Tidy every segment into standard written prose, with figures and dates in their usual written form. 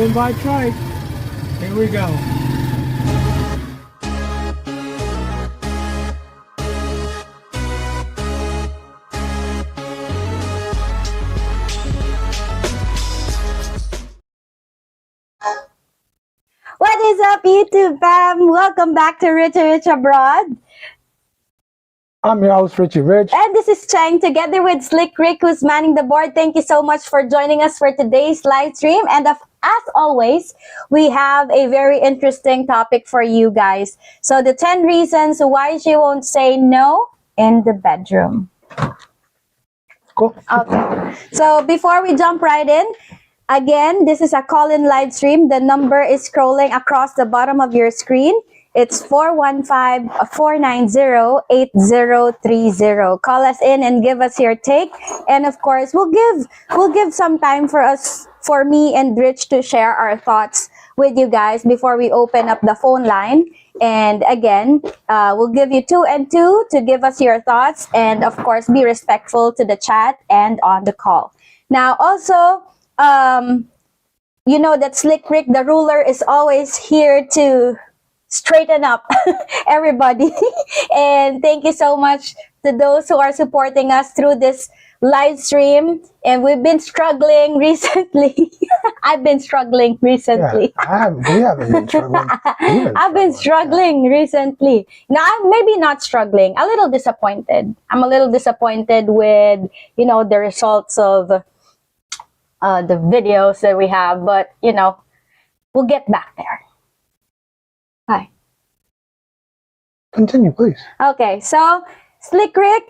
invite Trike. Here we go. What is up, YouTube fam? Welcome back to Richie Abroad. I'm your host, Richie Rich. And this is Cheng, together with Slick Rick, who's manning the board. Thank you so much for joining us for today's live stream. And as always, we have a very interesting topic for you guys. So the 10 reasons why she won't say no in the bedroom. Cool. Okay. So before we jump right in, again, this is a call-in live stream. The number is scrolling across the bottom of your screen. It's 415-490-8030. Call us in and give us your take. And of course, we'll give some time for me and Rich to share our thoughts with you guys before we open up the phone line. And again, we'll give you 2 and 2 to give us your thoughts. And of course, be respectful to the chat and on the call. Now, also, you know that Slick Rick, the ruler, is always here to straighten up everybody. And thank you so much to those who are supporting us through this live stream. And we've been struggling recently. I've been struggling recently. Yeah, we haven't been struggling. I've been struggling recently. Now, I'm maybe not struggling, a little disappointed. I'm a little disappointed with, you know, the results of the videos that we have, but you know, we'll get back there. Hi. Continue, please. Okay, so Slick Rick,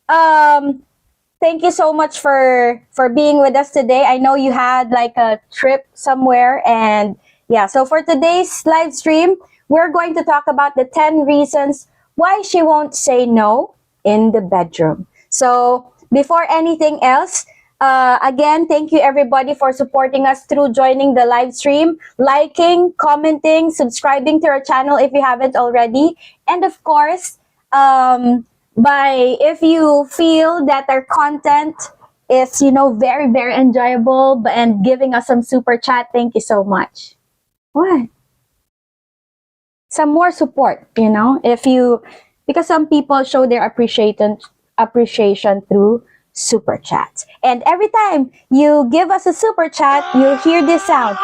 thank you so much for being with us today. I know you had like a trip somewhere, and yeah, so for today's live stream, we're going to talk about the 10 reasons why she won't say no in the bedroom. So before anything else, again, thank you everybody for supporting us through joining the live stream, liking, commenting, subscribing to our channel if you haven't already. And of course, if you feel that our content is, you know, very, very enjoyable and giving us some super chat, thank you so much. What? Some more support, you know, because some people show their appreciation through super chat. And every time you give us a super chat, you'll hear this sound.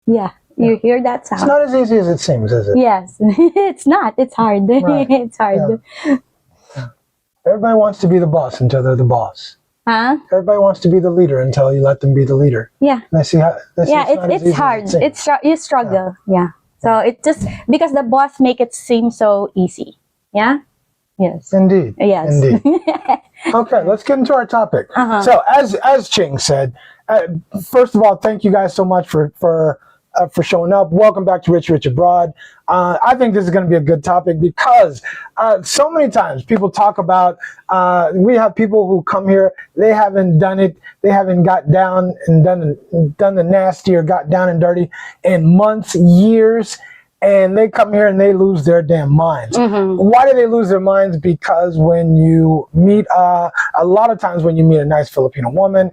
Yeah, you hear that sound. It's not as easy as it seems, is it? Yes, it's not. It's hard. Right. It's hard. Yeah. Everybody wants to be the boss until they're the boss. Huh? Everybody wants to be the leader until you let them be the leader. Yeah. And it's hard. You struggle. Yeah. So it just, because the boss make it seem so easy. Yeah. Yes. Indeed. Yes. Indeed. Okay, let's get into our topic. So, as Cheng said, first of all, thank you guys so much for showing up. Welcome back to Rich Abroad. I think this is going to be a good topic because so many times people talk about, we have people who come here, they haven't done it, they haven't got down and done the nasty or got down and dirty in months, years. And they come here and they lose their damn minds. Why do they lose their minds? Because when you meet, a lot of times when you meet a nice Filipino woman,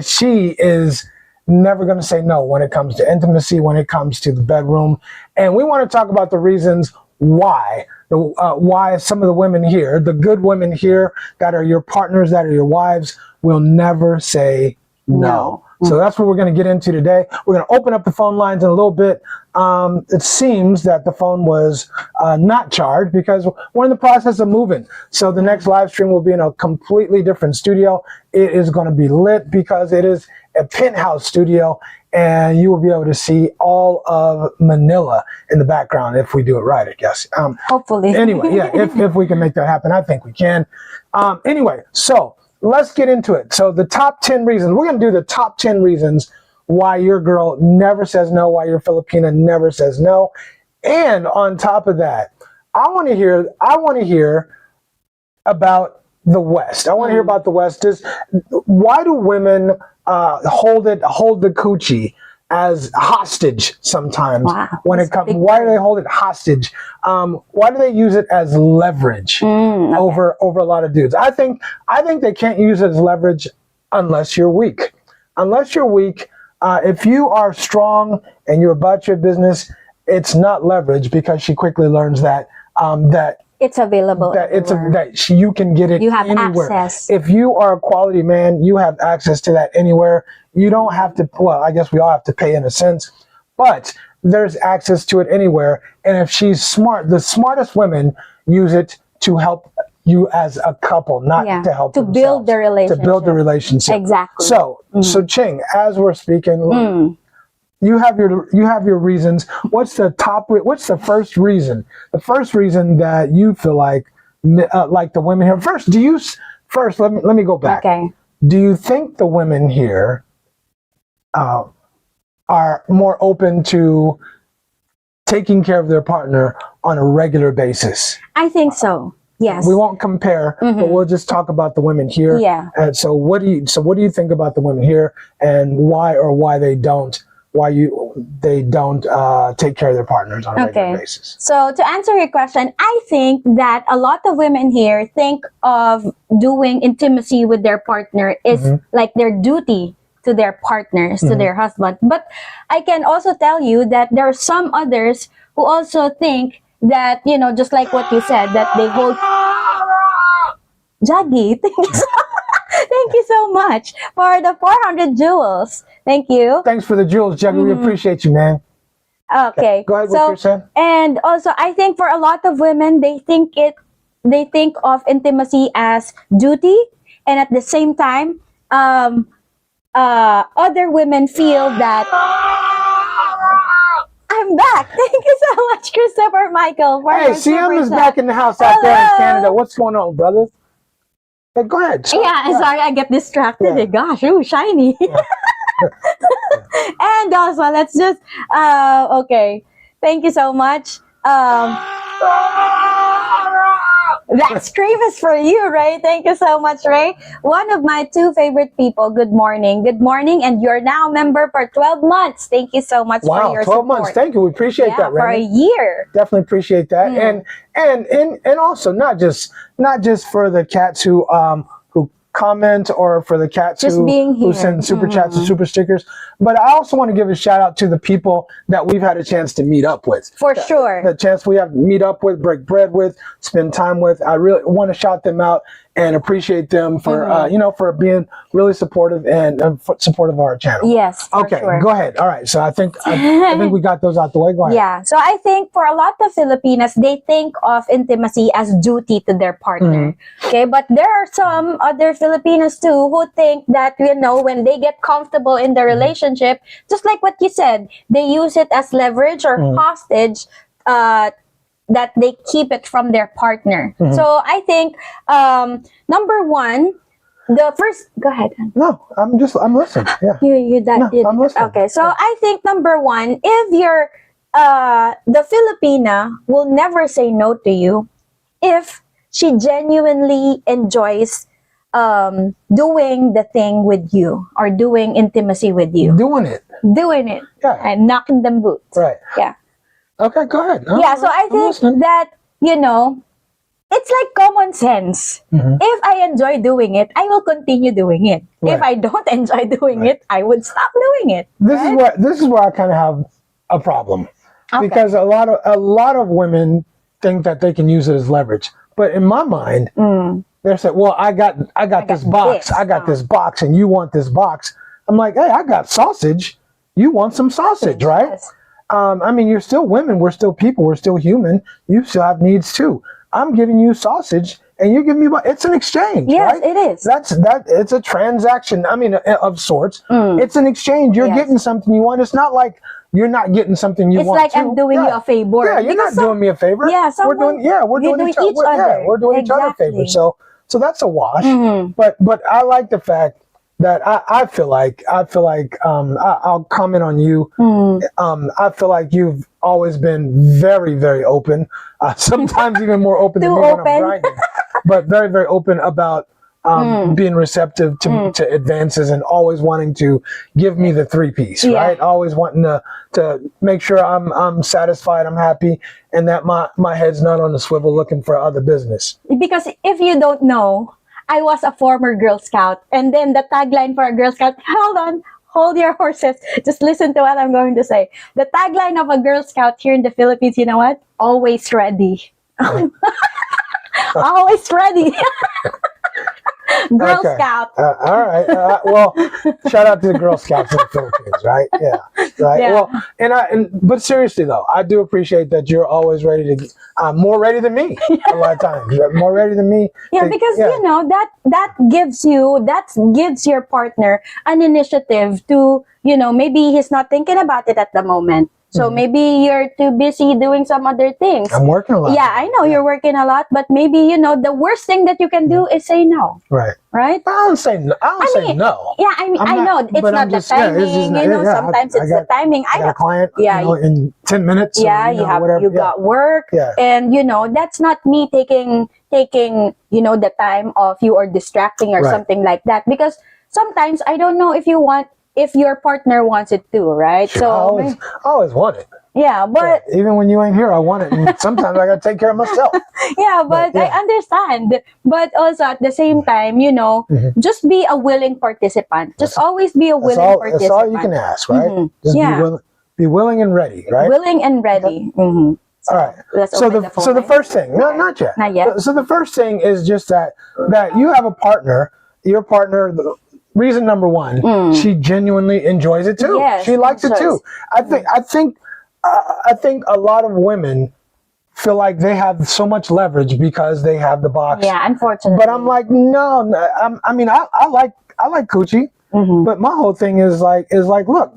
she is never going to say no when it comes to intimacy, when it comes to the bedroom. And we want to talk about the reasons why some of the women here, the good women here that are your partners, that are your wives, will never say no. So that's what we're going to get into today. We're going to open up the phone lines in a little bit. It seems that the phone was not charged because we're in the process of moving. So the next live stream will be in a completely different studio. It is going to be lit because it is a penthouse studio, and you will be able to see all of Manila in the background if we do it right, I guess. Hopefully. Anyway, yeah, if we can make that happen, I think we can. Anyway, so let's get into it. So the top 10 reasons, we're going to do the top 10 reasons why your girl never says no, why your Filipina never says no. And on top of that, I want to hear about the West. I want to hear about the West. Why do women hold the coochie as hostage sometimes? Wow, when it comes? Why do they hold it hostage? Why do they use it as leverage over a lot of dudes? I think they can't use it as leverage unless you're weak. Unless you're weak, If you are strong and you're about your business, it's not leverage, because she quickly learns that it's available. You can get it. You have anywhere. access. If you are a quality man, you have access to that anywhere. You don't have to. Well, I guess we all have to pay in a sense, but there's access to it anywhere. And if she's smart, the smartest women use it to help you as a couple, not to help to build the relationship. To build the relationship. Exactly. So Cheng, as we're speaking, you have your reasons. What's the first reason? The first reason that you feel like the women here. First, let me go back. Okay. Do you think the women here are more open to taking care of their partner on a regular basis? I think so. Yes. We won't compare, but we'll just talk about the women here. Yeah. And so what do you think about the women here, and why they don't take care of their partners on a regular basis? So to answer your question, I think that a lot of women here think of doing intimacy with their partner is like their duty to their partners, to their husband. But I can also tell you that there are some others who also think that, just like what you said, that they hold... Jaggy, thank you so much for the 400 jewels. Thank you. Thanks for the jewels, Jaggy. We appreciate you, man. Okay. Go ahead with your son. And also, I think for a lot of women, they think of intimacy as duty, and at the same time, other women feel that... I'm back. Thank you so much, Christopher Michael. Hey, CM is back in the house out there in Canada. What's going on, brothers? Hey, go ahead. Sorry, I get distracted. Yeah. Gosh, ooh, shiny. Yeah. And also, let's just, okay. Thank you so much. That scream is for you, Ray. Thank you so much, Ray. One of my two favorite people. Good morning. Good morning. And you're now a member for 12 months. Thank you so much for your 12 support. months. Thank you. We appreciate that, Ray. For a year. Definitely appreciate that. And also not just for the cats who comment, or for the cats who send super chats and super stickers, but I also want to give a shout out to the people that we've had a chance to meet up with. For sure. The chance we have to meet up with, break bread with, spend time with. I really want to shout them out and appreciate them for for being really supportive and supportive of our channel. Yes. Okay, sure. Go ahead. All right. So I think we got those out the way. Go ahead. Yeah. So I think for a lot of Filipinas, they think of intimacy as duty to their partner. Okay, but there are some other Filipinos too who think that when they get comfortable in the relationship, just like what you said, they use it as leverage or hostage. That they keep it from their partner. So I think number one, the first. Go ahead. No, I'm listening. Yeah. I'm listening. Okay, so I think number one, if you're the Filipina will never say no to you if she genuinely enjoys doing the thing with you, or doing intimacy with you. Doing it. Yeah. And knocking them boots. Right. Yeah. Okay, go ahead. Yeah, so I think that, it's like common sense. If I enjoy doing it, I will continue doing it. Right. If I don't enjoy doing it, I would stop doing it. This is where I kind of have a problem. Okay. Because a lot of women think that they can use it as leverage. But in my mind, they're saying, well, I got this box. I got this box, and you want this box. I'm like, hey, I got sausage. You want some sausage, right? Yes. I mean, you're still women. We're still people. We're still human. You still have needs too. I'm giving you sausage, and you give me. It's an exchange, yes, right? It is. It's a transaction. I mean, of sorts. It's an exchange. You're getting something you want. It's not like you're not getting something you want. It's like I'm doing you a favor. Yeah, you're not doing me a favor. Yeah, we're doing each other. Yeah, we're doing each other a favor. So that's a wash. But I like the fact that I feel like I'll comment on you. I feel like you've always been very, very open. Sometimes even more open than me when I'm grinding. But very, very open about being receptive to advances, and always wanting to give me the three-piece, right? Always wanting to make sure I'm satisfied, I'm happy, and that my head's not on the swivel looking for other business. Because if you don't know, I was a former Girl Scout, and then the tagline for a Girl Scout, hold hold your horses. Just listen to what I'm going to say. The tagline of a Girl Scout here in the Philippines, you know what? Always ready. Always ready. Girl Okay. Scout. All right. Well, shout out to the Girl Scouts in the Philippines, right? Yeah. Right. Yeah. Well, but seriously though, I do appreciate that you're always ready to, more ready than me. A lot of times, you're more ready than me. Yeah, because you know that gives your partner an initiative to, you know, maybe he's not thinking about it at the moment. So maybe you're too busy doing some other things. I'm working a lot. Yeah, I know you're working a lot, but maybe, you know, the worst thing that you can do is say no. Right. Right? I don't say no. I don't say no. Yeah, I mean, I know it's but not I'm the just- yeah, timing. it's just not- you know, yeah, sometimes I it's got- the timing. I got a client. Yeah, you know, in 10 minutes. or, yeah, you know, you have whatever. you got work, Yeah. and you know that's not me taking you know the time of you or distracting or Right. something like that, because sometimes I don't know if your partner wants it too, right? Sure, So I always want it. yeah, but Yeah, even when you ain't here, I want it. And sometimes I got to take care of myself. yeah, but yeah. I understand. But also at the same time, you know, just be a willing participant. Just always be a willing participant. That's all you can ask, right? Just Yeah. be willing and ready, right? Willing and ready. So, all right. let's So open the phone line. first thing, no, not yet. Not yet. So the first thing is just that you have a partner. Your partner. Reason number one, she genuinely enjoys it too. Yes, she likes it yes. too. I think a lot of women feel like they have so much leverage because they have the box. Yeah, unfortunately. But I'm like, no. I like coochie, but my whole thing is like, look,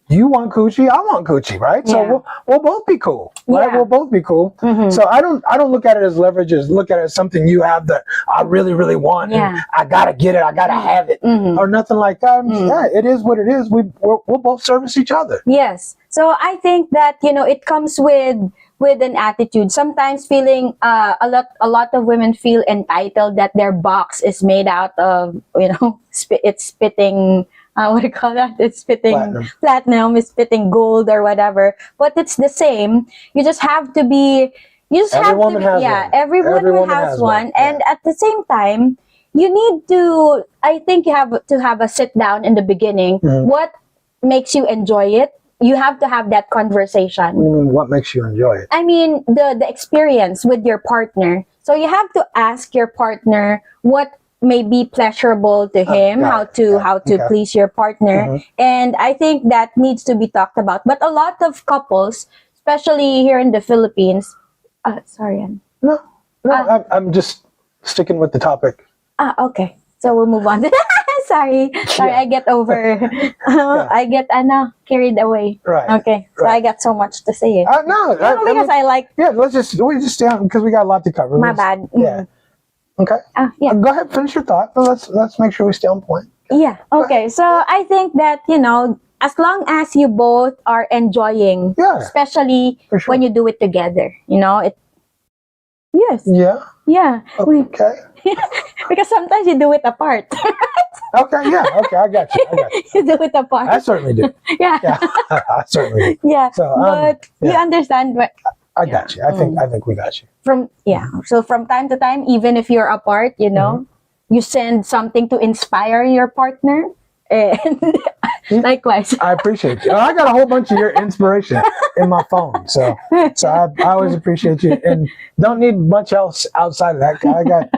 you want coochie, I want coochie, right? Yeah. So we'll both be cool, right? Yeah. We'll both be cool. So I don't look at it as leverage. Look at it as something you have that I really, really want. Yeah. And I gotta get it. I gotta have it, or nothing like that. Yeah, it is what it is. We'll both service each other. Yes. So I think that, you know, it comes with an attitude. Sometimes feeling a lot of women feel entitled that their box is made out of, you know, it's spitting what do you call that? It's spitting platinum, it's spitting gold or whatever. But it's the same. You just have to be Every woman has one. Every woman has one. And at the same time, you need to, I think you have to have a sit down in the beginning. What makes you enjoy it? You have to have that conversation. What do you mean, what makes you enjoy it? I mean, the experience with your partner. So you have to ask your partner what may be pleasurable to him, how to please your partner. And I think that needs to be talked about. But a lot of couples, especially here in the Philippines, sorry, Ann. No, I'm just sticking with the topic. Okay. So we'll move on. Sorry, I get I get carried away. Right. Okay. So I got so much to say. Because I like. Yeah, we just stay on because we got a lot to cover. My bad. Yeah. Okay. Yeah. Go ahead, finish your thought. But let's make sure we stay on point. Yeah. Okay. So I think that, you know, as long as you both are enjoying, especially when you do it together, you know, it. Yes. Yeah. Yeah. Okay. Because sometimes you do it apart. Okay. Yeah. Okay. I got you. You do it apart. I certainly do. Yeah. I certainly do. Yeah. So, but you understand what. I got you. I think we got you. So from time to time, even if you're apart, you know, you send something to inspire your partner, and likewise. I appreciate you. I got a whole bunch of your inspiration in my phone, so I always appreciate you, and don't need much else outside of that. I got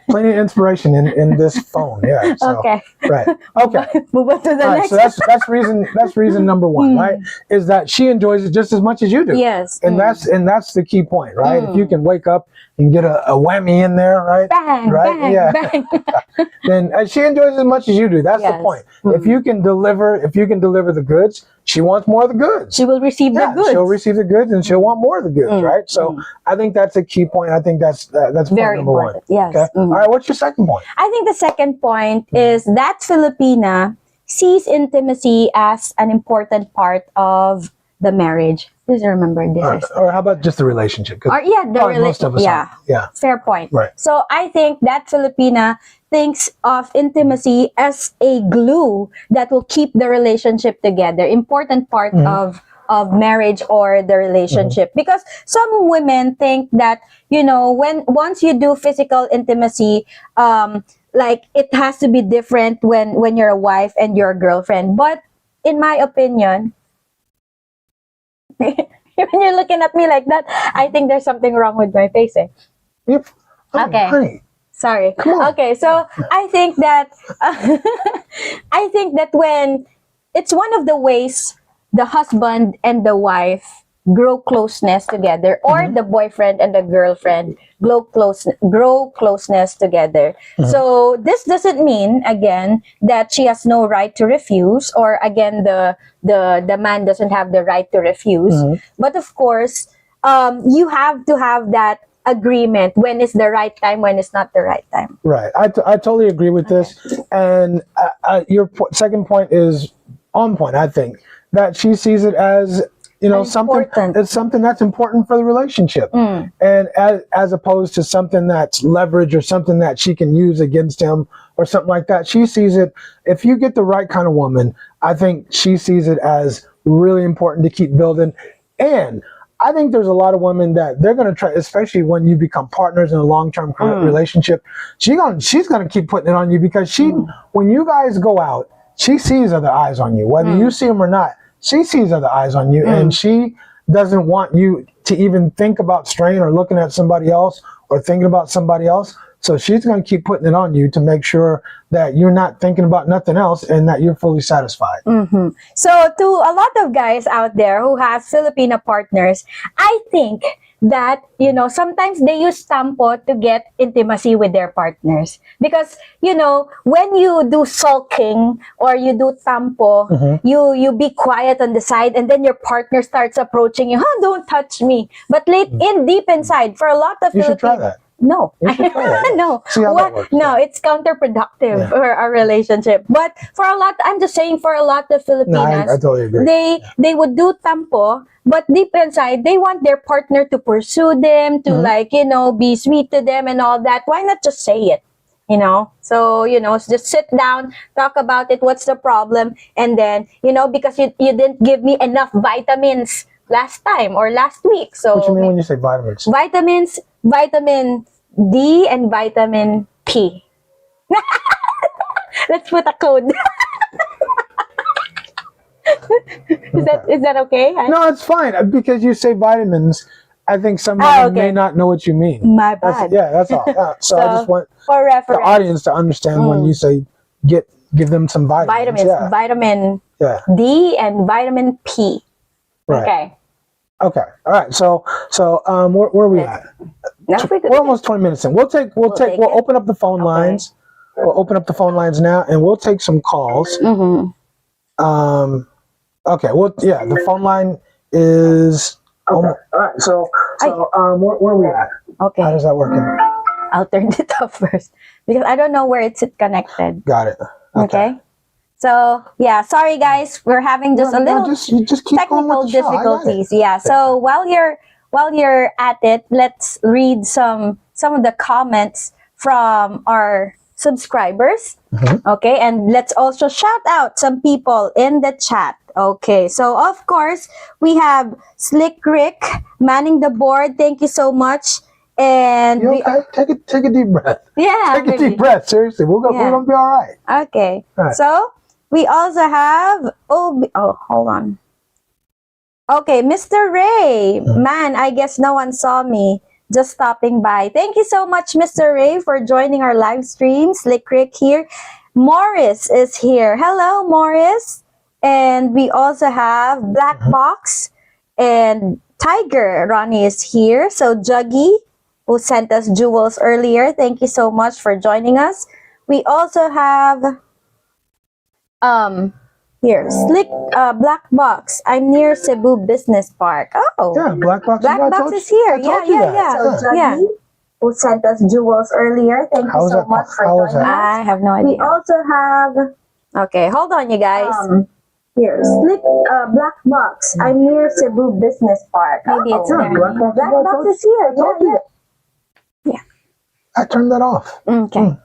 plenty of inspiration in this phone. Yeah. So, okay. Right. Okay. Move on to the next. So that's reason number one, right? Is that she enjoys it just as much as you do. Yes. And that's the key point, right? If you can wake up and get a whammy in there, right? Bang, right? bang, bang. Then she enjoys as much as you do. That's the point. If you can deliver the goods, she wants more of the goods. She will receive the goods. She'll receive the goods and she'll want more of the goods, right? So I think that's a key point. I think that's point very number important. one. Yes. Okay. All right. What's your second point? I think the second point is that Filipina sees intimacy as an important part of the marriage. Please remember this. Or how about just the relationship? Most of us are. Yeah. Fair point. Right. So I think that Filipina thinks of intimacy as a glue that will keep the relationship together. Important part of marriage or the relationship. Because some women think that, you know, once you do physical intimacy, like it has to be different when you're a wife and you're a girlfriend. But in my opinion, when you're looking at me like that, I think there's something wrong with my face. Eh? Yep. Oh, Okay. Honey. Sorry. Come on. Okay, so I think that I think that when it's one of the ways the husband and the wife grow closeness together, or the boyfriend and the girlfriend grow closeness together. So this doesn't mean, again, that she has no right to refuse, or again the man doesn't have the right to refuse. But of course, you have to have that agreement when is the right time, when is not the right time. Right. I totally agree with this. And your second point is on point, I think, that she sees it as, it's something that's important for the relationship. And as opposed to something that's leverage or something that she can use against him or something like that. She sees it, if you get the right kind of woman, I think she sees it as really important to keep building. And I think there's a lot of women that they're going to try, especially when you become partners in a long-term relationship. She's going to keep putting it on you, because when you guys go out, she sees other eyes on you, whether you see them or not. She sees other eyes on you, and she doesn't want you to even think about straying or looking at somebody else or thinking about somebody else. So she's going to keep putting it on you to make sure that you're not thinking about nothing else and that you're fully satisfied. So to a lot of guys out there who have Filipino partners, I think that, sometimes they use tampo to get intimacy with their partners. Because, when you do sulking or you do tampo, you be quiet on the side, and then your partner starts approaching you, don't touch me. But deep inside, for a lot of You should try that. No. No. See how that works. No, it's counterproductive for a relationship. But I'm just saying, for a lot of Filipinas, I totally agree. They would do tampo, but deep inside, they want their partner to pursue them, to be sweet to them and all that. Why not just say it? So, just sit down, talk about it. What's the problem? And then, because you didn't give me enough vitamins last time or last week. So what you mean when you say vitamins? Vitamins, vitamin D and vitamin P. Let's put a code. Is that okay? No, it's fine, because you say vitamins. I think somebody may not know what you mean. My bad. That's all. So I just want for reference, the audience to understand when you say give them some vitamins. Vitamin D and vitamin P. Right. Okay. All right. So where are we at? We're almost 20 minutes in. We'll open up the phone lines. We'll open up the phone lines now, and we'll take some calls. Okay. Well, the phone line is. Okay. All right. So where are we at? Okay. How does that work? I'll turn it off first, because I don't know where it's connected. Got it. Okay. So sorry guys, we're having just a little just keep technical difficulties. So while you're at it, let's read some of the comments from our subscribers. Okay, and let's also shout out some people in the chat. Okay, so of course we have Slick Rick manning the board. Thank you so much. And take a deep breath. Take a deep breath. Seriously, we're gonna be all right. Okay. All right. So we also have hold on. Okay, Mr. Ray. Man, I guess no one saw me. Just stopping by. Thank you so much, Mr. Ray, for joining our live stream. Slick Rick here. Morris is here. Hello, Morris. And we also have Black Box and Tiger. Ronnie is here. So Juggy, who sent us jewels earlier, thank you so much for joining us. We also have here, Slick Black Box. I'm near Cebu Business Park. Oh, yeah, Black Box. Black Box is here. Yeah. So Juggy, who sent us jewels earlier, thank you so much for joining us. I have no idea. We also have. Okay, hold on, you guys. Here, Slick Black Box. I'm near Cebu Business Park. Maybe it's there. Black Box is here. Yeah. I turned that off. Okay.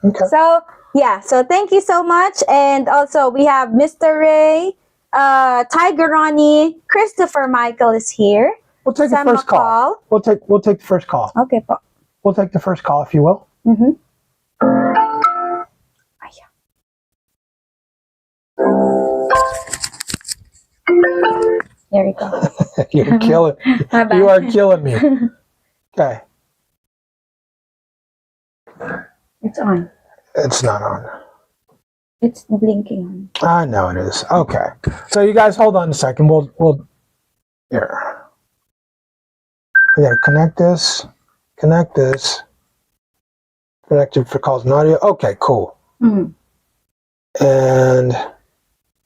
So thank you so much. And also we have Mr. Ray, Tiger Ronnie, Christopher Michael is here. We'll take the first call. We'll take the first call. Okay, po. We'll take the first call, if you will. There we go. You're killing. My bad. You are killing me. Okay. It's on. It's not on. It's blinking on. I know it is. Okay. So you guys hold on a second. We'll here. We gotta connect this. Connected for calls and audio. Okay, cool. Mm-hmm. And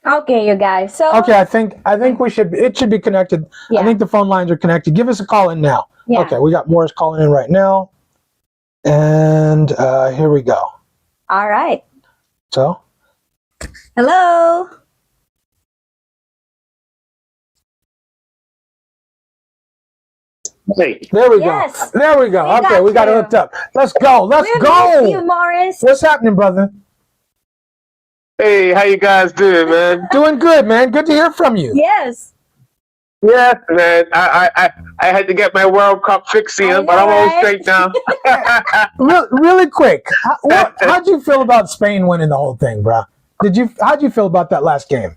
Okay, you guys. So okay, I think it should be connected. Yeah. I think the phone lines are connected. Give us a call in now. Yeah. Okay, we got Morris calling in right now. And here we go. All right. So Hello. Hey, there we Yes. go. There we go. We Okay, got we got it you. hooked up. Let's go. Let's We go. miss you, Morris. What's happening, brother? hey, how you guys doing, man? Doing good, man. Good to hear from you. Yes. Yeah, man. I had to get my World Cup fix I in, but know, I'm all right? straight now. Really quick. How'd you feel about Spain winning the whole thing, bro? How'd you feel about that last game?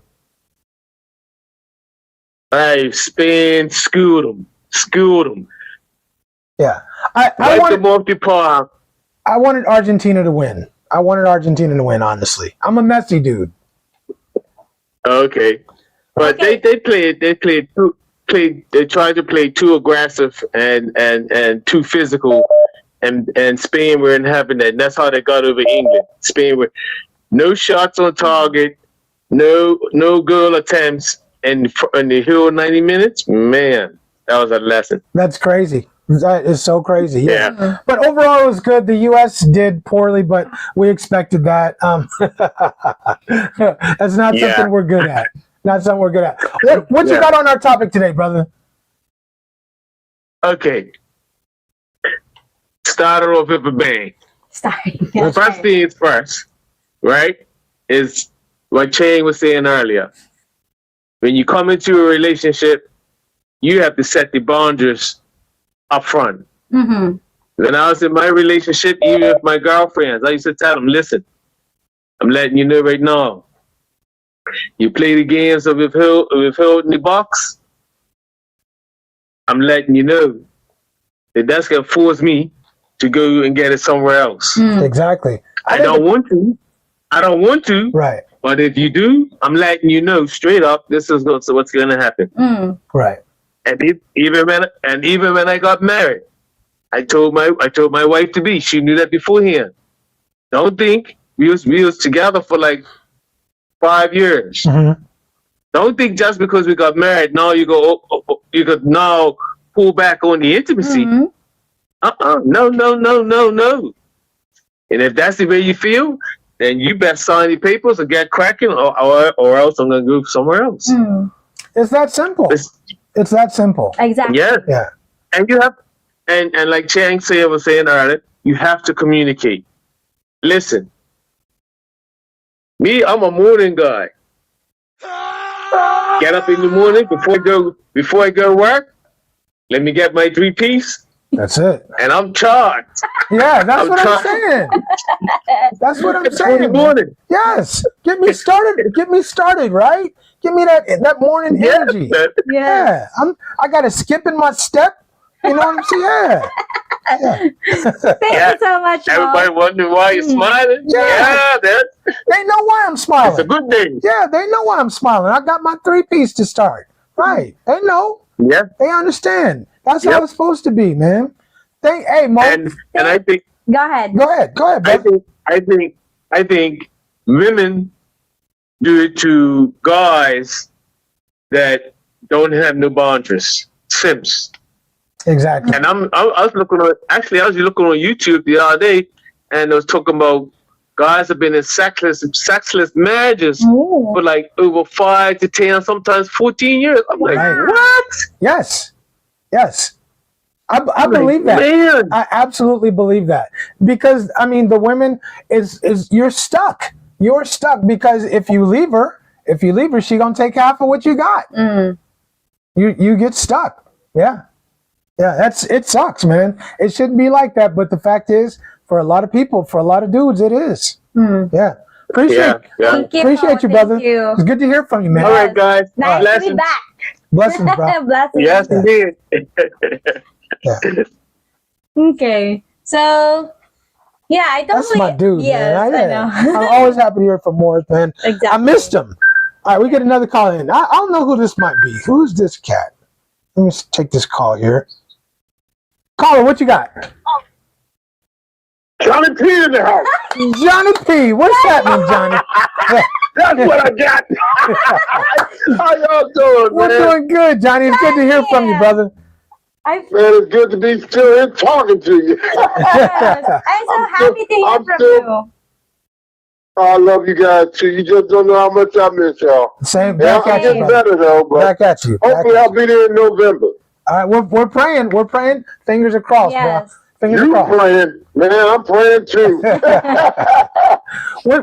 Hey, Spain schooled them. Yeah. I Wipe them off the palm. wanted Argentina to win. Honestly. I'm a Messi dude. Okay, but Okay. they tried to play too aggressive and too physical, and Spain weren't having that. And that's how they got over England. Spain were no shots on target, no goal attempts, and the whole 90 minutes, man, that was a lesson. That's crazy. That is so crazy. Yeah. Yeah. But overall, it was good. The U.S. did poorly, but we expected that. That's not Yeah. something we're good at. Not something we're good at. What you Yeah. got on our topic today, brother? Okay. Started off with a bang. Sorry. The first thing is first, right? Is what Cheng was saying earlier. When you come into a relationship, you have to set the boundaries up front. Mm-hmm. When I was in my relationship, even with my girlfriends, I used to tell them, listen, I'm letting you know right now, you play the games of withholding the box, I'm letting you know that that's going to force me to go and get it somewhere else. Exactly. I don't want to. Right. But if you do, I'm letting you know straight up, this is what's going to happen. Mm. Right. And even when I got married, I told my wife to be. She knew that beforehand. Don't think we was together for like 5 years. Mm-hmm. Don't think just because we got married now you could now pull back on the intimacy. Mm-hmm. No. And if that's the way you feel, then you best sign the papers or get cracking, or else I'm gonna go somewhere else. Mm. It's that simple. It's that simple. Exactly. Yeah. Yeah. And you have, and like Cheng was saying earlier, you have to communicate. Listen, me, I'm a morning guy. Get up in the morning before I go to work. Let me get my 3-piece, That's it. and I'm charged. Yeah, that's I'm what I'm trying- saying. That's what I'm It's in the saying. morning. Yes. Get me started, right? Give me that morning Yeah. energy. Yeah. Yeah. I got a skip in my step. You know what I'm saying? Yeah. Thank Yeah. you so much, Mo. Everybody wondering why you're smiling. Yeah. They know why I'm It's a smiling. good thing. Yeah, they know why I'm smiling. I got my 3-piece to start. Right. They know. Yeah. They understand. That's how Yep. it's supposed to be, man. Hey, Mo. And I think Go ahead. Go ahead, bro. I think women do it to guys that don't have no boundaries. Simps. Exactly. And I was looking on YouTube the other day, and I was talking about guys have been in sexless marriages Ooh. for like over 5 to 10, sometimes 14 years. I'm like, Right. what? Yes. I believe that. Man. I absolutely believe that, because I mean the women is you're stuck. You're stuck because if you leave her, she gonna take half of what you got. Mm. You get stuck. Yeah. It sucks, man. It shouldn't be like that, but the fact is, for a lot of people, for a lot of dudes, it is. Mm. Yeah. Yeah. Appreciate you, Thank brother. you. It's good to hear from you, man. All right, guys. Nice to be Blessings. back. Blessings, bro. Blessings. Yes, indeed. Yeah. Okay. So, yeah, I totally. That's my dude, yes, man. I know. I'm always happy to hear from Morris, man. Exactly. I missed him. All right, we get another call in. I don't know who this might be. Who's this cat? Let me take this call here. Caller, what you got? Johnny P in the house. Johnny P. What's happening, Johnny? That's what I got. How y'all doing, We're man? doing good, Johnny. It's good to hear from you, brother. Man, it's good to be still here talking to you. Yes. I'm so happy to hear from you. I love you guys too. You just don't know how much I miss y'all. Same. Yeah, Back I'm at you, getting brother. better though, but Back at you. hopefully I'll be there in November. All right, we're praying. We're praying. Fingers are crossed, Yes. bro. Fingers You are crossed. praying, man? I'm praying too.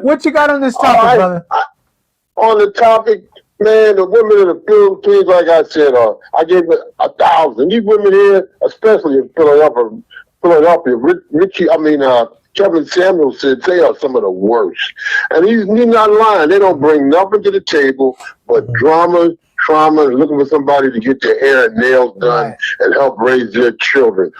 What you got on this topic, All right. brother? On the topic, man, the women in the Philippines, like I said, I gave it 1,000. These women here, especially in Philadelphia, Richie, Kevin Samuel said they are some of the worst. And he's not lying. They don't bring nothing to the table but drama, trauma, and looking for somebody to get their hair and nails done and help raise their children.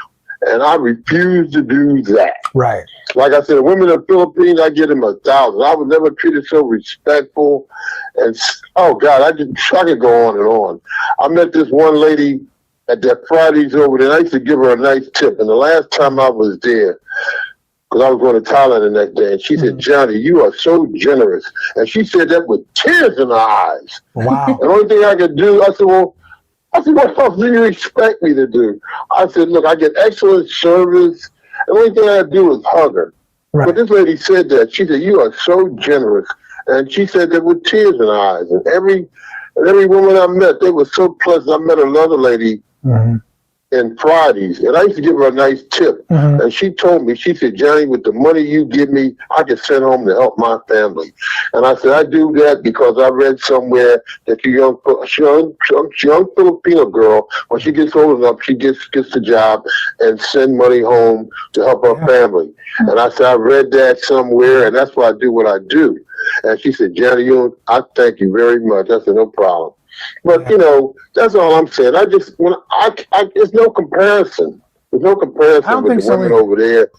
And I refuse to do that. Right. Like I said, women in the Philippines, I give them 1,000. I was never treated so respectful. And, oh, God, I could go on and on. I met this one lady at that Fridays over there. I used to give her a nice tip. And the last time I was there, because I was going to Thailand the next day, and she said, Johnny, you are so generous. And she said that with tears in her eyes. Wow. And the only thing I could do, I said, what else do you expect me to do? I said, look, I get excellent service. The only thing I do is hug her. Right. But this lady said that. She said, you are so generous. And she said that with tears in her eyes. And every woman I met, they were so pleasant. I met another lady in Fridays, and I used to give her a nice tip. And she told me, she said, Johnny, with the money you give me, I can send home to help my family. And I said, I do that because I read somewhere that young Filipino girl, when she gets old enough, she gets the job and send money home to help her family. And I said, I read that somewhere, and that's why I do what I do. And she said, Johnny, I thank you very much. I said, no problem. But, that's all I'm saying. There's no comparison. There's no comparison with the women over there.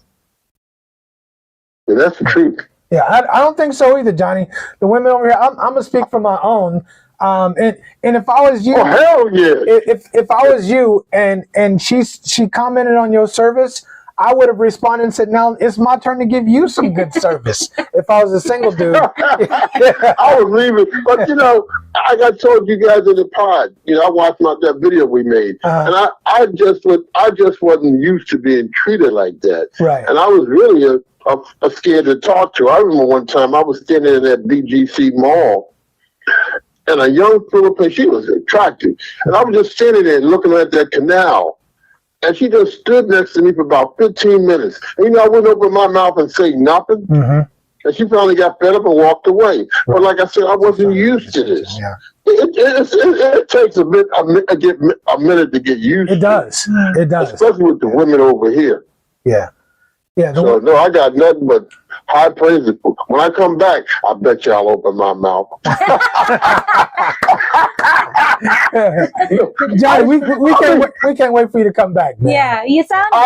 And that's the truth. Yeah, I don't think so either, Johnny. The women over here, I'm going to speak for my own. And if I was you, oh, hell yeah. If I was you and she commented on your service, I would have responded and said, now it's my turn to give you some good service. If I was a single dude. I was leaving. But, like I told you guys in the pod, I watched that video we made. And I just wasn't used to being treated like that. Right. And I was really scared to talk to. I remember one time I was standing in that BGC mall, and a young Filipino, she was attractive. And I was just standing there looking at that canal. And she just stood next to me for about 15 minutes. And, I wouldn't open my mouth and say nothing. And she finally got fed up and walked away. Right. But like I said, I wasn't used to this. Yeah. It takes a minute to get used to it. It does. It does. Especially with the women over here. Yeah. Yeah. So, no, I got nothing but high praises. When I come back, I bet you I'll open my mouth. Johnny, we can't wait for you to come back, man. Yeah, you sound good.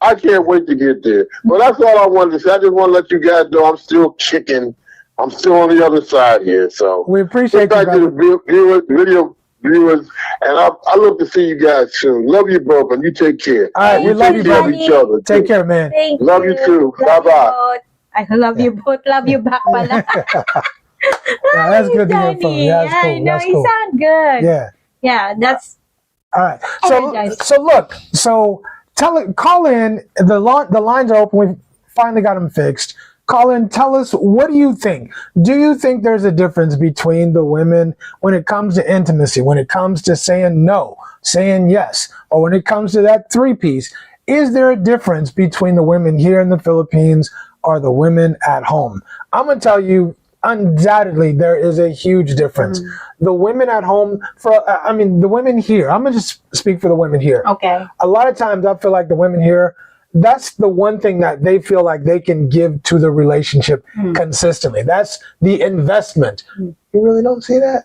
I can't wait to get there. But that's all I wanted to say. I just want to let you guys know I'm still kicking. I'm still on the other side here. So we appreciate you, back to the video viewers, and I look to see you guys soon. Love you both, and you take care. All right, we love you, love each other. Take care, man. Thank love you too. Bye-bye. I love you both. Love you back pala. Yeah, that's good to hear from you. Yeah, that's cool. I know, that's you cool. sound good. Yeah. Yeah, that's... All right. So call in. The lines are open. We finally got them fixed. Call in. Tell us, what do you think? Do you think there's a difference between the women when it comes to intimacy, when it comes to saying no, saying yes, or when it comes to that three-piece? Is there a difference between the women here in the Philippines or the women at home? I'm going to tell you, undoubtedly, there is a huge difference. The women at home, the women here, I'm going to just speak for the women here. Okay. A lot of times I feel like the women here, that's the one thing that they feel like they can give to the relationship consistently. That's the investment. You really don't see that?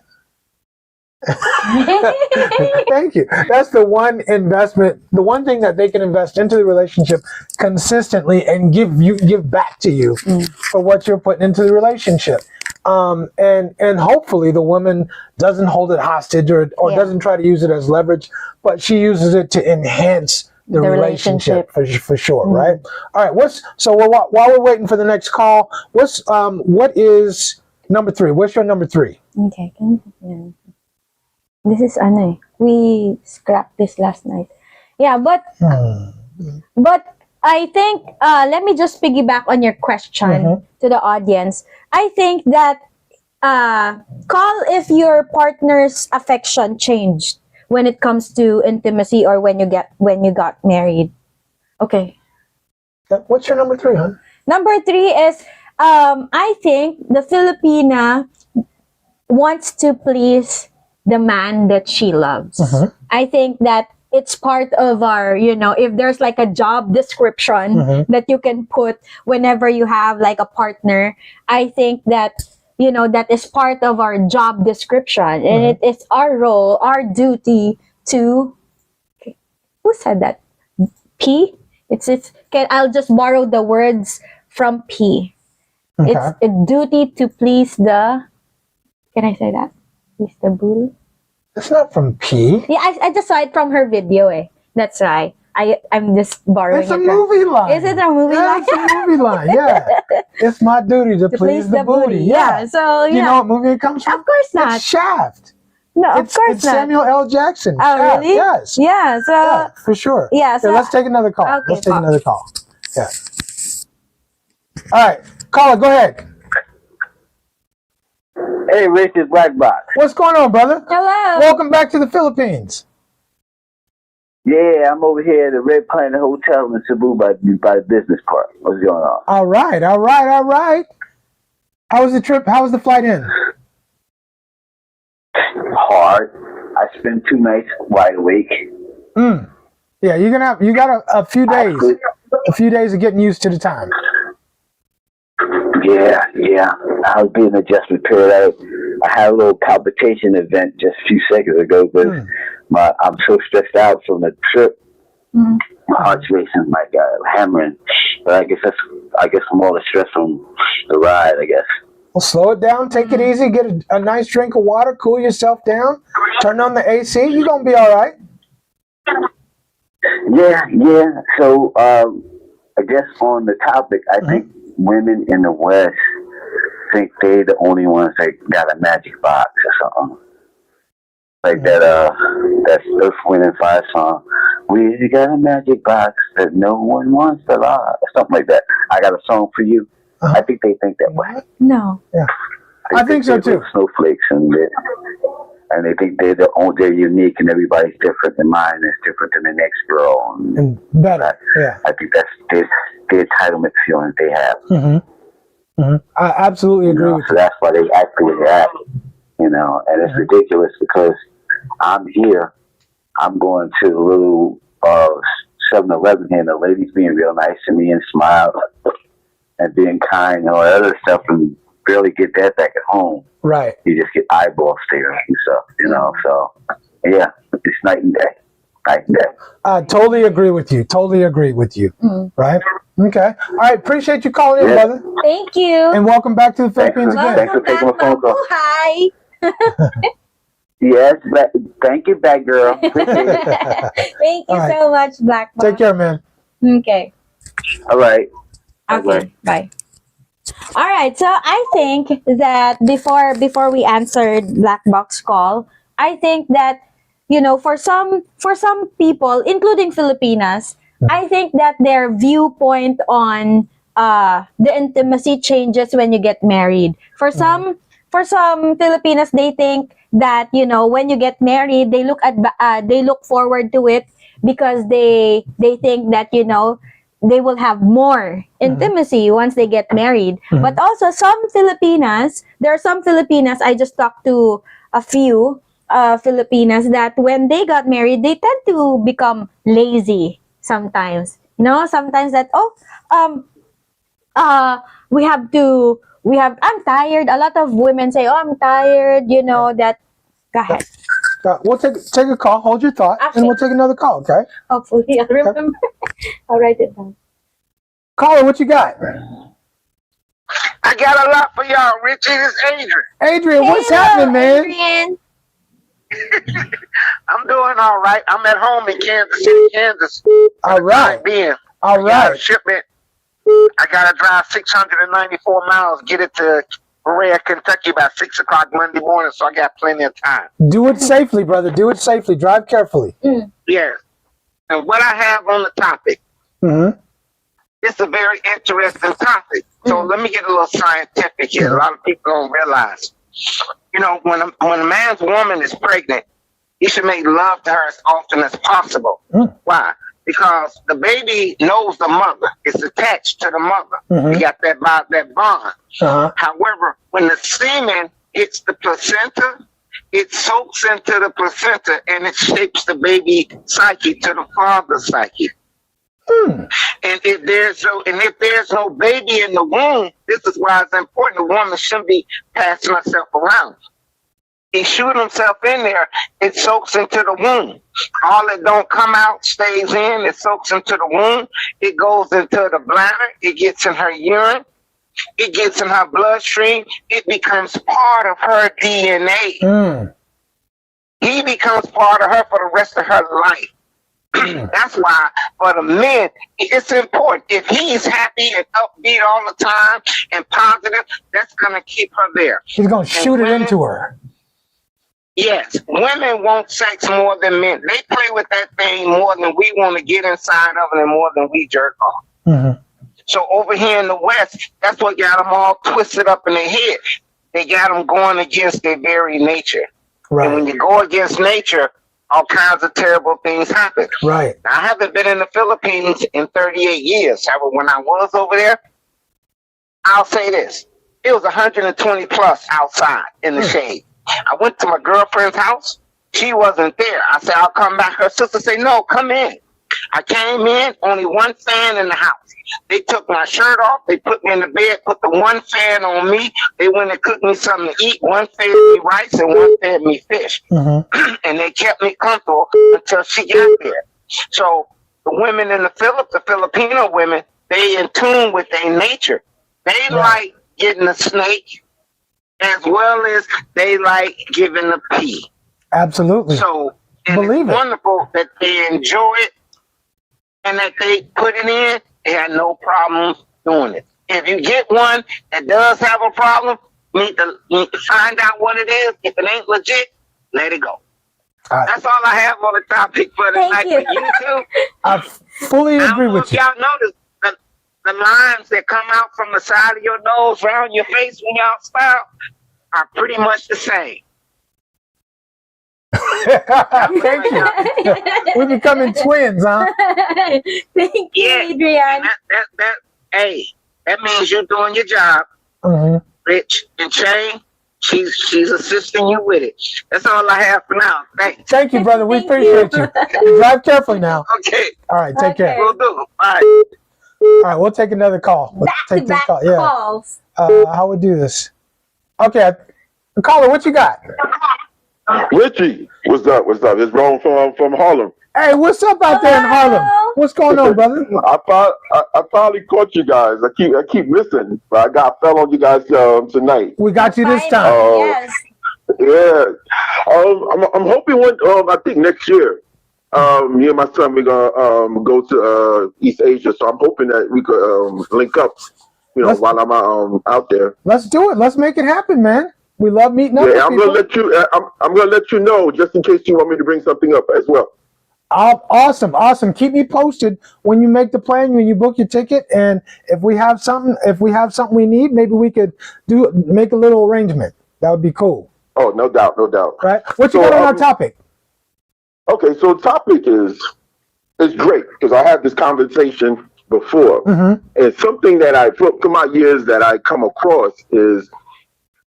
Thank you. That's the one investment, the one thing that they can invest into the relationship consistently and give back to you for what you're putting into the relationship. And hopefully the woman doesn't hold it hostage or doesn't try to use it as leverage, but she uses it to enhance the relationship for sure, right? All right. While we're waiting for the next call, what is number 3? What's your number 3? Okay. This is we scrapped this last night. Yeah, but I think let me just piggyback on your question to the audience. I think that call if your partner's affection changed when it comes to intimacy or when you got married. Okay. What's your number 3, hon? Number 3 is I think the Filipina wants to please the man that she loves. I think that it's part of our, if there's like a job description that you can put whenever you have like a partner, I think that, that is part of our job description. And it is our role, our duty to, who said that? P? I'll just borrow the words from P. Okay. It's a duty to please the, can I say that? Please the booty? It's not from P. Yeah, I just saw it from her video. That's right. I'm just borrowing it. It's a movie line. Is it a movie line? It's a movie line, yeah. It's my duty to please the booty. Yeah. So, you know what movie it comes from? Of course not. It's Shaft. No, of course it's not. Samuel L. Jackson. Oh, Shaft. really? Yes. Yeah, so... Yeah, for sure. Yeah, so... Here, let's take another call. Okay, let's take another call. Yeah. All right. Caller, go ahead. Hey, Rich, it's Black Box. What's going on, brother? Hello. Welcome back to the Philippines. Yeah, I'm over here at the Red Planet Hotel in Cebu by the business park. What's going on? All right. How was the trip? How was the flight in? Hard. I spent 2 nights wide awake. Yeah, you got a few days. A few days of getting used to the time. Yeah. I was being adjustment period. I had a little palpitation event just a few seconds ago, but I'm so stressed out from the trip. My heart's racing, like hammering. But I guess I'm all the stress from the ride. I guess. Well, slow it down. Take it easy. Get a nice drink of water. Cool yourself down. Turn on the AC. You're gonna be all right. Yeah. So I guess on the topic, I think women in the West think they're the only ones that got a magic box or something. Like that Earth, Wind and Fire song. We got a magic box that no one wants to lie. Or something like that. I got a song for you. I think they think that way. No. Yeah. I think so too. Snowflakes and they think they're unique and everybody's different and mine is different than the next girl. And better. I think that's the entitlement feeling they have. I absolutely agree with you. So that's why they act the way they act. And it's ridiculous because I'm here. I'm going to a little 7-Eleven here, and the lady's being real nice to me and smile and being kind and all that other stuff, and barely get that back at home. Right. You just get eyeball staring and stuff, So, yeah, it's night and day. Night and day. I totally agree with you. Right? Okay. All right. Appreciate you calling in, brother. Thank you. And welcome back to the Philippines again. Thanks for taking my phone call. Hi. Yes, thank you, bad girl. Appreciate it. Thank you so much, Black Box. Take care, man. Okay. All right. Okay. Bye. All right. So I think that before we answered Black Box call, I think that for some people, including Filipinas, I think that their viewpoint on the intimacy changes when you get married. For some Filipinas, they think that when you get married, they look forward to it because they think that they will have more intimacy once they get married. But also there are some Filipinas, I just talked to a few Filipinas, that when they got married, they tend to become lazy sometimes. Sometimes that, I'm tired. A lot of women say, I'm tired, that. Go ahead. We'll take a call. Hold your thought, and we'll take another call. Okay. Hopefully, I'll remember. I'll write it down. Caller, what you got? I got a lot for y'all, Richie. This is Adrian. Adrian, what's happening, man? Adrian. I'm doing all right. I'm at home in Kansas City, Kansas. All right. All right. Shipment. I gotta drive 694 miles, get it to Berea, Kentucky by 6 o'clock Monday morning, so I got plenty of time. Do it safely, brother. Do it safely. Drive carefully. Yes. And what I have on the topic, it's a very interesting topic. So let me get a little scientific here. A lot of people don't realize. You know, when a man's woman is pregnant, he should make love to her as often as possible. Why? Because the baby knows the mother. It's attached to the mother. You got that bond. However, when the semen hits the placenta, it soaks into the placenta and it shapes the baby psyche to the father's psyche. And if there's no baby in the womb, this is why it's important. The woman shouldn't be passing herself around. He shoot himself in there, it soaks into the womb. All that don't come out stays in, it soaks into the womb. It goes into the bladder, it gets in her urine, it gets in her bloodstream, it becomes part of her DNA. He becomes part of her for the rest of her life. That's why for the men, it's important. If he's happy and upbeat all the time and positive, that's going to keep her there. He's going to shoot it into her. Yes, women want sex more than men. They play with that thing more than we want to get inside of it and more than we jerk off. So over here in the West, that's what got them all twisted up in their head. They got them going against their very nature. Right. And when you go against nature, all kinds of terrible things happen. Right. Now, I haven't been in the Philippines in 38 years. However, when I was over there, I'll say this. It was 120 plus outside in the shade. I went to my girlfriend's house. She wasn't there. I said, I'll come back. Her sister said, no, come in. I came in, only one fan in the house. They took my shirt off. They put me in the bed, put the one fan on me. They went and cooked me something to eat. One fed me rice and one fed me fish. And they kept me comfortable until she got there. So the women in the Filipino women, they in tune with their nature. They like getting a snake as well as they like giving a pee. Absolutely. So it's wonderful that they enjoy it and that they put it in. They had no problem doing it. If you get one that does have a problem, you need to find out what it is. If it ain't legit, let it go. That's all I have on the topic for tonight. For you too. I fully agree with you. Y'all notice the lines that come out from the side of your nose, around your face when y'all smile, are pretty much the same. Thank you. We're becoming twins, huh? Thank you, Adrian. That means you're doing your job. Rich and Cheng, she's assisting you with it. That's all I have for now. Thanks. Thank you, brother. We appreciate you. Drive carefully now. Okay. All right. Take care. We'll do. Bye. All right. We'll take another call. We'll take this call. Yeah. Calls. How we do this? Okay. Caller, what you got? Richie, what's up? What's up? It's Ron from Harlem. Hey, what's up out there in Harlem? What's going on, brother? I finally caught you guys. I keep missing, but I fell on you guys tonight. We got you this time. Yes. Yeah. I'm hoping I think next year, me and my son we're gonna go to East Asia. So I'm hoping that we could link up. While I'm out there. Let's do it. Let's make it happen, man. We love meeting up. Yeah, I'm gonna let you. I'm gonna let you know just in case you want me to bring something up as well. Awesome. Keep me posted when you make the plan, when you book your ticket, and if we have something we need, maybe we could make a little arrangement. That would be cool. Oh, no doubt. Right? What you got on our topic? Okay, so the topic is great because I had this conversation before, and something that through my years that I come across is,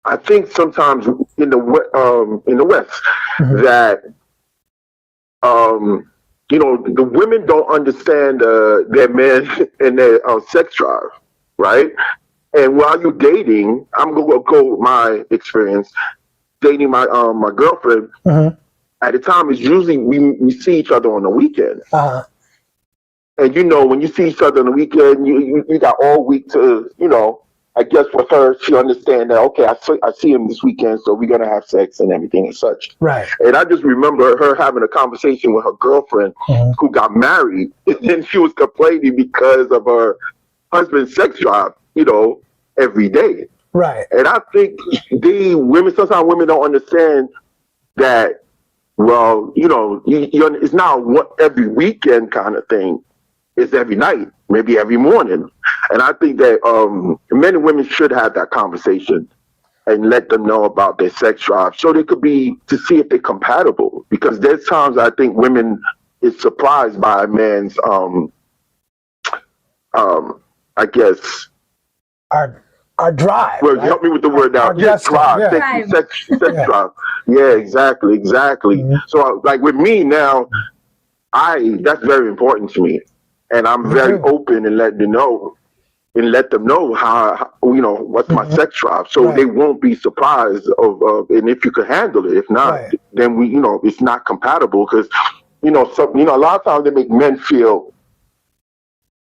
I think sometimes in the West that the women don't understand their men and their sex drive, right? And while you're dating, I'm gonna go with my experience dating my girlfriend. at the time, it's usually we see each other on the weekend. And you know, when you see each other on the weekend, you got all week to, you know, I guess with her, she understand that, okay, I see him this weekend, so we're going to have sex and everything and such. Right. And I just remember her having a conversation with her girlfriend who got married, and then she was complaining because of her husband's sex drive, you know, every day. Right. And I think sometimes women don't understand that, well, you know, it's not every weekend kind of thing. It's every night, maybe every morning. And I think that men and women should have that conversation and let them know about their sex drive so they could to see if they're compatible. Because there's times I think women is surprised by a man's, I guess. Our drive. Well, help me with the word now. Yes, drive. Yeah. Sex drive. Yeah, exactly. So, like with me now, that's very important to me. And I'm very open and let them know how you know, what's my sex drive, so they won't be surprised of and if you can handle it. If not, then you know, it's not compatible because, you know, a lot of times they make men feel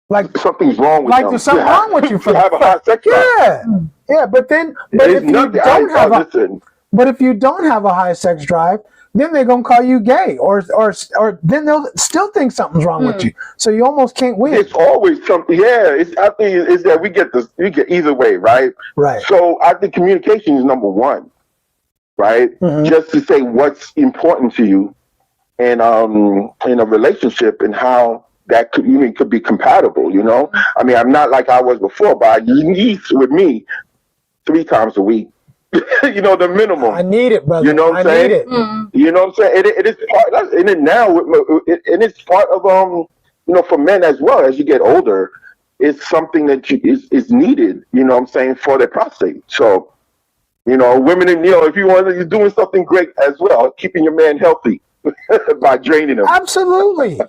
like something's wrong with them. Like there's something wrong with you for have a high sex drive. Yeah, but if you don't have a high sex drive, then they're gonna call you gay, or then they'll still think something's wrong with you. So you almost can't win. It's always something. Yeah, I think it's that we get either way, right? Right. So I think communication is number one, right? Just to say what's important to you, and in a relationship, and how that could be compatible. You know, I mean, I'm not like I was before, but I need with me 3 times a week. You know, the minimum. I need it, brother. You know what I'm saying? Need it. You know what I'm saying? It is part, and it now, and it's part of you know, for men as well. As you get older, it's something that is needed. You know what I'm saying, for their prostate. So, you know, women, and you know, if you're doing something great as well, keeping your man healthy by draining him. Absolutely.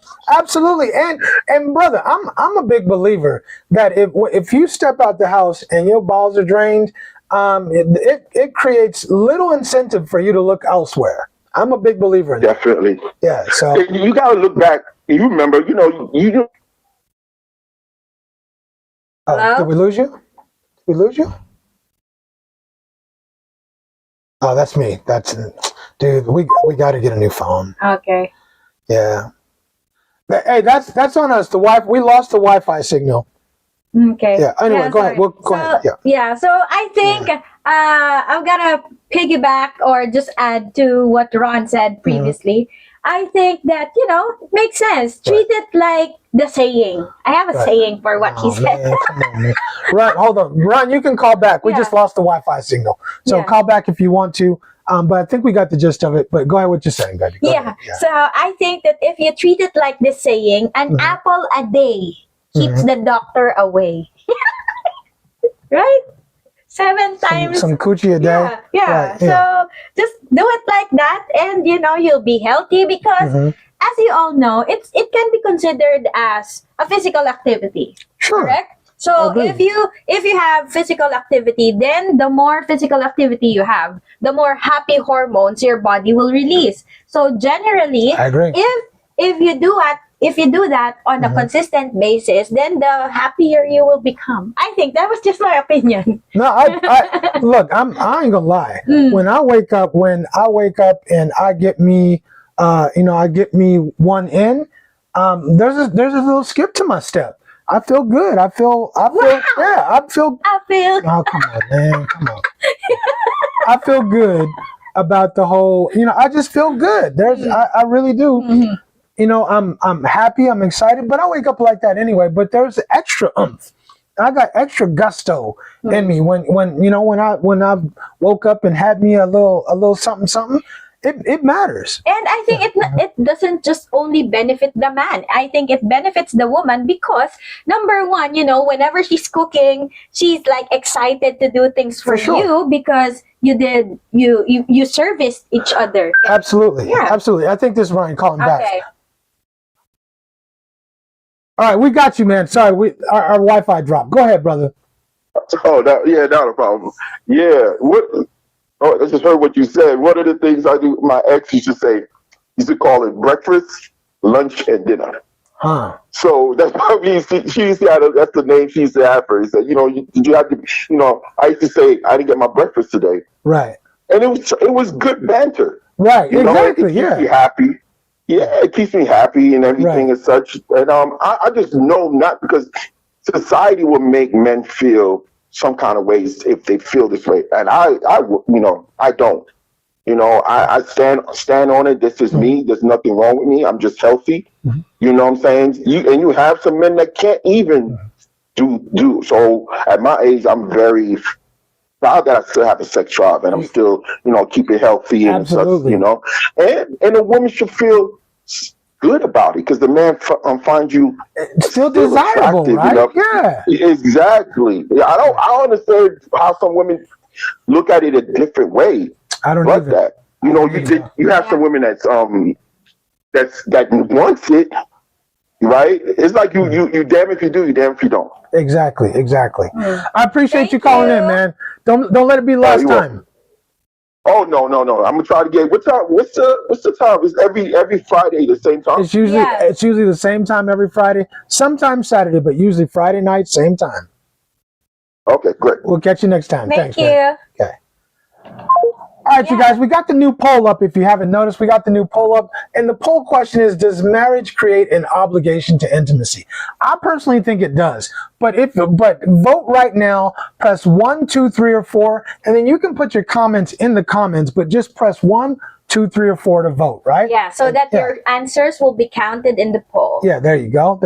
And brother, I'm a big believer that if you step out the house and your balls are drained, it creates little incentive for you to look elsewhere. I'm a big believer in that. Definitely. Yeah. So you gotta look back. You remember, you know, did we lose you? Did we lose you? Oh, that's me. Dude. We got to get a new phone. Okay. Yeah. Hey, that's on us. We lost the Wi-Fi signal. Okay. Yeah. Anyway, go ahead. Go ahead. Yeah. Yeah. So I think I'm gonna piggyback or just add to what Ron said previously. I think that, you know, it makes sense. Treat it like the saying. I have a saying for what he said. Man, come on, man. Ron, hold on. Ron, you can call back. We just lost the Wi-Fi signal, so call back if you want to. But I think we got the gist of it. But go ahead, what you're saying, baby. Go ahead. So I think that if you treat it like this saying, an apple a day keeps the doctor away. Right? 7 times. Some coochie a day. Yeah. Right, so just do it like that, and you know, you'll be healthy because, as you all know, it can be considered as a physical activity. Sure. Correct? So if you have physical activity, then the more physical activity you have, the more happy hormones your body will release. So generally, I agree. If you do that on a consistent basis, then the happier you will become. I think that was just my opinion. No, I look. I ain't gonna lie. When I wake up and I get me, I get me one in. There's a little skip to my step. I feel good. I feel. Oh, come on, man. Come on. I feel good about the whole. You know, I just feel good. I really do. You know, I'm happy. I'm excited. But I wake up like that anyway. But there's extra oomph. I got extra gusto in me when I woke up and had me a little something. It matters. And I think it doesn't just only benefit the man. I think it benefits the woman because, number one, you know, whenever she's cooking, she's like excited to do things for you because you serviced each other. Absolutely. Yeah. Absolutely. I think this is Ryan calling back. All right, we got you, man. Sorry, our Wi-Fi dropped. Go ahead, brother. Oh, not a problem. Yeah. I just heard what you said. One of the things I do, my ex used to say, used to call it breakfast, lunch, and dinner. Huh. So that's probably she used to have, that's the name she used to have for. He said, you have to, I used to say I didn't get my breakfast today, Right. and it was good banter. Right. Exactly. It keeps me happy. Yeah, it keeps me happy and everything and such. And I just know not because society will make men feel some kind of ways if they feel this way, and I don't. I stand on it. This is me. There's nothing wrong with me. I'm just healthy. You know what I'm saying? You have some men that can't even do. So at my age, I'm very proud that I still have a sex drive and I'm still, keep it healthy and Absolutely. such, and a woman should feel good about it because the man finds you still desirable, right? Yeah. Exactly. Yeah, I don't understand how some women look at it a different way. I don't like either. that. You have some women that wants it, right? It's like you damn if you do, you damn if you don't. Exactly. I appreciate you calling in, man. Don't let it be last time. Oh no! I'm gonna try to get. What's the time? It's every Friday the same time. It's usually the same time every Friday. Sometimes Saturday, but usually Friday night, same time. Okay, great. We'll catch you next time. Thank Thanks, you. man. Okay. All right, you guys, we got the new poll up. If you haven't noticed, we got the new poll up. And the poll question is, does marriage create an obligation to intimacy? I personally think it does. But vote right now, press 1, 2, 3, or 4, and then you can put your comments in the comments, but just press 1, 2, 3, or 4 to vote, right? Yeah, so that your answers will be counted in the poll. Yeah, there you go.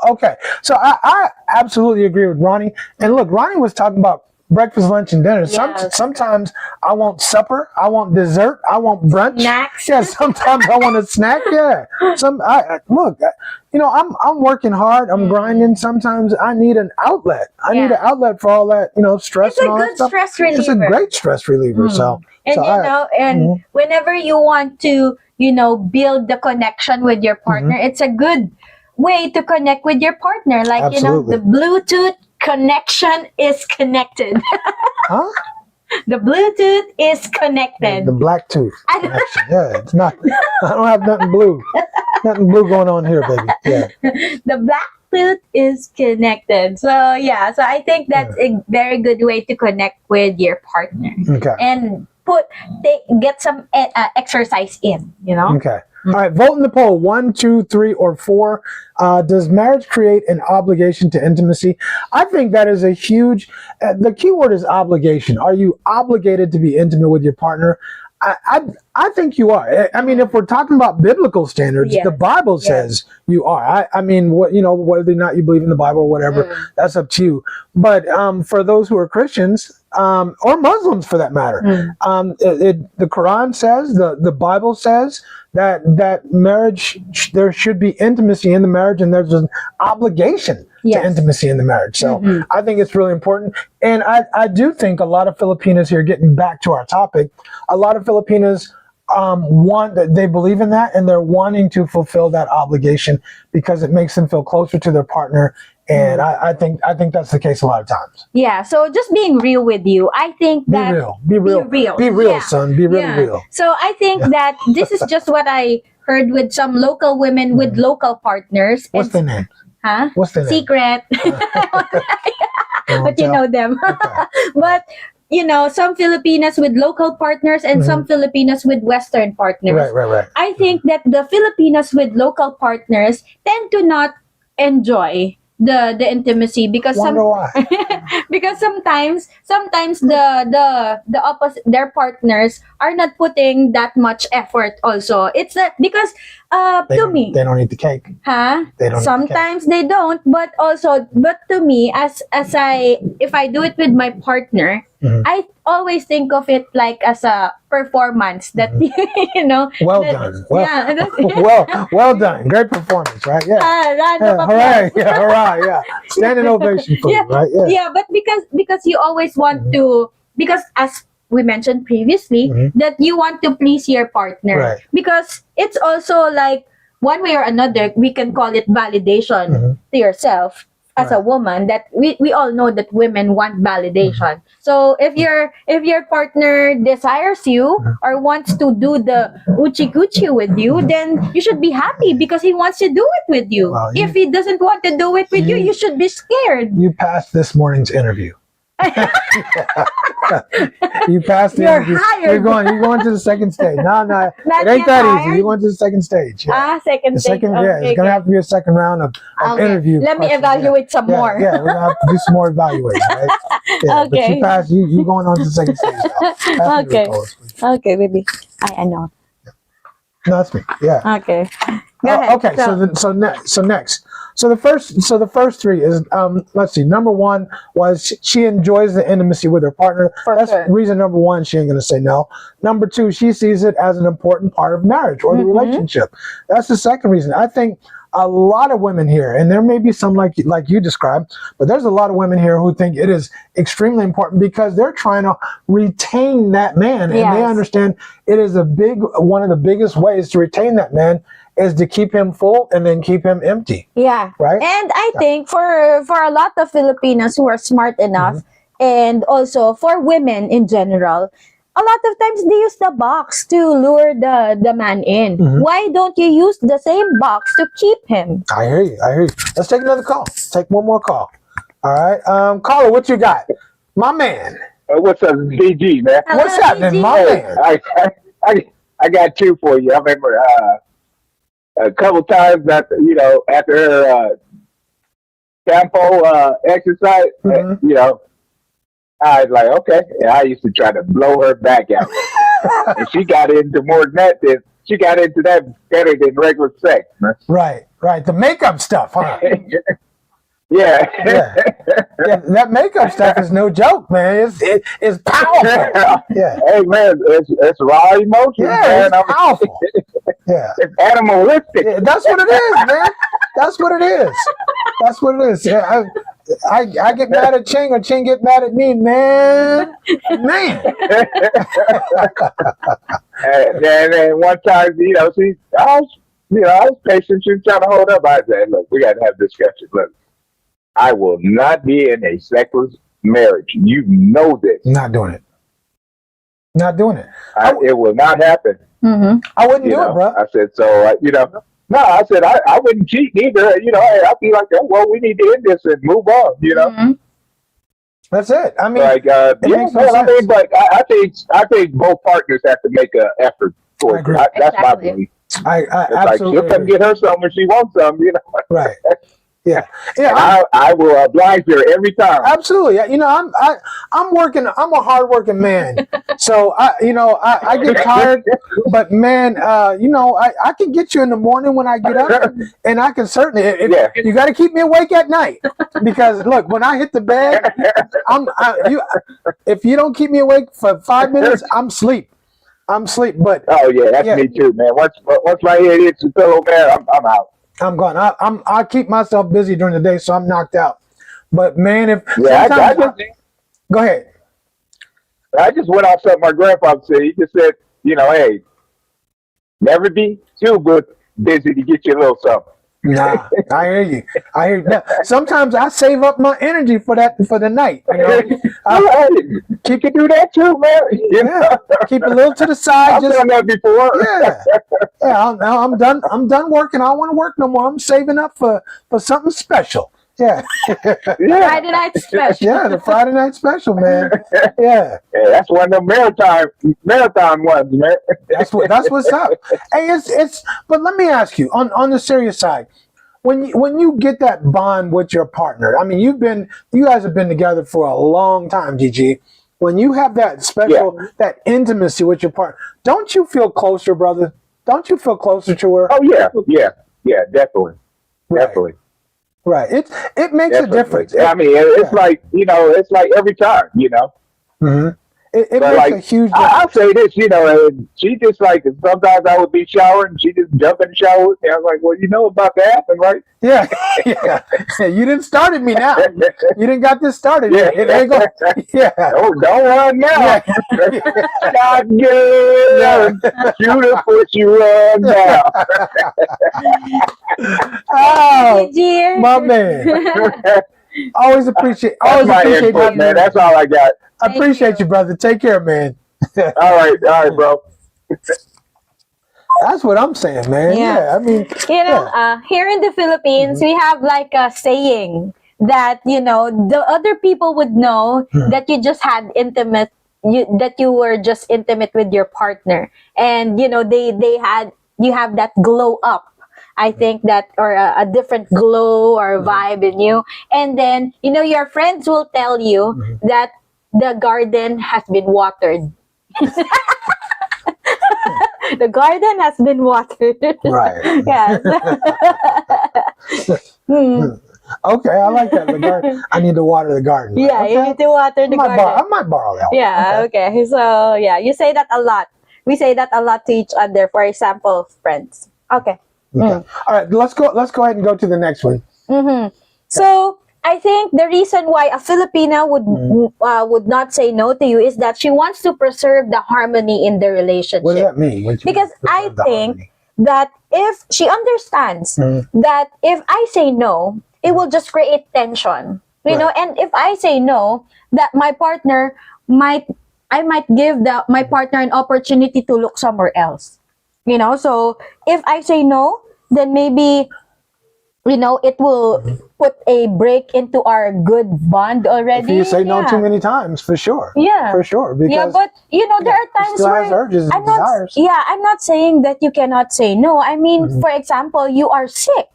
Okay, so I absolutely agree with Ronnie. And look, Ronnie was talking about breakfast, lunch, and dinner. Yes. Sometimes I want supper, I want dessert, I want brunch. Snacks. Yeah, sometimes I want a snack. Yeah. I'm working hard. I'm grinding. Sometimes I need an outlet. I need an outlet for all that, stress and all that stuff. It's a good stress reliever. It's a great stress reliever. And whenever you want to, build the connection with your partner, it's a good way to connect with your partner. Like, Absolutely. The Bluetooth connection is connected. Huh? The Bluetooth is connected. The black tooth connection. Yeah, it's not. I don't have nothing blue. Nothing blue going on here, baby. Yeah. The black tooth is connected. So I think that's a very good way to connect with your partner. Okay. And get some exercise in. Okay. All right, vote in the poll, 1, 2, 3, or 4. Does marriage create an obligation to intimacy? I think that is a huge, the key word is obligation. Are you obligated to be intimate with your partner? I think you are. I mean, if we're talking about biblical standards, the Bible says you are. I mean, whether or not you believe in the Bible or whatever, that's up to you. But for those who are Christians, or Muslims for that matter, the Quran says, the Bible says that marriage, there should be intimacy in the marriage, and there's an obligation to intimacy in the marriage. So I think it's really important. And I do think a lot of Filipinas here, getting back to our topic, a lot of Filipinas they believe in that, and they're wanting to fulfill that obligation because it makes them feel closer to their partner. And I think that's the case a lot of times. Yeah, so just being real with you, I think that be real, son. Be really real. So I think that this is just what I heard with some local women with local partners. What's their name? Huh? What's their name? Secret. But you know them. Okay. But some Filipinas with local partners and some Filipinas with Western partners. Right. I think that the Filipinas with local partners tend to not enjoy the intimacy because because sometimes the opposite, their partners are not putting that much effort also. It's that because they don't eat the cake. Huh? They don't. Sometimes they don't, but to me, if I do it with my partner, I always think of it like as a performance that Well done. Well done. Great performance, right? Yeah. Hooray! Yeah, hooray! Yeah. Standing ovation for you, right? Yeah. But because you always want to, because as we mentioned previously, that you want to please your partner, right. Because it's also like one way or another we can call it validation to yourself as a woman, that we all know that women want validation. So if your partner desires you or wants to do the uchi gucci with you, then you should be happy because he wants to do it with you. Well, if he doesn't want to do it with you, you should be scared. You passed this morning's interview. You passed the You're interview. hired. You're going to the second stage. No, Not it ain't yet that hired? easy. You're going to the second stage. Yeah. Second The stage. second, yeah, it's gonna have to be a second round of Okay. interview. Let me questions. evaluate some more. Yeah, we're gonna have to do some more evaluating, right? Yeah, but Okay. you passed. You going on to the second stage now. Pass me the Okay. results, please. Okay, baby. I know. No, that's me. Yeah. Okay. Go ahead. Okay. So next. So the first three is let's see. Number one was she enjoys the intimacy with her partner. For That's sure. reason number one. She ain't gonna say no. Number two, she sees it as an important part of marriage or the relationship. That's the second reason. I think a lot of women here, and there may be some like you described, but there's a lot of women here who think it is extremely important because they're trying to retain that man, and they Yes. understand it is one of the biggest ways to retain that man is to keep him full and then keep him empty. Yeah. Right? And I think for a lot of Filipinos who are smart enough, and also for women in general, a lot of times they use the box to lure the man in. Why don't you use the same box to keep him? I hear you. Let's take another call. Take one more call. All right. Caller, what you got? My man. What's up, DG, man? Hello, What's happening, DG? my man? I got two for you. I remember a couple times after her campo exercise, I was like, okay. And I used to try to blow her back out. And she got into more than that. She got into that better than regular sex, man. Right. The makeup stuff, huh? Yeah. Yeah, that makeup stuff is no joke, man. It's powerful. Yeah. Hey, man, it's raw emotion, Yeah, man. it's powerful. Yeah. It's animalistic. Yeah, that's what it is, man. That's what it is. Yeah, I get mad at Cheng or Cheng get mad at me, man. And then one time, I was patient. She was trying to hold up. I said, look, we got to have a discussion. Look, I will not be in a sexless marriage. You know this. Not doing it. It will not happen. I wouldn't do it, bro. I said, so, no, I said, I wouldn't cheat either. I'd be like, well, we need to end this and move on, That's it. I mean, like, makes no I mean, sense. but I think both partners have to make an effort for I agree. it. That's my Exactly. belief. I It's like, absolutely she'll come agree. get her some when she wants some, Right. Yeah. And Yeah. I will oblige her every time. Absolutely. I'm working. I'm a hardworking man. So I get tired, but man, I can get you in the morning when I get up, and I can certainly. You got to keep me awake at night because look, when I hit the bed, if you don't keep me awake for 5 minutes, I'm asleep. But Oh yeah, that's me too, man. Once my head hits the pillow, man, I'm out. I'm gone. I keep myself busy during the day, so I'm knocked out. But man, if go ahead. I just went off something my grandfather said. He just said, hey, never be too busy to get you a little something. Nah, I hear you. Now, sometimes I save up my energy for the night. You can do that too, man. Yeah, keep a little to the side. I've done that before. Yeah. I'm done. I'm done working. I don't want to work no more. I'm saving up for something special. Yeah. Friday night special. Yeah, the Friday night special, man. Yeah. That's one of the marathon ones, man. That's what's up. Hey, but let me ask you on the serious side, when you get that bond with your partner, I mean, you guys have been together for a long time, GG. When you have that special, that intimacy with your partner, don't you feel closer, brother? Don't you feel closer to her? Oh yeah, definitely, definitely. Right. It makes a difference. I mean, it's like it's like every time, Mm-hmm. it But makes like, a huge I'll difference. say this, she just like, sometimes I would be showering, she just jump in the shower. And I was like, well, you know about to happen, right? Yeah, yeah. You didn't started me now. You didn't got this started. Yeah. It ain't gonna, yeah. Oh, don't run now. Yeah. Not good. Shoot it, put you run now. Oh, Dear. my man. Always appreciate That's my having input, man. you. That's all I got. I appreciate you, brother. Take care, man. All right, bro. That's what I'm saying, man. Yeah. Yeah, I mean, Here in the Philippines, we have like a saying that, the other people would know that you just had that you were just intimate with your partner. And, you have that glow up. I think that, or a different glow or vibe in you. And then, your friends will tell you that the garden has been watered. The garden has been watered. right. Yes. Okay, I like that. The garden. I need to water the garden. Yeah, okay. you need to water the garden. I might borrow that one. Yeah, okay. So, you say that a lot. We say that a lot to each other. For example, friends. Okay. Okay. All right, let's go ahead and go to the next one. So, I think the reason why a Filipina would not say no to you is that she wants to preserve the harmony in the relationship. What does that mean? Because I think that if she understands that if I say no, it will just create tension. You know, and if I say no, that my partner might give my partner an opportunity to look somewhere else. So if I say no, then maybe it will put a break into our good bond already. If you say no too many times, for sure. Yeah. For sure. Because but there are times still where has urges and I'm not. desires. Yeah, I'm not saying that you cannot say no. I mean, for example, you are sick.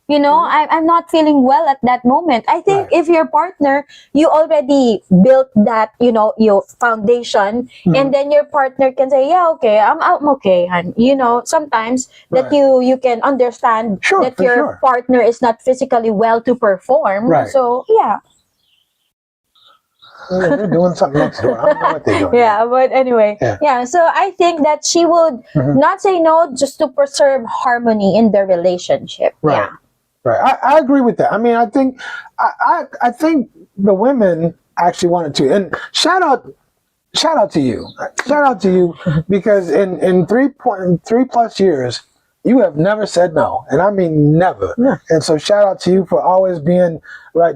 I'm not feeling well at that moment. I think if your partner, you already built that, your foundation, and then your partner can say, yeah, okay, I'm okay. And, sometimes that you can understand that your partner is not physically well to perform. Right. So, yeah. They're doing something next door. I don't know what they're doing. Yeah, but anyway, so I think that she would not say no just to preserve harmony in the relationship. Right. Yeah. Right. I agree with that. I mean, I think the women actually wanted to. And shout out to you. Shout out to you because in 3+ years, you have never said no. And I mean never. Yeah. And so shout out to you for always being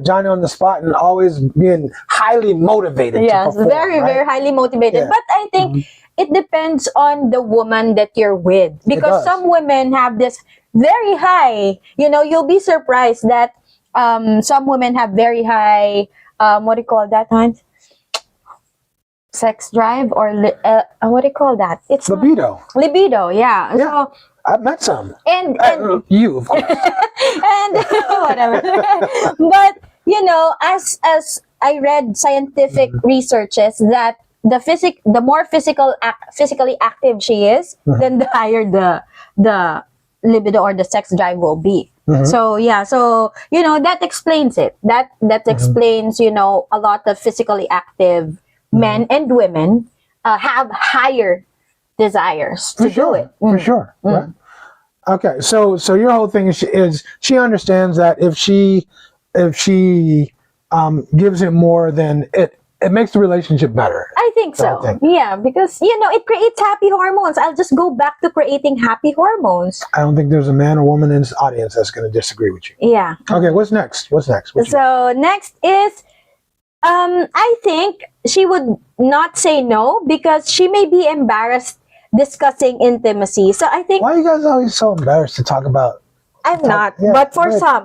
Johnny on the spot and always being highly motivated to perform. Very, very highly motivated. Yeah. But I think it depends on the woman that you're with. Because some women have this very high, you'll be surprised that some women have very high, what do you call that, Hans? Sex drive or what do you call that? It's libido. Libido, yeah. So I've met some. And you, of course. and whatever. But as I read scientific researches that the more physically active she is, then the higher the libido or the sex drive will be. So that explains it. That explains a lot of physically active men and women have higher desires to do it. For sure. Right. Okay, so your whole thing is she understands that if she gives him more, then it makes the relationship better. I think so. Yeah, because it creates happy hormones. I'll just go back to creating happy hormones. I don't think there's a man or woman in this audience that's going to disagree with you. Yeah. Okay, what's next? So next is, I think she would not say no because she may be embarrassed discussing intimacy. So I think. Why are you guys always so embarrassed to talk about? I'm not, but for a lot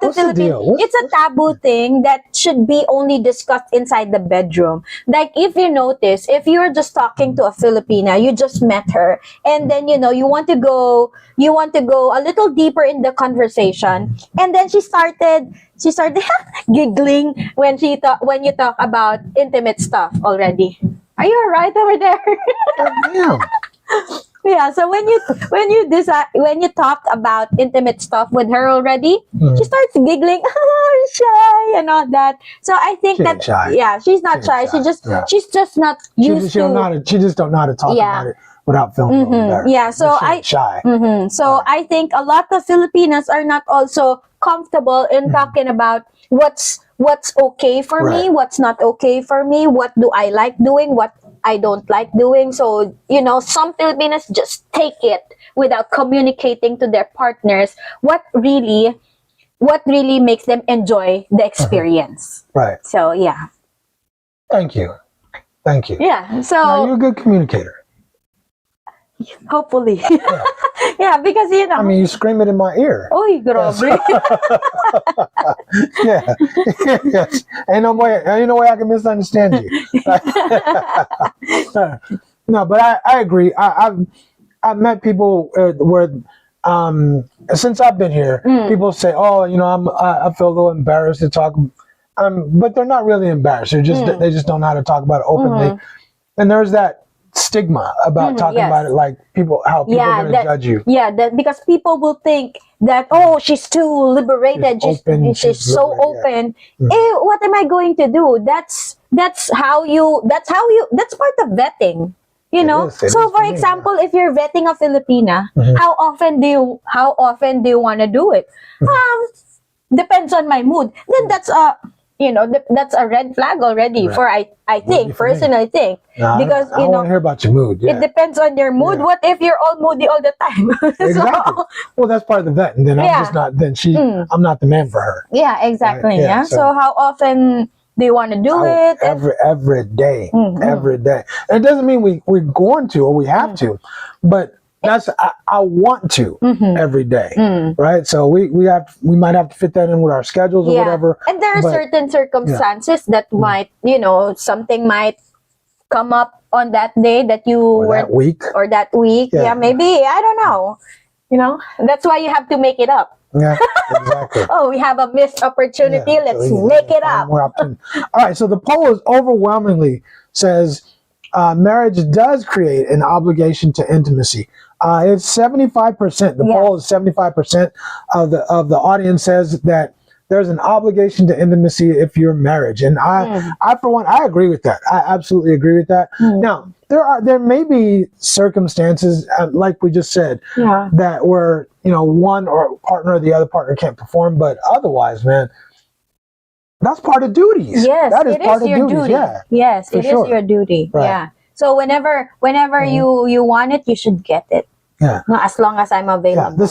of Filipinos, it's a taboo thing that should be only discussed inside the bedroom. Like if you notice, if you're just talking to a Filipina, you just met her, and then you want to go a little deeper in the conversation, and then she started giggling when you talk about intimate stuff already. Are you alright over there? Damn. Yeah, so when you talk about intimate stuff with her already, she starts giggling. shy and all that. So I think She that ain't shy. yeah, she's not She ain't shy. shy. Yeah. She's just not She used to. she just don't know how to talk Yeah. about it without feeling embarrassed. Yeah, so She ain't shy. So I think a lot of Filipinas are not also comfortable in talking about what's okay for me, Right. what's not okay for me, what do I like doing, what I don't like doing. So, some Filipinos just take it without communicating to their partners what really makes them enjoy the experience. Right. So, yeah. Thank you. Yeah. So No, you're a good communicator. hopefully. Yeah, because I mean, you scream it in my ear. Oy, grabe. Yeah. Yes. Ain't no way I can misunderstand you. No, but I agree. I've met people where since I've been here, people say, "Oh, I feel a little embarrassed to talk," but they're not really embarrassed. They just don't know how to talk about it openly. And there's that stigma about talking about it, like how people are going to judge you. Yeah, because people will think that she's too liberated. She's so open. What am I going to do? That's part of vetting. It is So for for me, example, if you're vetting a Filipina, how often do you want to do it? Depends on my mood. Then that's that's a red flag already. Right. For I think personally think No, because I don't want to hear about your mood. Yeah. it depends on your mood. Yeah. What if you're all moody all the time? Exactly. Well, that's part of the vet, and then I'm just not. Then I'm not the man for her. Yeah, exactly. Right, yeah, Yeah. So how often do you want to do it? Every day, every day. And it doesn't mean we're going to or we have to, but that's I want to every day, right? So we might have to fit that in with our schedules or whatever. And there are certain circumstances that might something might come up on that day that you Or that week. or that week. Yeah, maybe I don't know. That's why you have to make it up. Yeah, exactly. Oh, we have a missed opportunity. Yeah, Let's so make it up. More opportunity. All right, so the poll is overwhelmingly says marriage does create an obligation to intimacy. It's 75%. The poll is 75% of the audience says that there's an obligation to intimacy if you're married, and I for one, I agree with that. I absolutely agree with that. Now, there may be circumstances, like we just said, that where one or partner or the other partner can't perform, but otherwise, man, that's part of duties. Yes, that is part of your duties. duty. Yeah, Yes, for it is sure. your duty. Right. Yeah. So whenever you want it, you should get it. Yeah. No, as long as I'm available. Yeah. The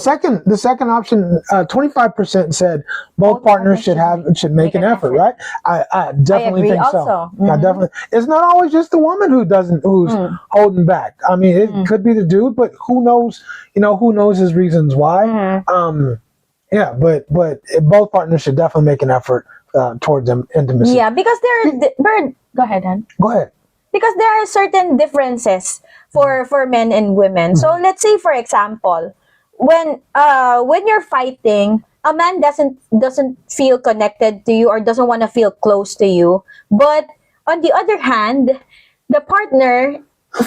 second option, 25% said both partners should make an effort. Right? I definitely think so. Also. I definitely. It's not always just the woman who's holding back. I mean, it could be the dude, but who knows? Who knows his reasons why? Yeah, but both partners should definitely make an effort towards intimacy. Yeah, because go ahead, Han. Go ahead. Because there are certain differences for men and women. So let's say, for example, when you're fighting, a man doesn't feel connected to you or doesn't want to feel close to you. But on the other hand, the partner,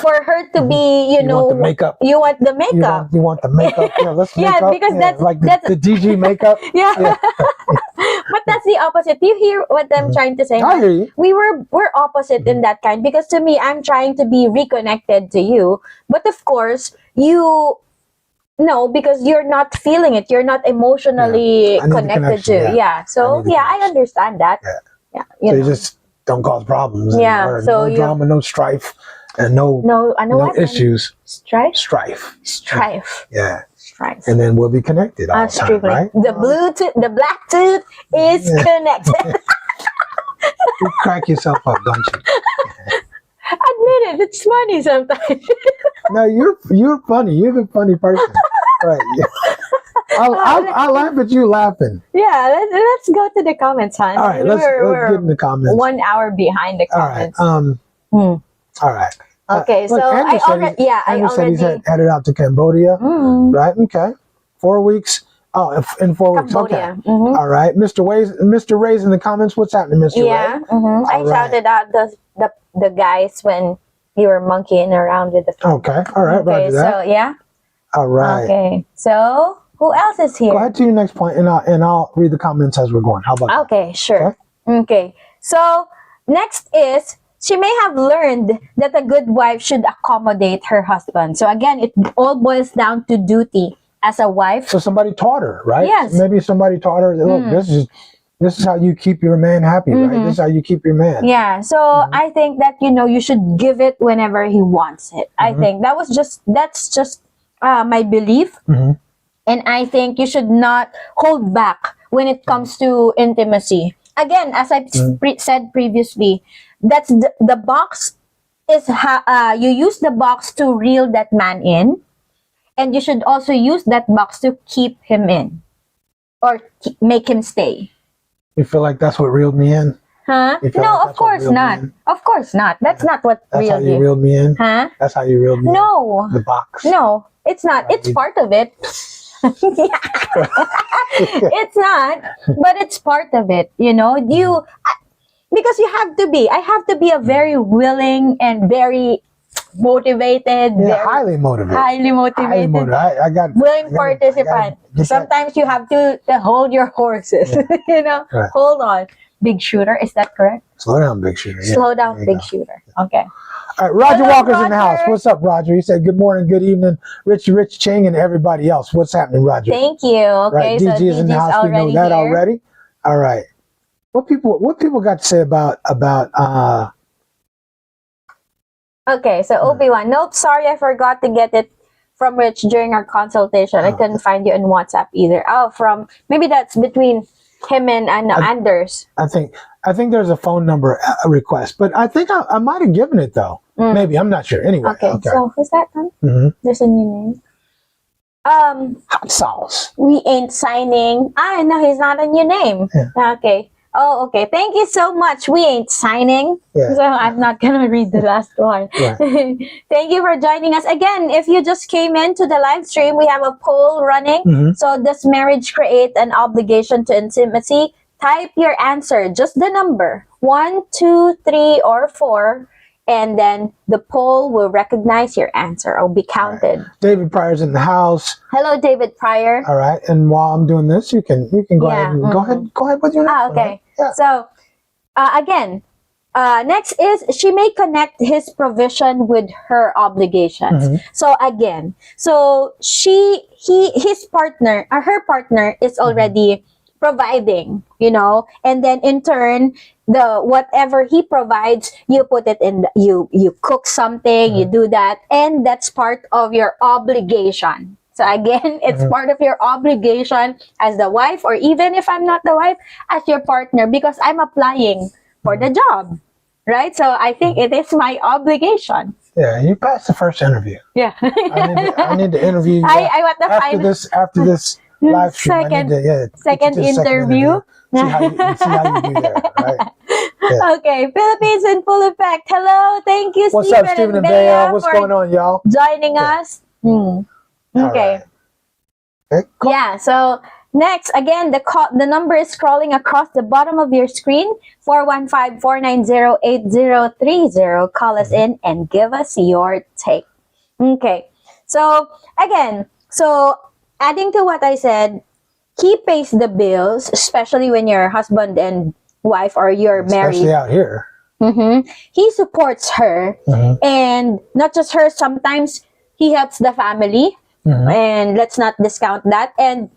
for her to be, You want the makeup. You want the makeup. You want the makeup. Yeah, let's make Yeah, up. because that's like that's the DG makeup. yeah. But that's the opposite. You hear what I'm trying to say? I hear you. We're opposite in that kind, because to me, I'm trying to be reconnected to you, but of course because you're not feeling it, you're not emotionally I need the connected connection, to. yeah. So I understand that. Yeah. Yeah, So you just don't cause problems. Yeah, Or so no drama, no strife, and no issues. Strife. Yeah. Strife. And then we'll be connected all the time, Strictly. right? The black tooth is connected. You crack yourself up, don't you? Admit it, it's funny sometimes. No, you're funny. You're the funny person, right? Yeah. I laugh at you laughing. Yeah, let's go to the comments, hon. All right, let's get in the comments. 1 hour behind the All right. comments. All right. Okay, Look, so Andrew said he's headed out to Cambodia. Right. Okay. 4 weeks. Oh, in 4 weeks. Cambodia. Okay. All right. Mr. Ray's in the comments. What's happening, Mr. Ray? Yeah. I shouted out the guys when you were monkeying around with the phone. Okay. All right. Okay, Roger that. so yeah. All right. Okay, so Who else is here? Go ahead to your next point, and I'll read the comments as we're going. How about that? Okay, sure. Okay. So next is, she may have learned that a good wife should accommodate her husband. So again, it all boils down to duty as a wife. So somebody taught her, right? Yes. Maybe somebody taught her, look, this is how you keep your man happy, right? This is how you keep your man. Yeah. So I think that, you should give it whenever he wants it. I think that's just my belief. And I think you should not hold back when it comes to intimacy. Again, as I said previously, that's the box is you use the box to reel that man in, and you should also use that box to keep him in, or make him stay. You feel like that's what reeled me in? Huh? No, of course not. Of course not. That's not what That's how reeled you you. reeled me in? Huh? That's how you reeled me No. in? The box. No, it's not. It's part of it. It's not, but it's part of it. Because I have to be a very willing and very motivated, Yeah, highly motivated. highly motivated, I got willing participant. Sometimes you have to hold your horses. Right. Hold on. Big shooter, is that correct? Slow down, big shooter. Yeah. Slow down, There you big go. shooter. Okay. All right, Roger Hello, Walker's in the Roger. house. What's up, Roger? He said, good morning, good evening, Rich, Cheng, and everybody else. What's happening, Roger? Thank you. Okay, Right, so DG is in the DG's house. We know already that here. already. All right. What people got to say about Okay, so Obi-Wan. Nope, sorry, I forgot to get it from Rich during our consultation. I couldn't find you in WhatsApp either. Oh, maybe that's between him and Anders. I think there's a phone number request, but I think I might have given it though. Maybe, I'm not sure. Anyway. Okay, so who's that one? There's a new name. Hot sauce. We ain't signing. No, he's not a new name. Yeah. Okay. Oh, okay. Thank you so much. We ain't signing. Yeah. So I'm not gonna read the last one. Right. Thank you for joining us. Again, if you just came into the live stream, we have a poll running. So does marriage create an obligation to intimacy? Type your answer, just the number 1, 2, 3, or 4, and then the poll will recognize your answer or be counted. Right. David Pryor's in the house. Hello, David Pryor. All right, and while I'm doing this, you can go ahead and go ahead with your next one, Okay. right? Yeah. So again, next is, she may connect his provision with her obligations. So again, his partner or her partner is already providing, and then in turn, the whatever he provides, you put it in. You cook something, you do that, and that's part of your obligation. So again, it's part of your obligation as the wife, or even if I'm not the wife, as your partner, because I'm applying for the job, right? So I think it is my obligation. Yeah, you passed the first interview. Yeah. I need to interview you I want the after this live stream. Second- I need to, second get you to the interview. See how you do there, right? Yeah. Okay, Philippines in full effect. Hello, thank you, What's Stephen up, Stephen and Bea, Bea? What's for going on, y'all? joining us. All Okay. right. Okay, cool. Yeah, so next, again, the number is scrolling across the bottom of your screen, 415-490-8030. Call us in and give us your take. Okay, so again, adding to what I said, he pays the bills, especially when you're husband and wife or you're married. Especially out here. He supports her, and not just her, sometimes he helps the family. And let's not discount that. And,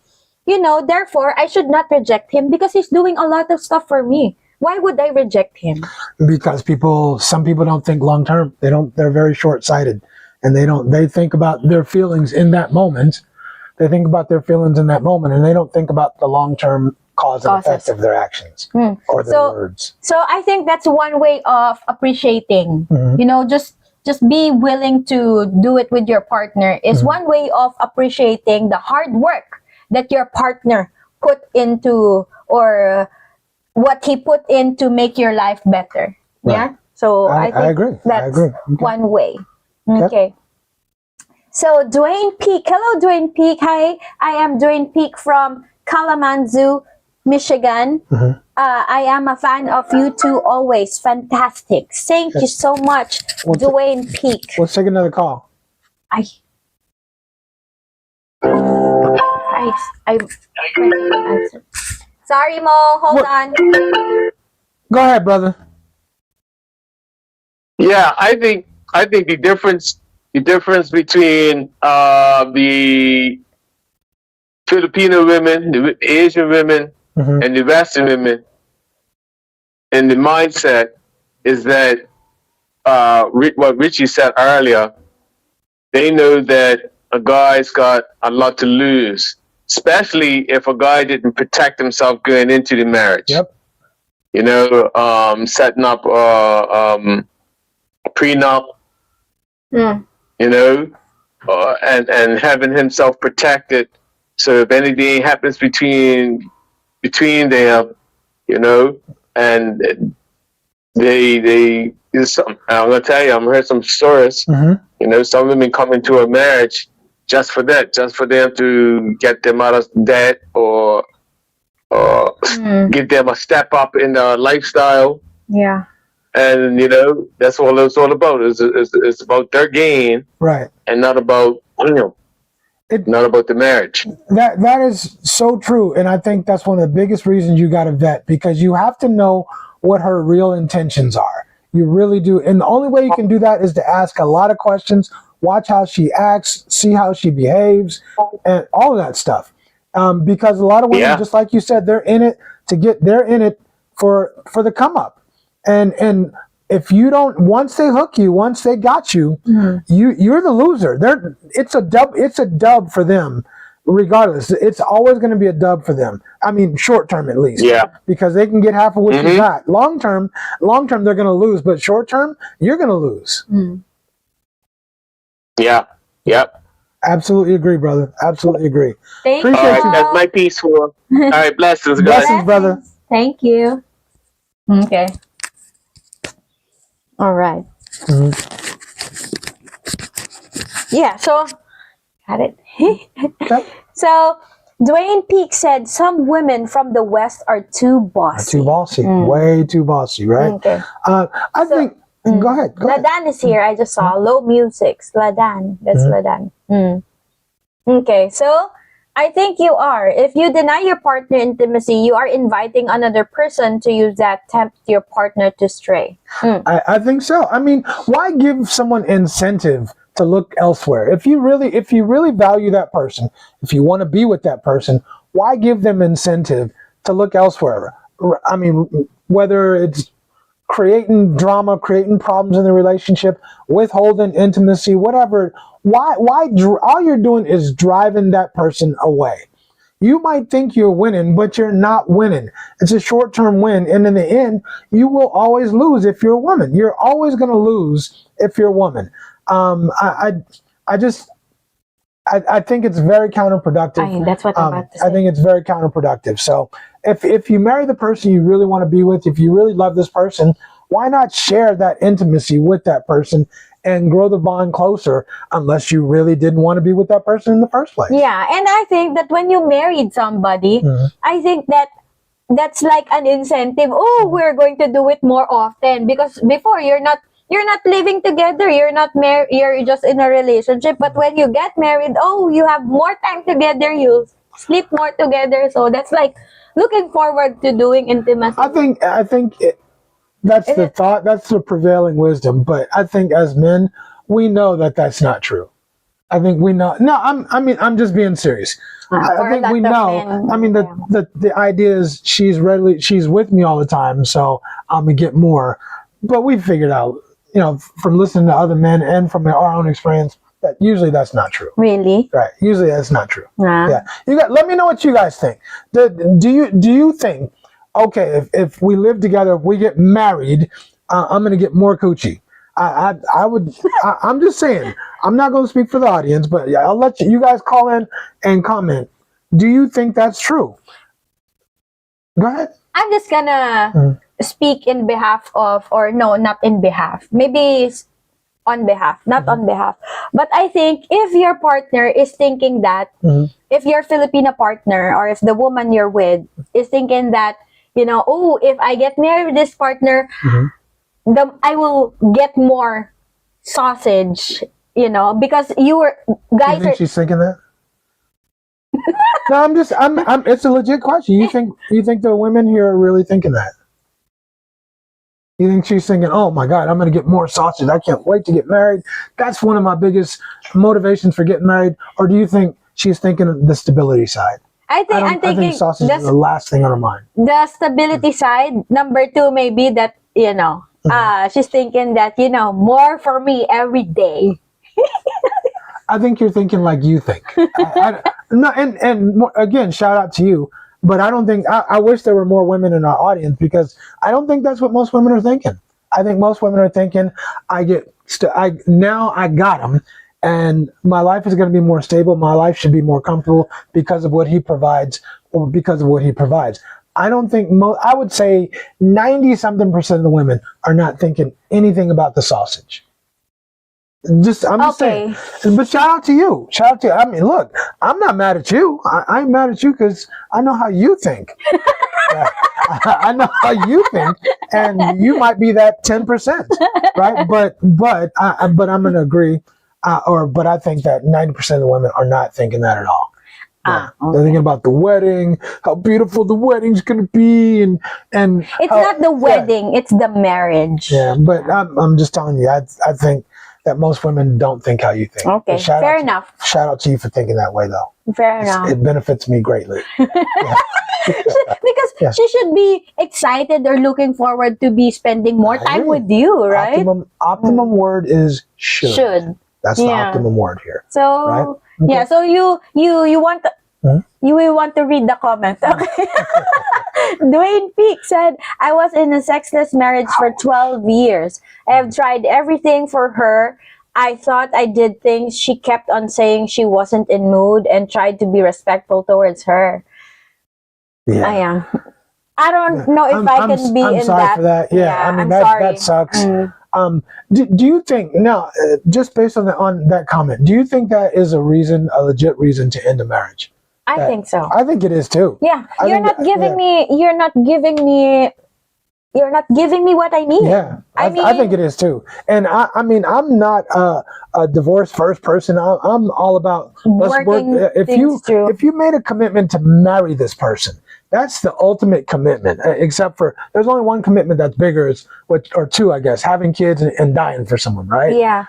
therefore, I should not reject him because he's doing a lot of stuff for me. Why would I reject him? Because some people don't think long term. They're very short sighted, and they think about their feelings in that moment. They think about their feelings in that moment, and they don't think about the long term cause and effect of their actions or their words. So I think that's one way of appreciating. Just be willing to do it with your partner is one way of appreciating the hard work that your partner put into, or what he put in to make your life better. Right. Yeah. So I think agree. that's I agree. Okay. one way. Okay. So Dwayne Peak. Hello, Dwayne Peak. Hi, I am Dwayne Peak from Kalamazoo, Michigan. I am a fan of you two always. Fantastic. Thank you so much, Dwayne Peak. Let's take another call. Ay. answer. Sorry, Mo. Hold on. Go ahead, brother. Yeah, I think the difference between the Filipino women, the Asian women, and the Western women, and the mindset is that what Richie said earlier. They know that a guy's got a lot to lose, especially if a guy didn't protect himself going into the marriage. Yep. You know, setting up prenup. You know, and having himself protected, so if anything happens between them, you know, and I'm gonna tell you, I've heard some stories. You know, some women come into a marriage just for that, just for them to get them out of debt or give them a step up in their lifestyle. Yeah. And you know, that's all it's all about. It's about their gain, right? And not about not about the marriage. That is so true, and I think that's one of the biggest reasons you got to vet, because you have to know what her real intentions are. You really do, and the only way you can do that is to ask a lot of questions, watch how she acts, see how she behaves, and all of that stuff. Because a lot of women, just like you said, they're in it for the come up, and if you don't, once they hook you, once they got you, you're the loser. It's a dub for them, regardless. It's always going to be a dub for them. I mean, short term at least. Yeah. Because they can get half of what you got. Long term, they're going to lose, but short term, you're going to lose. Yeah. Yep. Absolutely agree, brother. Absolutely agree. Thank you. All right, that's my piece for. All right, blessings, guys. Blessings, brother. Thank you. Okay. All right. Yeah, so got it. So Dwayne Peak said some women from the West are too bossy. Too bossy. Way too bossy, right? Okay. I think. Go ahead. Ladan is here. I just saw low music. Ladan. That's Ladan. Okay, so I think you are. If you deny your partner intimacy, you are inviting another person to use that tempt your partner to stray. I think so. I mean, why give someone incentive to look elsewhere? If you really value that person, if you want to be with that person, why give them incentive to look elsewhere? I mean, whether it's creating drama, creating problems in the relationship, withholding intimacy, whatever. Why all you're doing is driving that person away. You might think you're winning, but you're not winning. It's a short-term win, and in the end, you will always lose if you're a woman. You're always going to lose if you're a woman. I think it's very counterproductive. That's what I'm about to say. I think it's very counterproductive. So if you marry the person you really want to be with, if you really love this person, why not share that intimacy with that person and grow the bond closer, unless you really didn't want to be with that person in the first place? Yeah, and I think that when you married somebody, I think that's like an incentive. Oh, we're going to do it more often, because before you're not living together, you're not married, you're just in a relationship. But when you get married, oh, you have more time together, you sleep more together. So that's like looking forward to doing intimacy. I think that's the thought, that's the prevailing wisdom. But I think as men, we know that that's not true. I think we know. No, I'm just being serious. I think we know. I mean, the idea is she's with me all the time, so I'm gonna get more. But we figured out, from listening to other men and from our own experience, that usually that's not true. Really? Right. Usually that's not true. Yeah. Let me know what you guys think. Do you think, okay, if we live together, if we get married, I'm going to get more coochie? I would. I'm just saying. I'm not going to speak for the audience, but I'll let you guys call in and comment. Do you think that's true? Go ahead. I'm just gonna speak in behalf of, or no, not in behalf. Maybe on behalf, not on behalf. But I think if your partner is thinking that, if your Filipino partner or if the woman you're with is thinking that, oh, if I get married with this partner, I will get more sausage, because guys you think she's thinking that? No, I'm. It's a legit question. You think the women here are really thinking that? You think she's thinking, "Oh my God, I'm going to get more sausage. I can't wait to get married. That's one of my biggest motivations for getting married." Or do you think she's thinking of the stability side? I'm I thinking think sausage is the last thing on her mind. the stability side. Number two, maybe that she's thinking that more for me every day. I think you're thinking like you think. No, and again, shout out to you. But I don't think, I wish there were more women in our audience, because I don't think that's what most women are thinking. I think most women are thinking, now I got him, and my life is going to be more stable. My life should be more comfortable because of what he provides, or because of what he provides. I don't think, I would say 90-something% of the women are not thinking anything about the sausage. I'm just saying. But shout out to you. I mean, look, I'm not mad at you. I ain't mad at you because I know how you think. I know how you think, and you might be that 10%, right? But I'm going to agree. But I think that 90% of the women are not thinking that at all. Yeah. They're thinking about the wedding, how beautiful the wedding's going to be, and it's not the wedding, it's the marriage. Yeah, but I'm just telling you, I think that most women don't think how you think. Okay, fair enough. Shout out to you for thinking that way, though. Fair enough. It benefits me greatly. Because she should be excited or looking forward to be spending more time with you, right? Optimum word is should. Should. That's the optimum word here. So, right? Okay. Yeah, so you want you will want to read the comment. Okay. Dwayne Peak said, I was in a sexless marriage for 12 years. I have tried everything for her. I thought I did things. She kept on saying she wasn't in mood and tried to be respectful towards her. Yeah. I don't know if I can be in that. I'm sorry for that. Yeah, I mean, that sucks. Do you think, now, just based on that comment, do you think that is a legit reason to end a marriage? I think so. I think it is too. Yeah, you're not giving me what I need. Yeah, I think it is too. And I mean, I'm not a divorce first person. I'm all about let's work. If you made a commitment to marry this person, that's the ultimate commitment. Except for there's only one commitment that's bigger, or two, I guess, having kids and dying for someone, right? Yeah.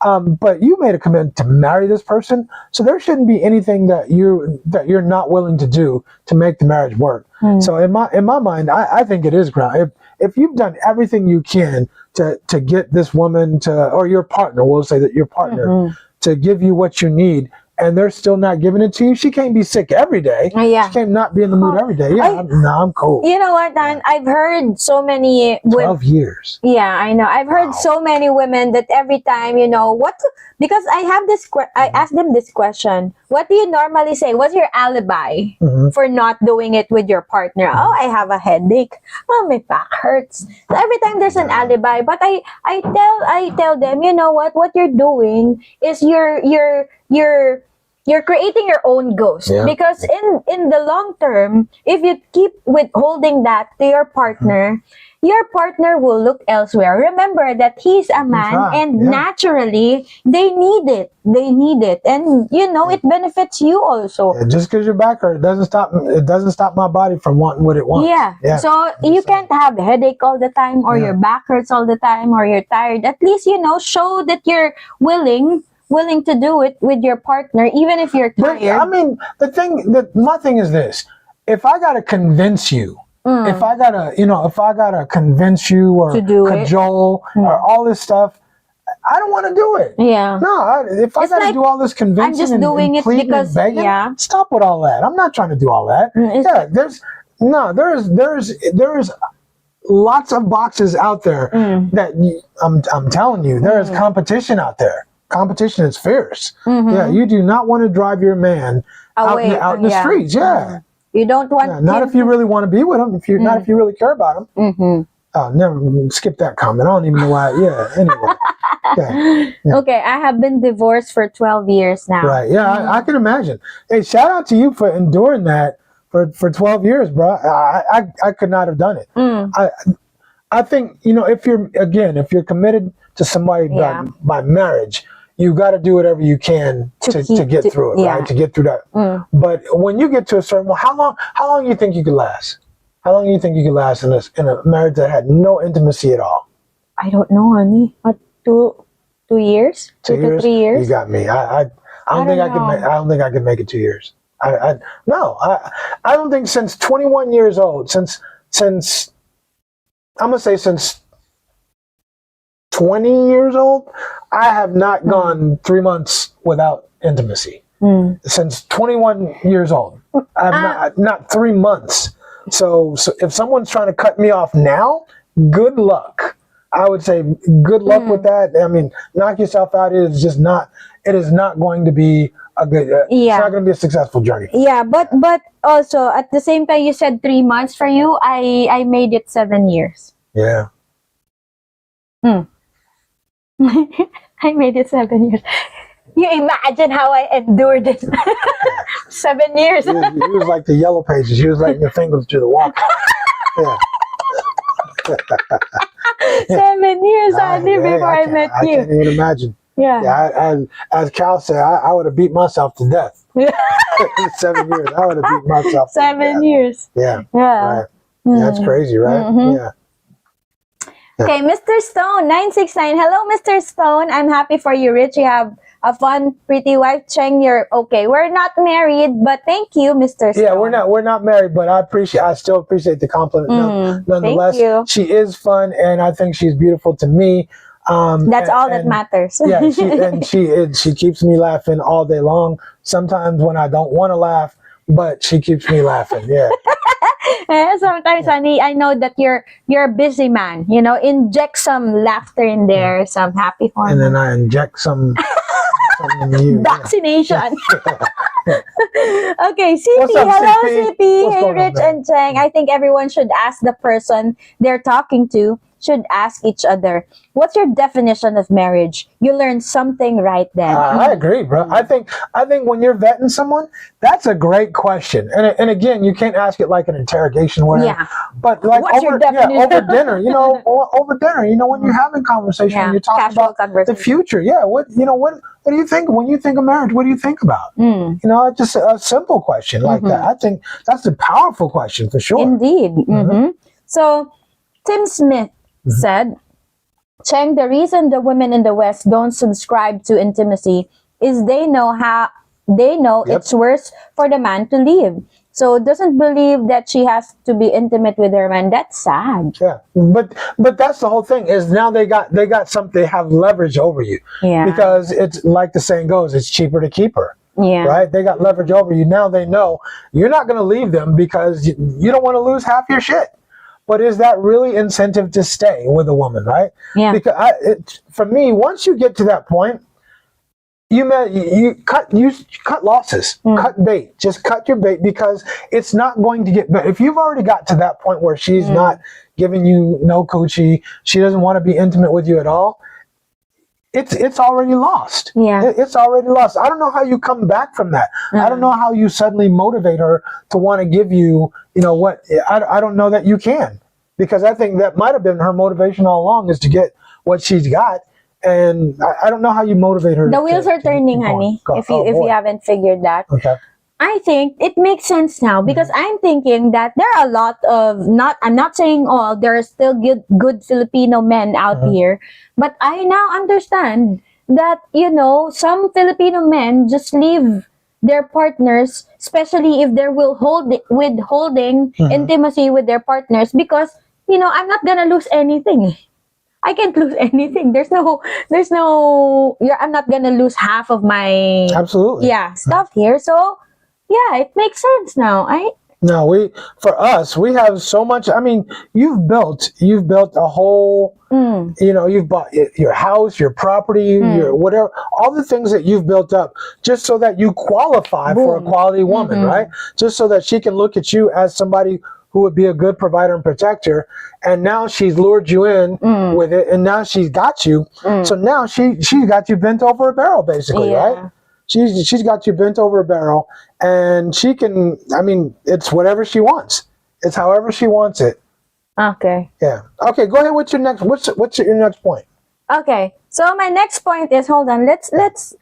But you made a commitment to marry this person, so there shouldn't be anything that you're not willing to do to make the marriage work. So in my mind, I think it is ground. If you've done everything you can to get this woman or your partner, we'll say that your partner, to give you what you need, and they're still not giving it to you, she can't be sick every day. Yeah. She can't not be in the mood every day. Yeah, I'm cool. You know what, Dan? I've heard so many 12 years. Yeah, I know. I've heard so many women that every time, because I have I asked them this question. What do you normally say? What's your alibi for not doing it with your partner? Oh, I have a headache. Oh, my back hurts. So every time there's an alibi, but I tell them, you know what you're doing is you're creating your own ghost. Yeah. Because in the long term, if you keep withholding that to your partner will look elsewhere. Remember that he's a man, and naturally they need it. And it benefits you also. Yeah, just because your back hurts, it doesn't stop my body from wanting what it wants. Yeah. So you can't have a headache all the time, or your back hurts all the time, or you're tired. At least show that you're willing to do it with your partner, even if you're tired. But, I mean, my thing is this: if I gotta convince you, if I gotta convince you or cajole or all this stuff, I don't want to do it. Yeah. No, if I gotta do all this convincing, I'm just doing it because begging, stop with all that. I'm not trying to do all that. There's lots of boxes out there that I'm telling you, there is competition out there. Competition is fierce. Yeah, you do not want to drive your man out in the streets. Yeah. You don't want not if you really want to be with him. Not if you really care about him. Oh, never skip that comment. I don't even know why. Yeah. Anyway. Okay, I have been divorced for 12 years now. Right. Yeah, I can imagine. Hey, shout out to you for enduring that for 12 years, bro. I could not have done it. I think if you're committed to somebody by marriage, you got to do whatever you can to get through it, right? To get through that. But when you get to a certain, how long do you think you could last? How long do you think you could last in a marriage that had no intimacy at all? I don't know, honey. What, 2 years? 2 to 3 years? You got me. I don't think I could make. I don't think I could make it 2 years. I don't think since 21 years old. Since I'm gonna say since 20 years old, I have not gone 3 months without intimacy. Since 21 years old, I've not 3 months. So if someone's trying to cut me off now, good luck. I would say good luck with that. I mean, knock yourself out. It is just not. It is not going to be a good. It's not going to be a successful journey. Yeah, but also at the same time, you said 3 months for you. I made it 7 years. Yeah. I made it 7 years. You imagine how I endured it. 7 years. He was like the yellow pages. He was like your fingers to the wall. Yeah. 7 years, Andy, before I met you. I can't even imagine. Yeah. As Cal said, I would have beat myself to death. 7 years. I would have beat myself to death. 7 years. Yeah. Yeah. Right. That's crazy, right? Yeah. Okay, Mr. Stone, 969. Hello, Mr. Stone. I'm happy for you, Rich. You have a fun, pretty wife. Cheng, you're okay. We're not married, but thank you, Mr. Stone. Yeah, we're not married, but I still appreciate the compliment. Nonetheless, thank you. She is fun, and I think she's beautiful to me. That's all that matters. Yeah, she keeps me laughing all day long. Sometimes when I don't want to laugh, but she keeps me laughing. Yeah. Sometimes, honey, I know that you're a busy man. You know, inject some laughter in there, some happy hormone. And then I inject some in you. Vaccination. Yeah. Okay, CP. What's up, Hello, CP? CP. What's Hey, going on, Rich man? and Cheng. I think everyone should ask the person they're talking to, should ask each other, what's your definition of marriage? You learn something right then. I agree, bro. I think when you're vetting someone, that's a great question. And again, you can't ask it like an interrogation where, but like What's your definition? over dinner, over dinner, when you're having conversation, when you're talking Casual about conversation. the future. Yeah, what do you think when you think of marriage? What do you think about? Just a simple question like that. I think that's a powerful question for sure. Indeed. So, Tim Smith said, Cheng, the reason the women in the West don't subscribe to intimacy is they know it's worse for the man to leave. So doesn't believe that she has to be intimate with her man. That's sad. Yeah, but that's the whole thing. Is now they got something. They have leverage over you. Yeah. Because it's like the saying goes, it's cheaper to keep her. Yeah. Right. They got leverage over you. Now they know you're not going to leave them because you don't want to lose half your shit. But is that really incentive to stay with a woman, right? Yeah. Because for me, once you get to that point, you cut losses, cut bait, just cut your bait because it's not going to get better. If you've already got to that point where she's not giving you no coochie, she doesn't want to be intimate with you at all, it's already lost. Yeah. It's already lost. I don't know how you come back from that. I don't know how you suddenly motivate her to want to give you, what, I don't know that you can. Because I think that might have been her motivation all along is to get what she's got. And I don't know how you motivate her. The wheels are turning, honey, if you haven't figured that. Okay. I think it makes sense now because I'm thinking that there are a lot of, I'm not saying all, there are still good Filipino men out here, but I now understand that, some Filipino men just leave their partners, especially if they're withholding intimacy with their partners because, I'm not gonna lose anything. I can't lose anything. I'm not gonna lose half of my stuff here. So yeah, it makes sense now. No, we have so much. I mean, you've built a whole, you've bought your house, your property, your whatever, all the things that you've built up just so that you qualify for a quality woman, right? Just so that she can look at you as somebody who would be a good provider and protector. And now she's lured you in with it, and now she's got you. So now she's got you bent over a barrel, basically, right? She's got you bent over a barrel, and she can. I mean, it's whatever she wants. It's however she wants it. Okay. Yeah. Okay. Go ahead. What's your next? What's your next point? Okay. So my next point is, hold on, let's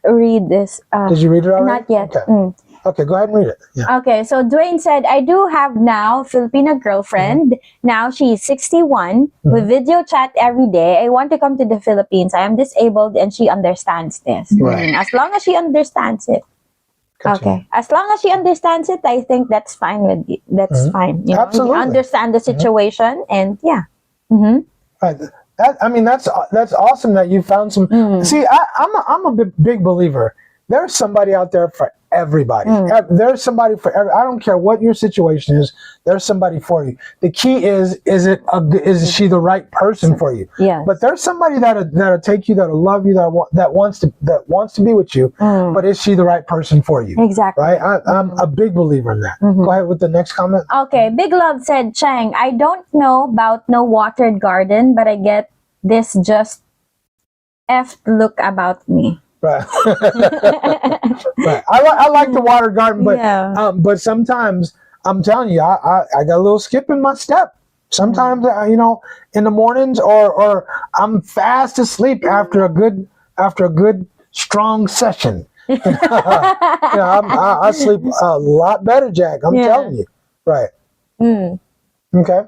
read this. Did you read it already? Not yet. Okay. Okay, go ahead and read it. Yeah. Okay, so Dwayne said, I do have now Filipino girlfriend. Now she's 61. We video chat every day. I want to come to the Philippines. I am disabled and she understands this. Right. As long as she understands it. Continue. Okay. As long as she understands it, I think that's fine with you. That's fine. You know, Absolutely. you understand the situation and yeah. Right. That's awesome that you found some. See, I'm a big believer. There's somebody out there for everybody. There's somebody for every. I don't care what your situation is. There's somebody for you. The key is she the right person for you? Yeah. But there's somebody that'll take you, that'll love you, that wants to be with you. But is she the right person for you? Exactly. Right. I'm a big believer in that. Go ahead with the next comment. Okay, Big Love said, Cheng, I don't know about no watered garden, but I get this just effed look about me. Right. Right. I like the water garden, but but sometimes I'm telling you, I got a little skip in my step. Sometimes in the mornings, or I'm fast asleep after a good strong session. I sleep a lot better, Jack. I'm telling you. Right. Okay.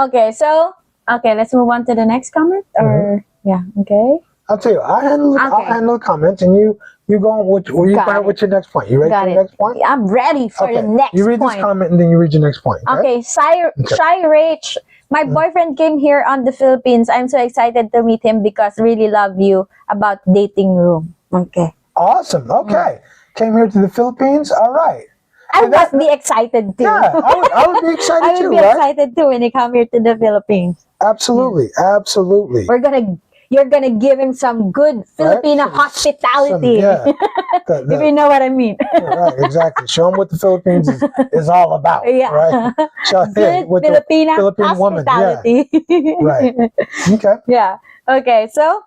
Okay, so let's move on to the next comment. Okay. I'll tell you, I'll handle the comments, and you go on with your next point. You ready for your next point? I'm ready for the next point. You read this comment, and then you read your next point. Okay, Shy Rach. My boyfriend came here on the Philippines. I'm so excited to meet him because really love you about dating room. Okay. Awesome. Okay. Came here to the Philippines. All right. I must be excited too. Yeah, I would be excited I too. would be excited too when you come here to the Philippines. Absolutely. Absolutely. You're gonna give him some good Filipino hospitality. If you know what I mean. Right, exactly. Show him what the Philippines is all about. Yeah. Right. Show Good Filipino Philippine hospitality. Woman. Yeah. Right. Okay. Yeah. Okay. So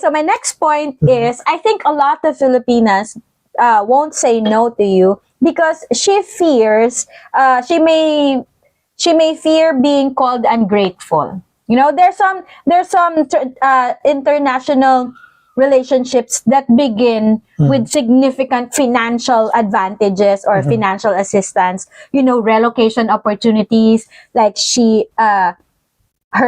my next point is, I think a lot of Filipinas won't say no to you because she fears she may fear being called ungrateful. You know, there's some international relationships that begin with significant financial advantages or financial assistance. You know, relocation opportunities, like her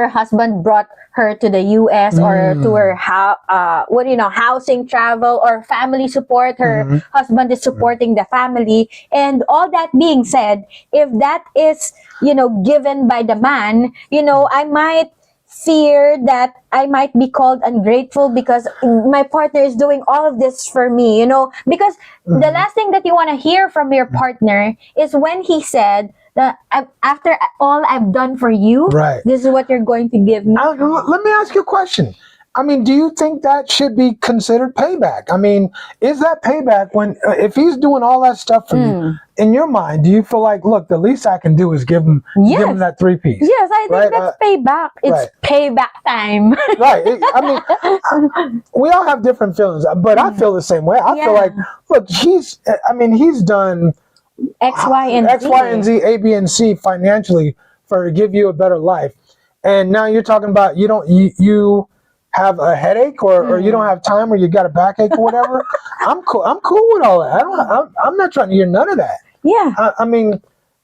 husband brought her to the U.S. or to her housing, travel, or family support. Her husband is supporting the family. And all that being said, if that is, given by the man, I might fear that I might be called ungrateful because my partner is doing all of this for me, because the last thing that you want to hear from your partner is when he said that after all I've done for you, this is what you're going to give me. Let me ask you a question. I mean, do you think that should be considered payback? I mean, is that payback if he's doing all that stuff for you? In your mind, do you feel like, look, the least I can do is give him that 3-piece? Yes, I think that's payback. It's payback time. Right. We all have different feelings, but I feel the same way. I feel like, look, he's done X, Y, and Z, A, B, and C financially to give you a better life. And now you're talking about you have a headache or you don't have time or you got a backache or whatever. I'm cool with all that. I'm not trying to hear none of that. Yeah. I mean,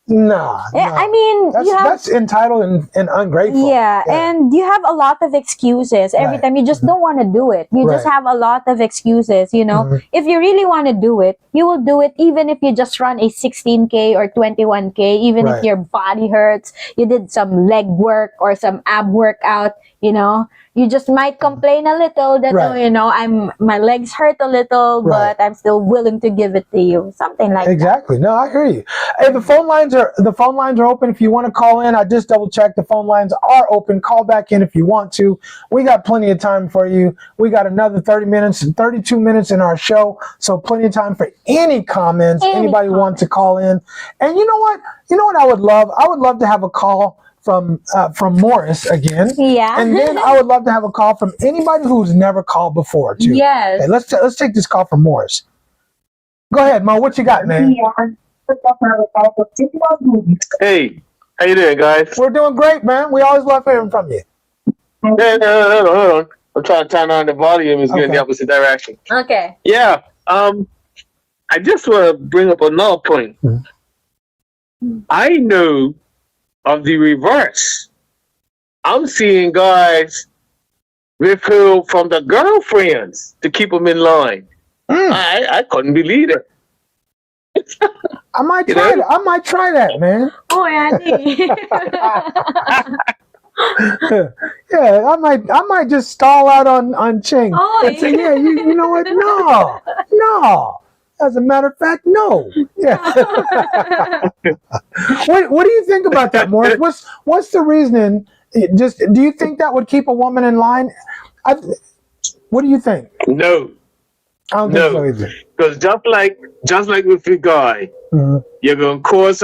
nah. I mean, that's entitled and ungrateful. Yeah, and you have a lot of excuses every time. You just don't want to do it. You just have a lot of excuses, If you really want to do it, you will do it even if you just run a 16K or 21K, even if your body hurts, you did some leg work or some ab workout, You just might complain a little that, my legs hurt a little, but I'm still willing to give it to you. Something like that. Exactly. No, I hear you. Hey, the phone lines are open. If you want to call in, I just double checked. The phone lines are open. Call back in if you want to. We got plenty of time for you. We got another 32 minutes in our show. So plenty of time for any comments. Anybody wants to call in. And you know what? I would love? I would love to have a call from Morris again. Yeah. And then I would love to have a call from anybody who's never called before too. Yes. Okay, let's take this call from Morris. Go ahead, Mo. What you got, man? Hey, how you doing, guys? We're doing great, man. We always love hearing from you. Hold on. I'm trying to turn on the volume. It's going in the opposite direction. Okay. Yeah. I just want to bring up another point. I know of the reverse. I'm seeing guys withhold from the girlfriends to keep them in line. I couldn't believe it. I might try that. I might try that, man. Oh, Andy. Yeah, I might just stall out on Cheng. Oh, and say, yeah, you know what? No. As a matter of fact, no. Yeah. What do you think about that, Morris? What's the reasoning? Just do you think that would keep a woman in line? What do you think? No. I don't think so either. Because just like with your guy, you're gonna cause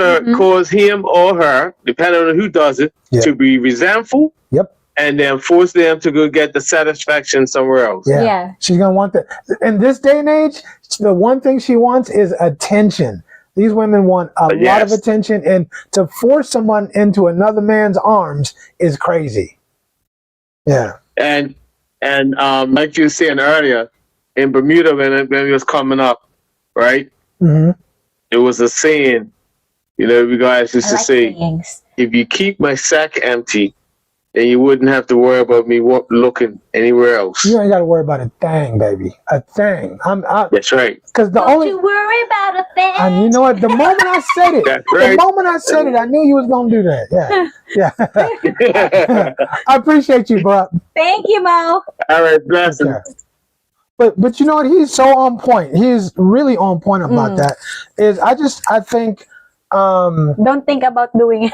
him or her, depending on who does it, to be resentful. Yep. And then force them to go get the satisfaction somewhere else. Yeah. She's gonna want that. In this day and age, the one thing she wants is attention. These women want a lot of attention, and to force someone into another man's arms is crazy. Yeah. And like you were saying earlier, in Bermuda when it was coming up, right? It was a saying, you guys used to say, if you keep my sack empty, then you wouldn't have to worry about me looking anywhere else. You ain't got to worry about a thing, baby. A thing. That's right. Because Don't you worry about a thing. And you know what? The moment I said it, the moment I said it, I knew you was gonna do that. Yeah. I appreciate you, bro. Thank you, Mo. All right, blessings. Yeah. But you know what? He's so on point. He is really on point about that. I think. Don't think about doing it.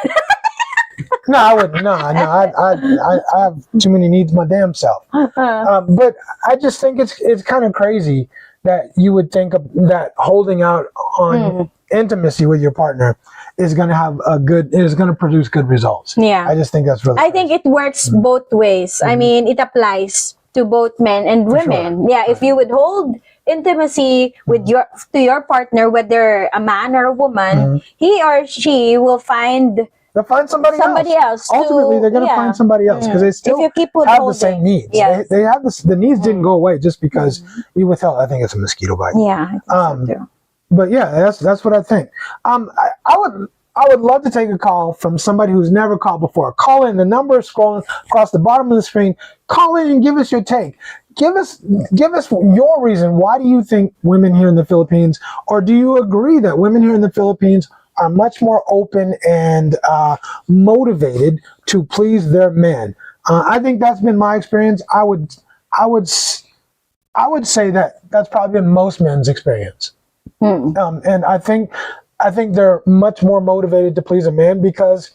No, I wouldn't. No. I have too many needs my damn self. But I just think it's kind of crazy that you would think of that holding out on intimacy with your partner is going to produce good results. Yeah. I just think that's really. I think it works both ways. I mean, it applies to both men and women. Sure. Yeah. If you would hold intimacy with your partner, whether a man or a woman, he or she will find. They'll find somebody else. Ultimately, they're going to find somebody else because they still have the same needs. Yes. They have the needs didn't go away just because you withheld. I think it's a mosquito bite. Yeah. I think so too. But yeah, that's what I think. I would love to take a call from somebody who's never called before. Call in. The number is scrolling across the bottom of the screen. Call in and give us your take. Give us your reason. Why do you think women here in the Philippines, or do you agree that women here in the Philippines are much more open and motivated to please their men? I think that's been my experience. I would say that's probably been most men's experience. And I think they're much more motivated to please a man because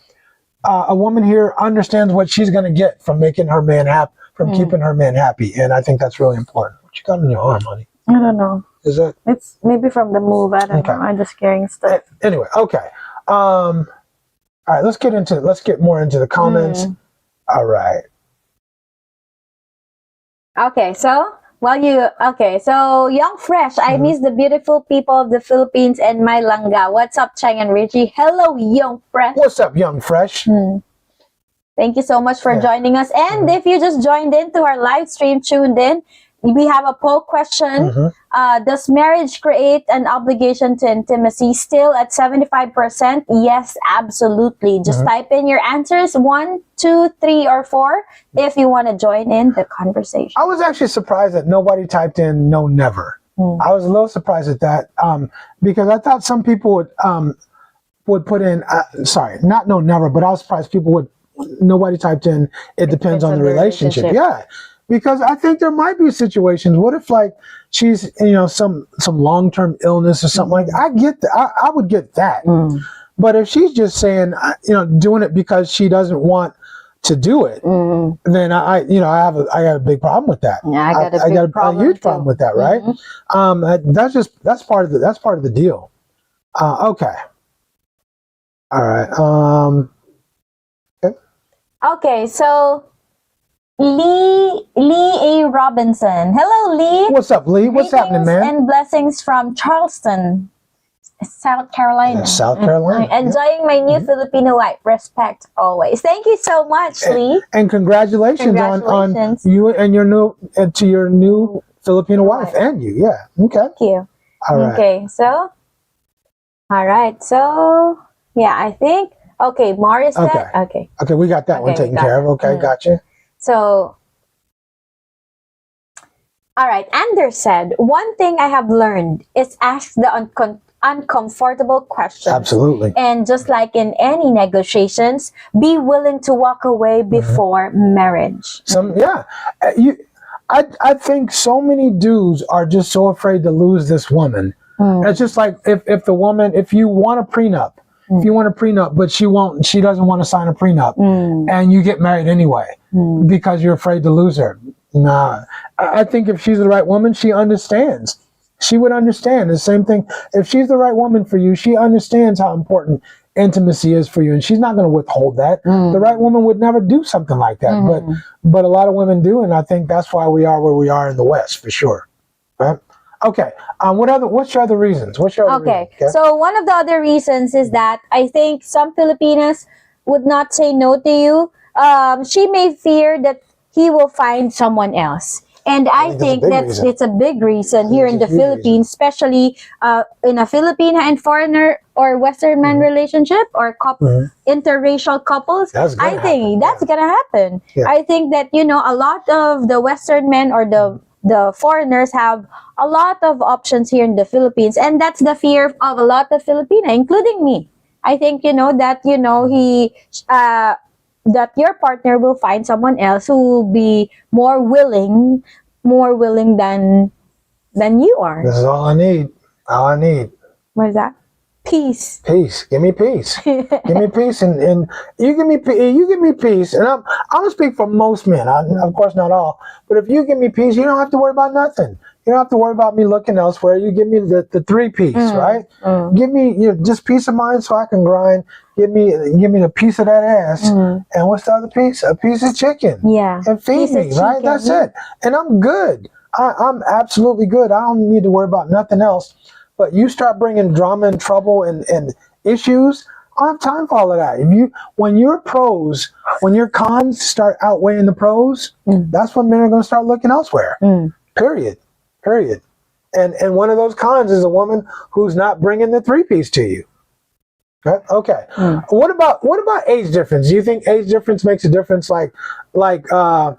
a woman here understands what she's going to get from making her man happy, from keeping her man happy, and I think that's really important. What you got on your arm, honey? I don't know. Is that? It's maybe from the move. I don't know. I'm just carrying stuff. Anyway, okay. All right. Let's get more into the comments. All right. Okay. So Young Fresh. I miss the beautiful people of the Philippines and my langga. What's up, Cheng and Richie? Hello, Young Fresh. What's up, Young Fresh? Thank you so much for joining us. And if you just joined into our live stream, tuned in, we have a poll question. Does marriage create an obligation to intimacy? Still at 75%. Yes, absolutely. Just type in your answers 1, 2, 3, or 4 if you want to join in the conversation. I was actually surprised that nobody typed in no, never. I was a little surprised at that because I thought some people would put in, not no, never, but I was surprised nobody typed in, it depends on the relationship. Yeah. Because I think there might be situations. What if she's some long-term illness or something like that? I get that. I would get that. But if she's just saying doing it because she doesn't want to do it, then I got a big problem with that. Yeah, I got a huge problem with that, right? That's part of the deal. Okay. All right. Okay. So. Lee A. Robinson. Hello, Lee. What's up, Lee? What's happening, man? And blessings from Charleston. South Carolina. South Carolina. Enjoying my new Filipino wife. Respect always. Thank you so much, Lee. And congratulations, on you and your new to your new Filipino wife and you. Yeah. Okay. Thank you. All right. Okay. So. All right. So yeah, I think. Okay, Morris said. Okay. Okay, we got that one taken care of. Okay, gotcha. So. All right. Anders said, one thing I have learned is ask the uncomfortable questions. Absolutely. And just like in any negotiations, be willing to walk away before marriage. I think so many dudes are just so afraid to lose this woman. It's just like if the woman, if you want a prenup, but she doesn't want to sign a prenup, and you get married anyway because you're afraid to lose her. Nah, I think if she's the right woman, she understands. She would understand the same thing. If she's the right woman for you, she understands how important intimacy is for you, and she's not going to withhold that. The right woman would never do something like that, but a lot of women do, and I think that's why we are where we are in the West, for sure. Right? Okay. What's your other reasons? Reasons? Okay. So one of the other reasons is that I think some Filipinas would not say no to you. She may fear that he will find someone else. And I think it's a big reason here in the Philippines, especially in a Filipina and foreigner or Western man relationship or interracial couples. I think that's going to happen. Yeah. I think that, a lot of the Western men or the foreigners have a lot of options here in the Philippines. And that's the fear of a lot of Filipina, including me. I think, that your partner will find someone else who will be more willing than you are. This is all I need. What is that? Peace. Give me peace. Give me peace, and you give me peace. And I'm gonna speak for most men. Of course, not all. But if you give me peace, you don't have to worry about nothing. You don't have to worry about me looking elsewhere. You give me the 3 Ps, right? Give me just peace of mind so I can grind. Give me the piece of that ass. And what's the other piece? A piece of chicken. Yeah. And feed me, right? That's it. And I'm good. I'm absolutely good. I don't need to worry about nothing else. But you start bringing drama and trouble and issues, I don't have time for all of that. When your cons start outweighing the pros, that's when men are going to start looking elsewhere. Period. And one of those cons is a woman who's not bringing the 3 Ps to you. Okay. What about age difference? Do you think age difference makes a difference? Like, do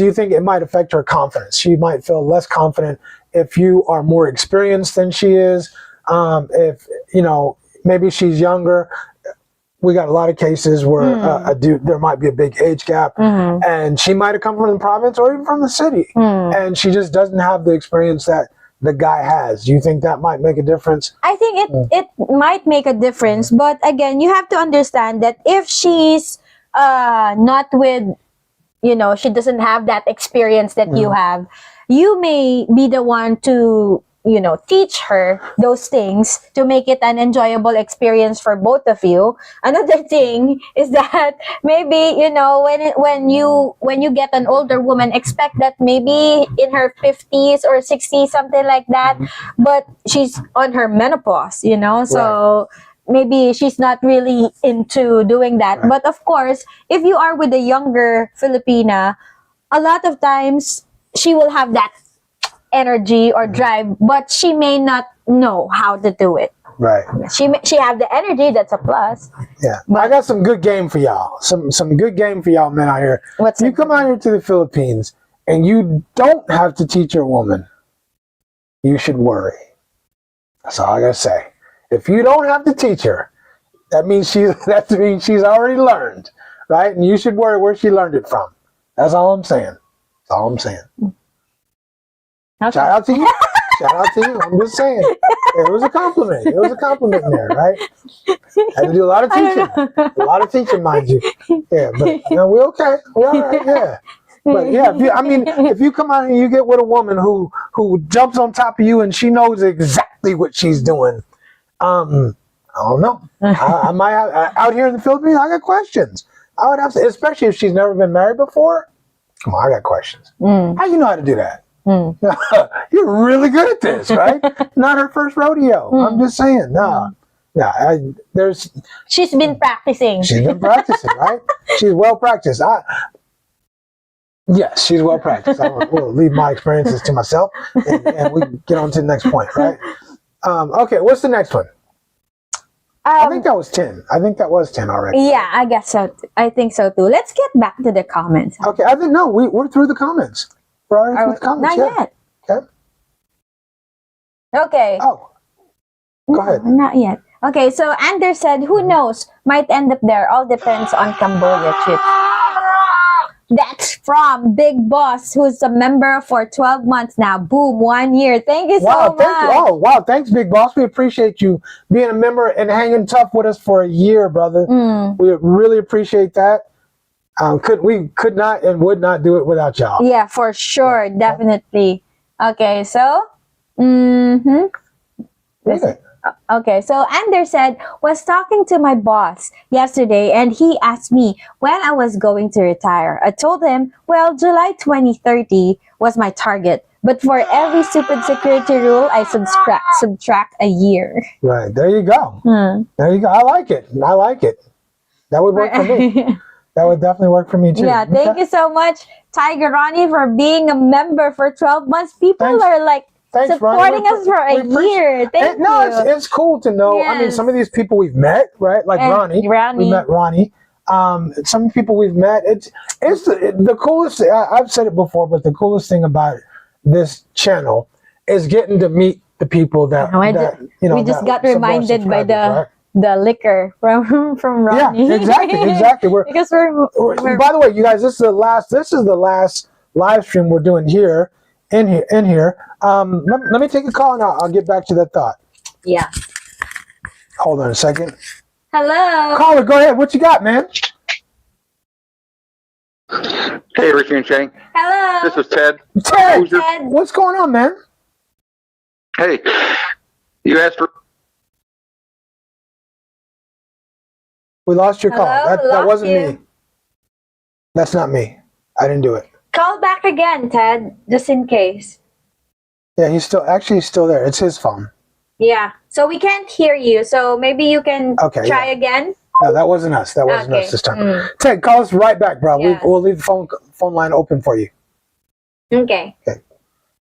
you think it might affect her confidence? She might feel less confident if you are more experienced than she is. If maybe she's younger. We got a lot of cases where there might be a big age gap, and she might have come from the province or even from the city, and she just doesn't have the experience that the guy has. Do you think that might make a difference? I think it might make a difference, but again, you have to understand that if she's not with, she doesn't have that experience that you have, you may be the one to teach her those things to make it an enjoyable experience for both of you. Another thing is that maybe, when you get an older woman, expect that maybe in her 50s or 60s, something like that, but she's on her menopause, so maybe she's not really into doing that. But of course, if you are with a younger Filipina, a lot of times she will have that energy or drive, but she may not know how to do it. Right. She have the energy. That's a plus. Yeah. But I got some good game for y'all. Some good game for y'all men out here. If you come out here to the Philippines and you don't have to teach your woman, you should worry. That's all I gotta say. If you don't have to teach her, that means she's already learned, right? And you should worry where she learned it from. That's all I'm saying. That's all I'm saying. Okay. Shout out to you. I'm just saying. It was a compliment. There, right? Had to do a lot of teaching. Mind you. Yeah, but we're okay. We're all right. Yeah. But yeah, if you come out and you get with a woman who jumps on top of you and she knows exactly what she's doing, I don't know. I might have, out here in the Philippines, I got questions. I would have to, especially if she's never been married before. Come on, I got questions. How you know how to do that? You're really good at this, right? Not her first rodeo. I'm just saying. No. She's been practicing. She's been practicing, right? She's well practiced. Yes, she's well practiced. We'll leave my experiences to myself, and we get on to the next point, right? Okay, what's the next one? I think that was 10. I think that was 10 already. Yeah, I guess so. I think so too. Let's get back to the comments. Okay, I think we're through the comments. We're already through the comments. Not yet. Okay. Okay. Oh, go ahead. Not yet. Okay, so Anders said, who knows? Might end up there. All depends on Cambodia trip. That's from Big Boss, who's a member for 12 months now. Boom, 1 year. Thank you so much. Thank you. Oh, wow. Thanks, Big Boss. We appreciate you being a member and hanging tough with us for a year, brother. We really appreciate that. We could not and would not do it without y'all. Yeah, for sure. Definitely. Okay, so. Okay, so Anders said, was talking to my boss yesterday and he asked me when I was going to retire. I told him, well, July 2030 was my target. But for every stupid security rule, I subtract a year. Right, there you go. There you go. I like it. That would work for me. That would definitely work for me too. Yeah, thank you so much, Tiger Ronnie, for being a member for 12 months. People are like, supporting us for a year. Thank you. No, it's cool to know. Yes. I mean, some of these people we've met, right? Like Ronnie. We met Ronnie. Some people we've met. It's the coolest. I've said it before, but the coolest thing about this channel is getting to meet the people that we just got reminded by the liquor from Ronnie. Yeah, exactly. Because we're by the way, you guys, this is the last live stream we're doing here. In here. Let me take a call and I'll get back to that thought. Yeah. Hold on a second. Hello. Caller, go ahead. What you got, man? Hey, Richie and Cheng. Hello. This is Ted. Ted, what's going on, man? Hey, you asked for... We lost your call. Hello? That wasn't you. me. That's not me. I didn't do it. Call back again, Ted, just in case. Yeah, he's still there. It's his phone. Yeah. So we can't hear you. So maybe you can try again. No, that wasn't us. That wasn't us this time. Ted, call us right back, bro. Yeah. We'll leave the phone line open for you. Okay.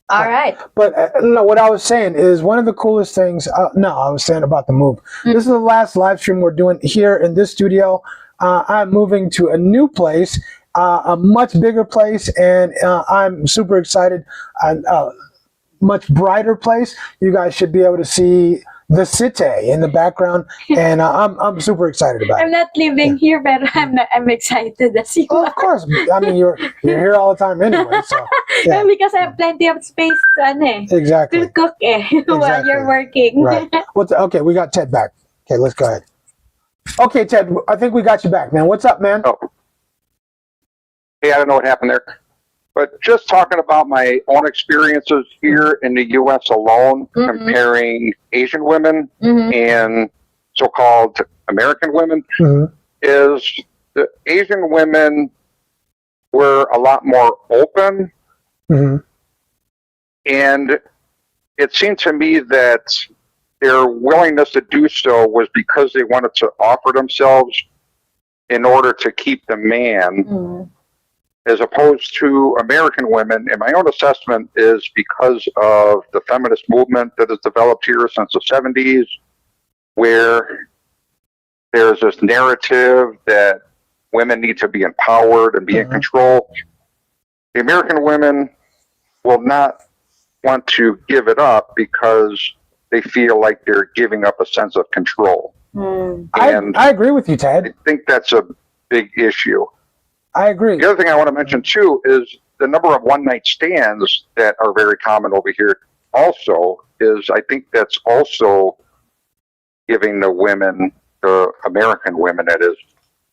All right. But no, what I was saying is one of the coolest things. I was saying about the move. This is the last live stream we're doing here in this studio. I'm moving to a new place. A much bigger place, and I'm super excited. A much brighter place. You guys should be able to see the city in the background, and I'm super excited about it. I'm not living here, but I'm excited as you are. Of course. I mean, you're here all the time anyway. So yeah. Because I have plenty of space exactly. to cook while you're working. Right. Okay, we got Ted back. Okay, let's go ahead. Okay, Ted, I think we got you back, man. What's up, man? Oh. Hey, I don't know what happened there. But just talking about my own experiences here in the U.S. alone, comparing Asian women and so-called American women, is the Asian women were a lot more open. And it seemed to me that their willingness to do so was because they wanted to offer themselves in order to keep the man. As opposed to American women, and my own assessment is because of the feminist movement that has developed here since the 70s, where there's this narrative that women need to be empowered and be in control. The American women will not want to give it up because they feel like they're giving up a sense of control. And I agree with you, Ted. I think that's a big issue. I agree. The other thing I want to mention too is the number of one-night stands that are very common over here. Also, is I think that's also giving the women, the American women, that is,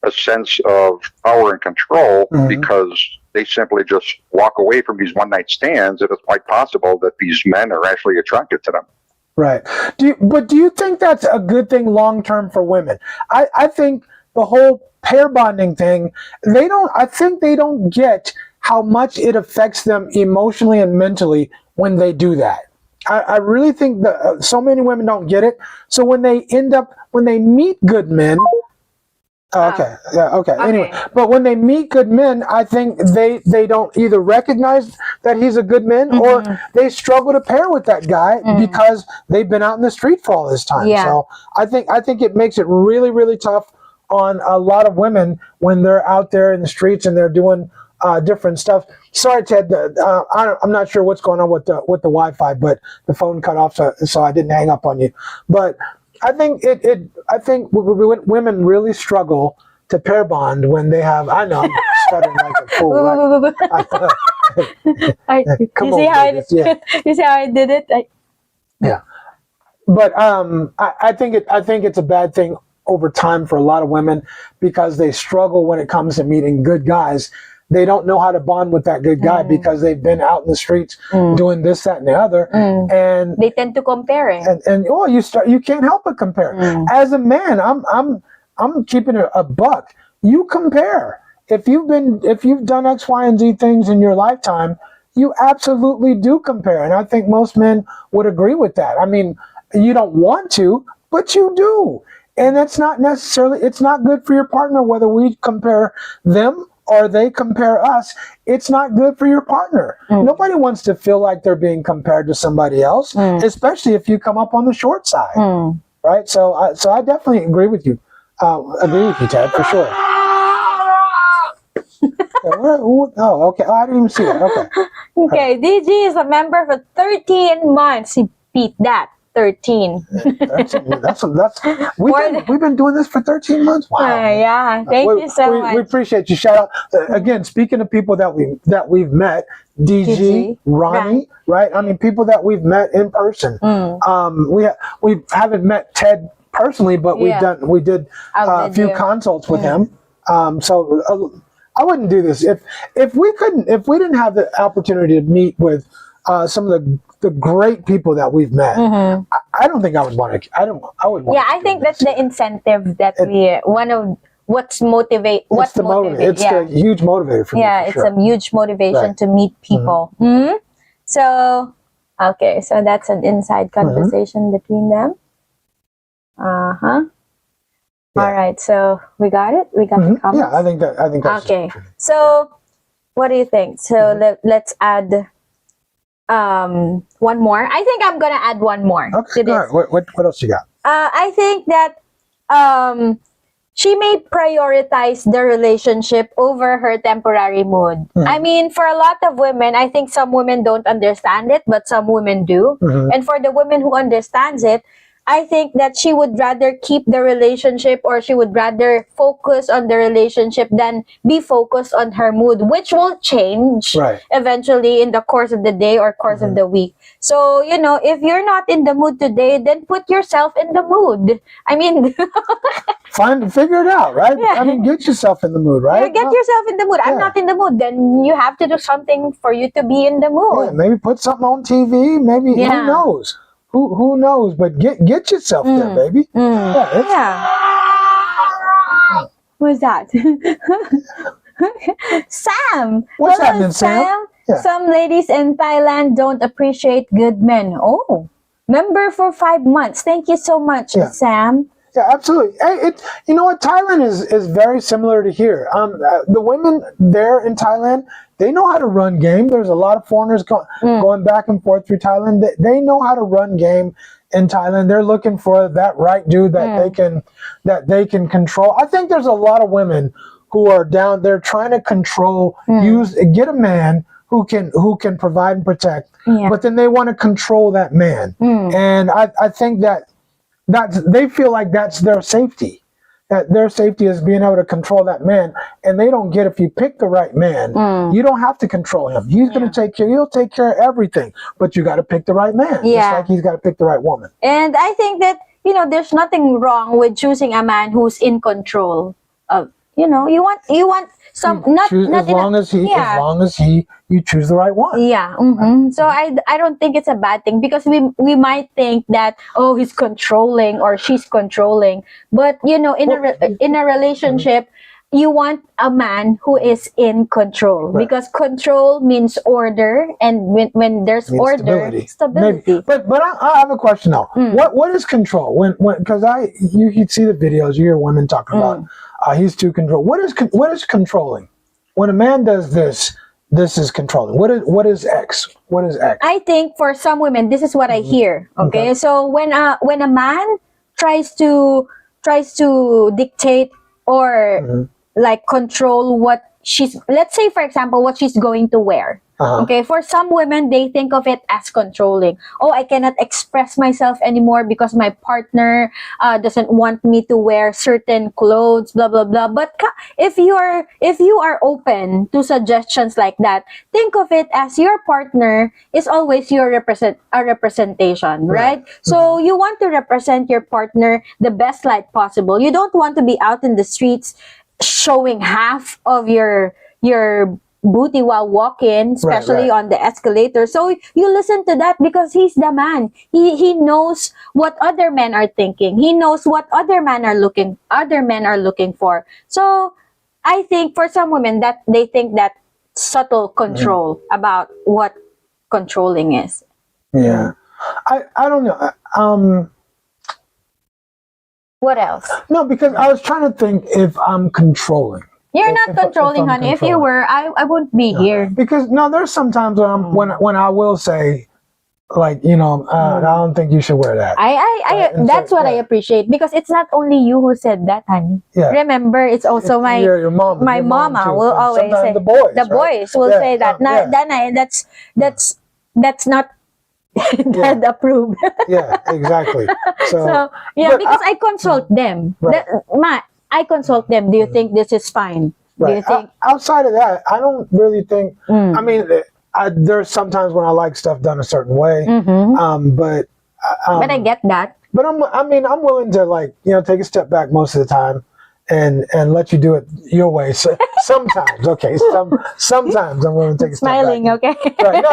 a sense of power and control because they simply just walk away from these one-night stands. It is quite possible that these men are actually attracted to them. Right. Do you think that's a good thing long-term for women? I think the whole pair bonding thing, I think they don't get how much it affects them emotionally and mentally when they do that. I really think that so many women don't get it. So when they meet good men, anyway, but when they meet good men, I think they don't either recognize that he's a good man or they struggle to pair with that guy because they've been out in the street for all this time. Yeah. So I think it makes it really, really tough on a lot of women when they're out there in the streets and they're doing different stuff. Sorry, Ted. I'm not sure what's going on with the Wi-Fi, but the phone cut off, so I didn't hang up on you. But I think I think women really struggle to pair bond when they have. I know I'm stuttering like a fool. Right? You see how I did it? Yeah, but I think it's a bad thing over time for a lot of women because they struggle when it comes to meeting good guys. They don't know how to bond with that good guy because they've been out in the streets doing this, that, and the other, and they tend to compare it. And you can't help but compare. As a man, I'm keeping it a buck. You compare. If you've done X, Y, and Z things in your lifetime, you absolutely do compare, and I think most men would agree with that. I mean, you don't want to, but you do, and that's not necessarily. It's not good for your partner whether we compare them or they compare us. It's not good for your partner. Nobody wants to feel like they're being compared to somebody else, especially if you come up on the short side, right? So I definitely agree with you. Ted, for sure. Okay. Oh, I didn't even see that. Okay. Okay, DG is a member for 13 months. He beat that. 13. We've been doing this for 13 months. Wow. Yeah, thank you so much. We appreciate you. Shout out again. Speaking of people that we've met, DG, Ronnie, right? I mean, people that we've met in person. We haven't met Ted personally, but we did a few consults with him. So I wouldn't do this if we didn't have the opportunity to meet with some of the great people that we've met. I don't think I would want to. I would. Yeah, I think that's the incentive that what's motivate. It's the huge motivator for me. Yeah, it's a huge motivation to meet people. So, okay, so that's an inside conversation between them. All right, so we got it. We got the comments. Yeah, I think that's okay. So, what do you think? So let's add. One more. I think I'm gonna add one more. Okay. All right. What else you got? I think that she may prioritize the relationship over her temporary mood. I mean, for a lot of women, I think some women don't understand it, but some women do. And for the women who understands it, I think that she would rather keep the relationship, or she would rather focus on the relationship than be focused on her mood, which will change eventually in the course of the day or course of the week. So, if you're not in the mood today, then put yourself in the mood. I mean, figure it out, right? Yeah. I mean, get yourself in the mood, right? Yeah, get yourself in the mood. I'm not in the mood. Then you have to do something for you to be in the mood. Yeah, maybe put something on TV. Maybe, who knows? Who knows? But get yourself there, baby. Yeah. What's that? Sam. What's happening, Sam? Yeah. Some ladies in Thailand don't appreciate good men. Oh, member for 5 months. Thank you so much, Sam. Yeah, absolutely. Hey, you know what? Thailand is very similar to here. The women there in Thailand, they know how to run game. There's a lot of foreigners going back and forth through Thailand. They know how to run game in Thailand. They're looking for that right dude that they can control. I think there's a lot of women who are down there trying to control, get a man who can provide and protect, but then they want to control that man. And I think that they feel like that's their safety. That their safety is being able to control that man, and they don't get if you pick the right man, you don't have to control him. He's going to he'll take care of everything, but you got to pick the right man. Just like he's got to pick the right woman. And I think that, there's nothing wrong with choosing a man who's in control of, you want some, as long as you choose the right one. Yeah. So I don't think it's a bad thing, because we might think that, oh, he's controlling or she's controlling, but in a relationship, you want a man who is in control, because control means order, and when there's order, stability. Maybe. But I have a question though. What is control? When because you see the videos, you hear women talking about he's too control. What is controlling? When a man does this is controlling. What is X? What is X? I think for some women, this is what I hear. Okay, so when a man tries to dictate or like control what let's say for example what she's going to wear. Okay, for some women, they think of it as controlling. Oh, I cannot express myself anymore because my partner doesn't want me to wear certain clothes, blah blah blah. But if you are open to suggestions like that, think of it as your partner is always your representation, right? So you want to represent your partner the best light possible. You don't want to be out in the streets showing half of your booty while walking, especially on the escalator. So you listen to that because he's the man. He knows what other men are thinking. He knows what other men are looking for. So I think for some women that they think that subtle control about what controlling is. Yeah. I don't know. What else? No, because I was trying to think if I'm controlling. You're not controlling, honey. If you were, I wouldn't be here. Because there's sometimes when I will say, like, I don't think you should wear that. That's what I appreciate, because it's not only you who said that, honey. Yeah. Remember, it's also your mom. My mama will always say. The boys. The boys will say that. That's not dad approved. Yeah, exactly. So because I consult them. I consult them. Do you think this is fine? Right. Do you think outside of that, I don't really think. I mean, there's sometimes when I like stuff done a certain way, but I get that. But I'm willing to take a step back most of the time, and let you do it your way. So sometimes, okay, sometimes I'm willing to take a step Smiling, back. okay. Right.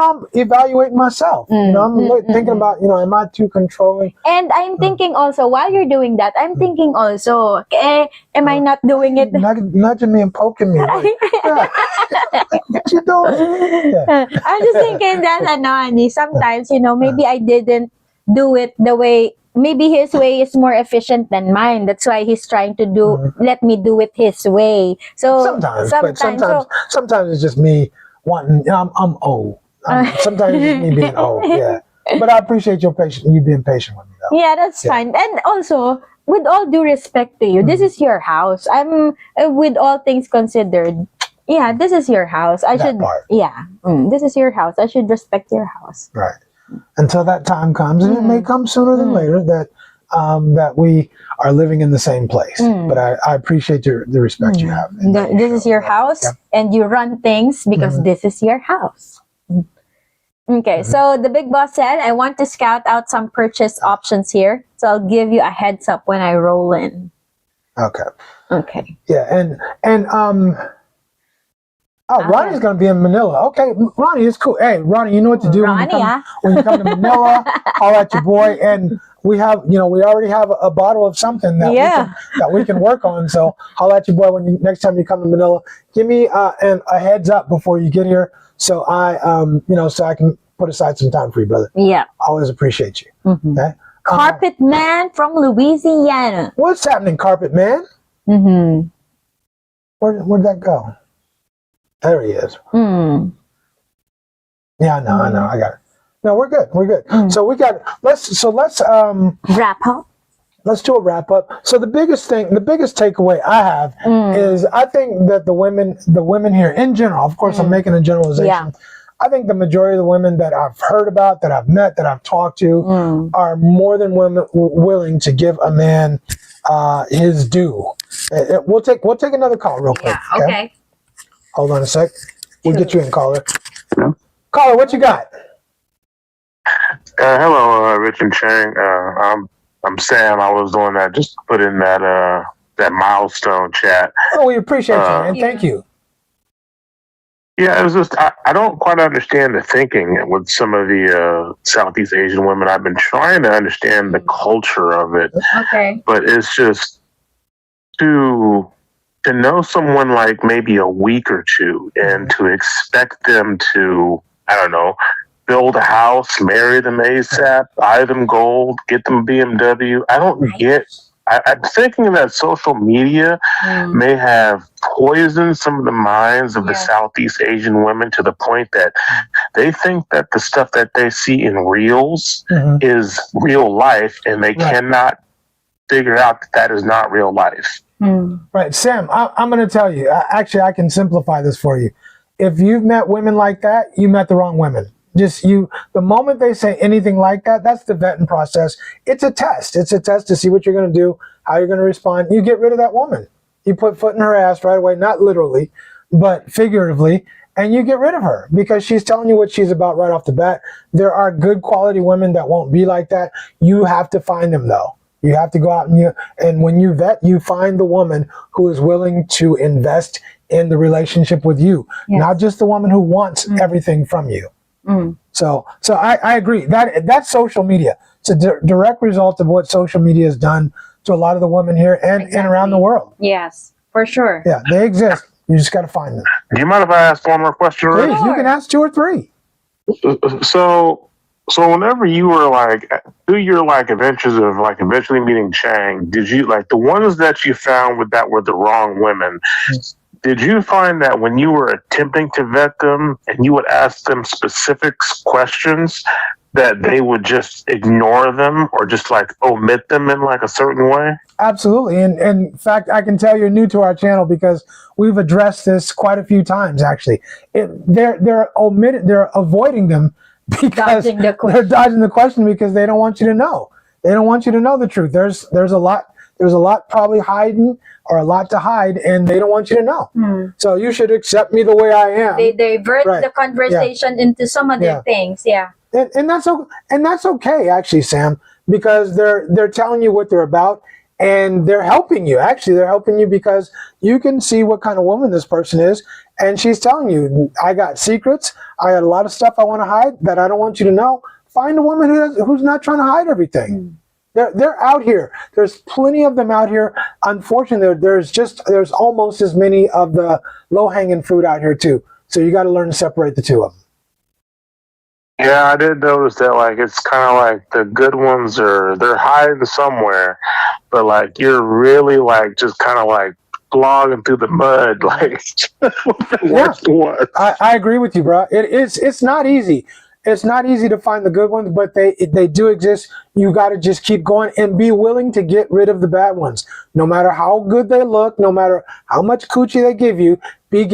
I'm evaluating myself. I'm thinking about, am I too controlling? And I'm thinking also, while you're doing that, I'm thinking also, am I not doing it? Nudging me and poking me. Like, what you doing? Yeah. I'm just thinking that, sometimes, maybe I didn't do it the way. Maybe his way is more efficient than mine. That's why he's trying to let me do it his way. So sometimes it's just me wanting. I'm old. Sometimes it's me being old. Yeah, but I appreciate your patience. You being patient with me, though. Yeah, that's fine. And also, with all due respect to you, this is your house. I'm with all things considered. Yeah, this is your house. This is your house. I should respect your house. Right. Until that time comes, and it may come sooner than later, that we are living in the same place. But I appreciate the respect you have. This is your house, and you run things because this is your house. Okay, so the big boss said, I want to scout out some purchase options here, so I'll give you a heads up when I roll in. Okay. Yeah, and Ronnie's going to be in Manila. Okay, Ronnie, it's cool. Hey, Ronnie, you know what to do when you come to Manila. Call out your boy, and we already have a bottle of something that we can work on. So holler at your boy next time you come to Manila. Give me a heads up before you get here, so so I can put aside some time for you, brother. Yeah, always appreciate you. Okay? Carpet Man from Louisiana. What's happening, Carpet Man? Where'd that go? There he is. Yeah, I know. I got it. No, we're good. So let's wrap up. Let's do a wrap up. So the biggest takeaway I have is I think that the women here in general, of course I'm making a generalization. Yeah. I think the majority of the women that I've heard about, that I've met, that I've talked to are more than willing to give a man his due. We'll take another call real quick. Yeah, okay. Hold on a sec. We'll get you in, caller. Caller, what you got? Hello, Rich and Cheng. I'm Sam. I was doing that just to put in that milestone chat. Oh, we appreciate you, man. Thank you. Yeah, it was just I don't quite understand the thinking with some of the Southeast Asian women. I've been trying to understand the culture of it. Okay. But it's just to know someone like maybe a week or two and to expect them to, I don't know, build a house, marry them ASAP, buy them gold, get them BMW. I don't get. I'm thinking that social media may have poisoned some of the minds of the Southeast Asian women to the point that they think that the stuff that they see in reels is real life, and they cannot figure out that is not real life. Right, Sam, I'm going to tell you, actually, I can simplify this for you. If you've met women like that, you met the wrong women. The moment they say anything like that, that's the vetting process. It's a test. It's a test to see what you're going to do, how you're going to respond. You get rid of that woman. You put foot in her ass right away, not literally, but figuratively, and you get rid of her because she's telling you what she's about right off the bat. There are good quality women that won't be like that. You have to find them, though. You have to go out and when you vet, you find the woman who is willing to invest in the relationship with you, not just the woman who wants everything from you. So I agree that's social media. It's a direct result of what social media has done to a lot of the women here and around the world. Yes, for sure. Yeah, they exist. You just got to find them. Do you mind if I ask one more question? Please, you can ask 2 or 3. So whenever you were like through your like adventures of like eventually meeting Cheng, did you like the ones that you found that were the wrong women? Did you find that when you were attempting to vet them and you would ask them specific questions that they would just ignore them or just like omit them in like a certain way? Absolutely. And in fact, I can tell you're new to our channel because we've addressed this quite a few times, actually. They're avoiding them because they're dodging the question because they don't want you to know. They don't want you to know the truth. There's a lot probably hiding or a lot to hide, and they don't want you to know. So you should accept me the way I am. They divert the conversation into some other things. And that's okay, actually, Sam, because they're telling you what they're about, and they're helping you. Actually, they're helping you because you can see what kind of woman this person is, and she's telling you, I got secrets, I got a lot of stuff I want to hide that I don't want you to know. Find a woman who's not trying to hide everything. They're out here. There's plenty of them out here. Unfortunately, there's almost as many of the low-hanging fruit out here too. So you got to learn to separate the two of them. Yeah, I did notice that. Like, it's kind of like the good ones they're hiding somewhere, but like you're really like just kind of like slogging through the mud. Like, I agree with you, bro. It's not easy. It's not easy to find the good ones, but they do exist. You got to just keep going and be willing to get rid of the bad ones. No matter how good they look, no matter how much coochie they give you, be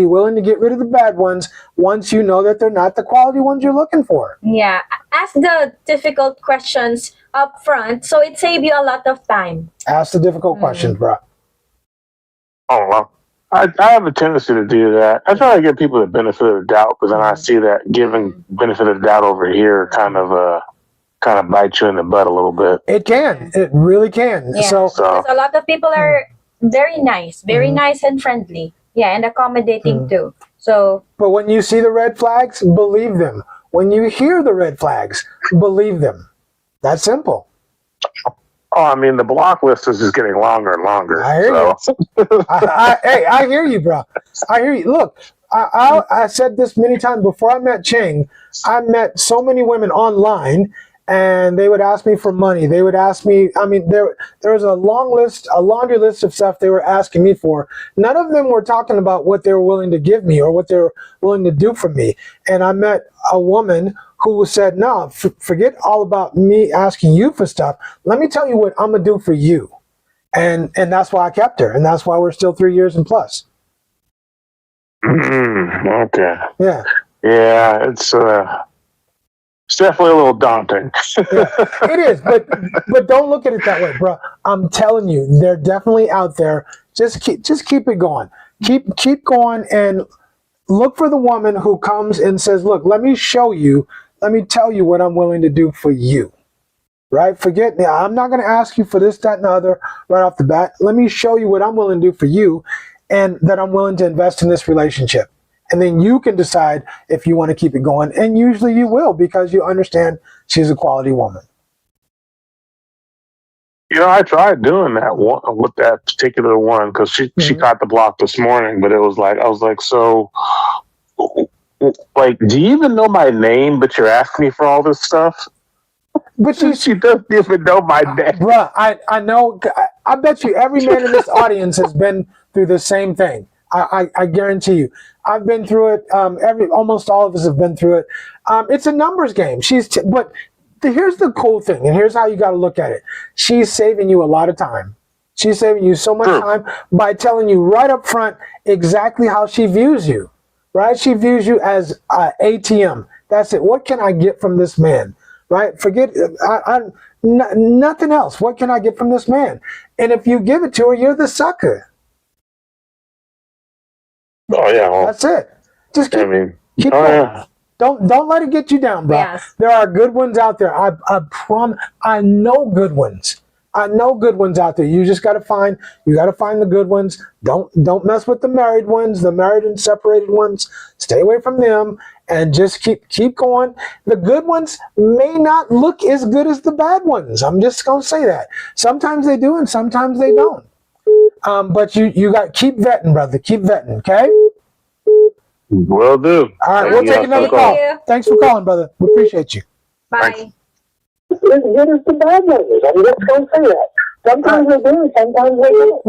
willing to get rid of the bad ones once you know that they're not the quality ones you're looking for. Yeah. Ask the difficult questions up front so it saves you a lot of time. Ask the difficult questions, bro. Oh, well. I have a tendency to do that. I try to give people the benefit of the doubt, but then I see that giving benefit of the doubt over here kind of bites you in the butt a little bit. It can. It really can. Yeah. So a lot of people are very nice and friendly. Yeah, and accommodating too. So, but when you see the red flags, believe them. When you hear the red flags, believe them. That's simple. Oh, I mean, the block list is just getting longer and longer. I hear you. I hear you, bro. I hear you. Look, I said this many times before I met Cheng. I met so many women online, and they would ask me for money. They would ask me. I mean, there was a laundry list of stuff they were asking me for. None of them were talking about what they were willing to give me or what they were willing to do for me. And I met a woman who said, no, forget all about me asking you for stuff. Let me tell you what I'm going to do for you. And that's why I kept her. And that's why we're still 3 years and plus. Okay. Yeah. Yeah, it's definitely a little daunting. Yeah, it is, but don't look at it that way, bro. I'm telling you, they're definitely out there. Just keep it going. Keep going and look for the woman who comes and says, look, let me tell you what I'm willing to do for you. Right? I'm not going to ask you for this, that, and the other right off the bat. Let me show you what I'm willing to do for you and that I'm willing to invest in this relationship. And then you can decide if you want to keep it going. And usually you will because you understand she's a quality woman. You know, I tried doing that one with that particular one because she caught the block this morning, but it was like I was like, so, like, do you even know my name? But you're asking me for all this stuff. But She doesn't even know my name, bruh. I know. I bet you every man in this audience has been through the same thing. I guarantee you. I've been through it. Almost all of us have been through it. It's a numbers game. But here's the cool thing, and here's how you got to look at it. She's saving you a lot of time. She's saving you so much time by telling you right up front exactly how she views you. Right? She views you as ATM. That's it. What can I get from this man? Right? Forget nothing else. What can I get from this man? And if you give it to her, you're the sucker. Oh yeah, well, that's it. Just keep going. Yeah. Don't let it get you down, bro. Yes. There are good ones out there. I promise. I know good ones. I know good ones out there. You just gotta find the good ones. Don't mess with the married ones, the married and separated ones. Stay away from them and just keep going. The good ones may not look as good as the bad ones. I'm just gonna say that. Sometimes they do and sometimes they don't. But you got keep vetting, brother. Keep vetting, okay? Will do. All right, we'll take another call. Thanks for calling, brother. We appreciate you. Bye. As good as the bad ones. I'm just going to say that. Sometimes they do, sometimes they don't.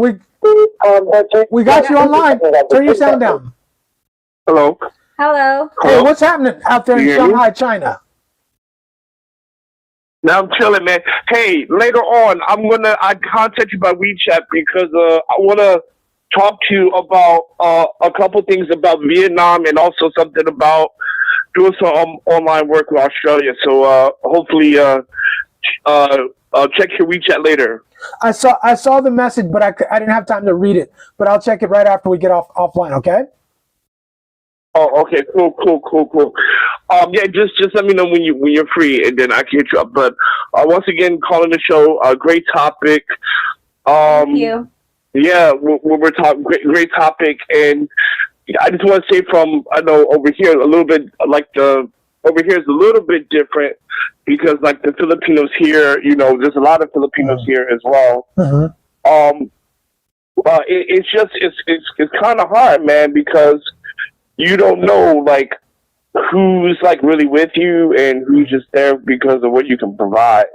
We got you online. Turn your sound down. Hello. Hello. Hey, what's happening out there in Shanghai, China? Now I'm chilling, man. Hey, later on, I contact you by WeChat because I wanna talk to you about a couple things about Vietnam and also something about doing some online work with Australia. So hopefully, I'll check your WeChat later. I saw the message, but I didn't have time to read it. But I'll check it right after we get offline. Okay. Oh, okay, cool. Yeah, just let me know when you're free, and then I can hit you up. But once again, calling the show, great topic. Thank you. Yeah, we're talking great topic, and I just want to say I know over here a little bit over here is a little bit different because like the Filipinos here, there's a lot of Filipinos here as well. It's kind of hard, man, because you don't know like who's like really with you and who's just there because of what you can provide.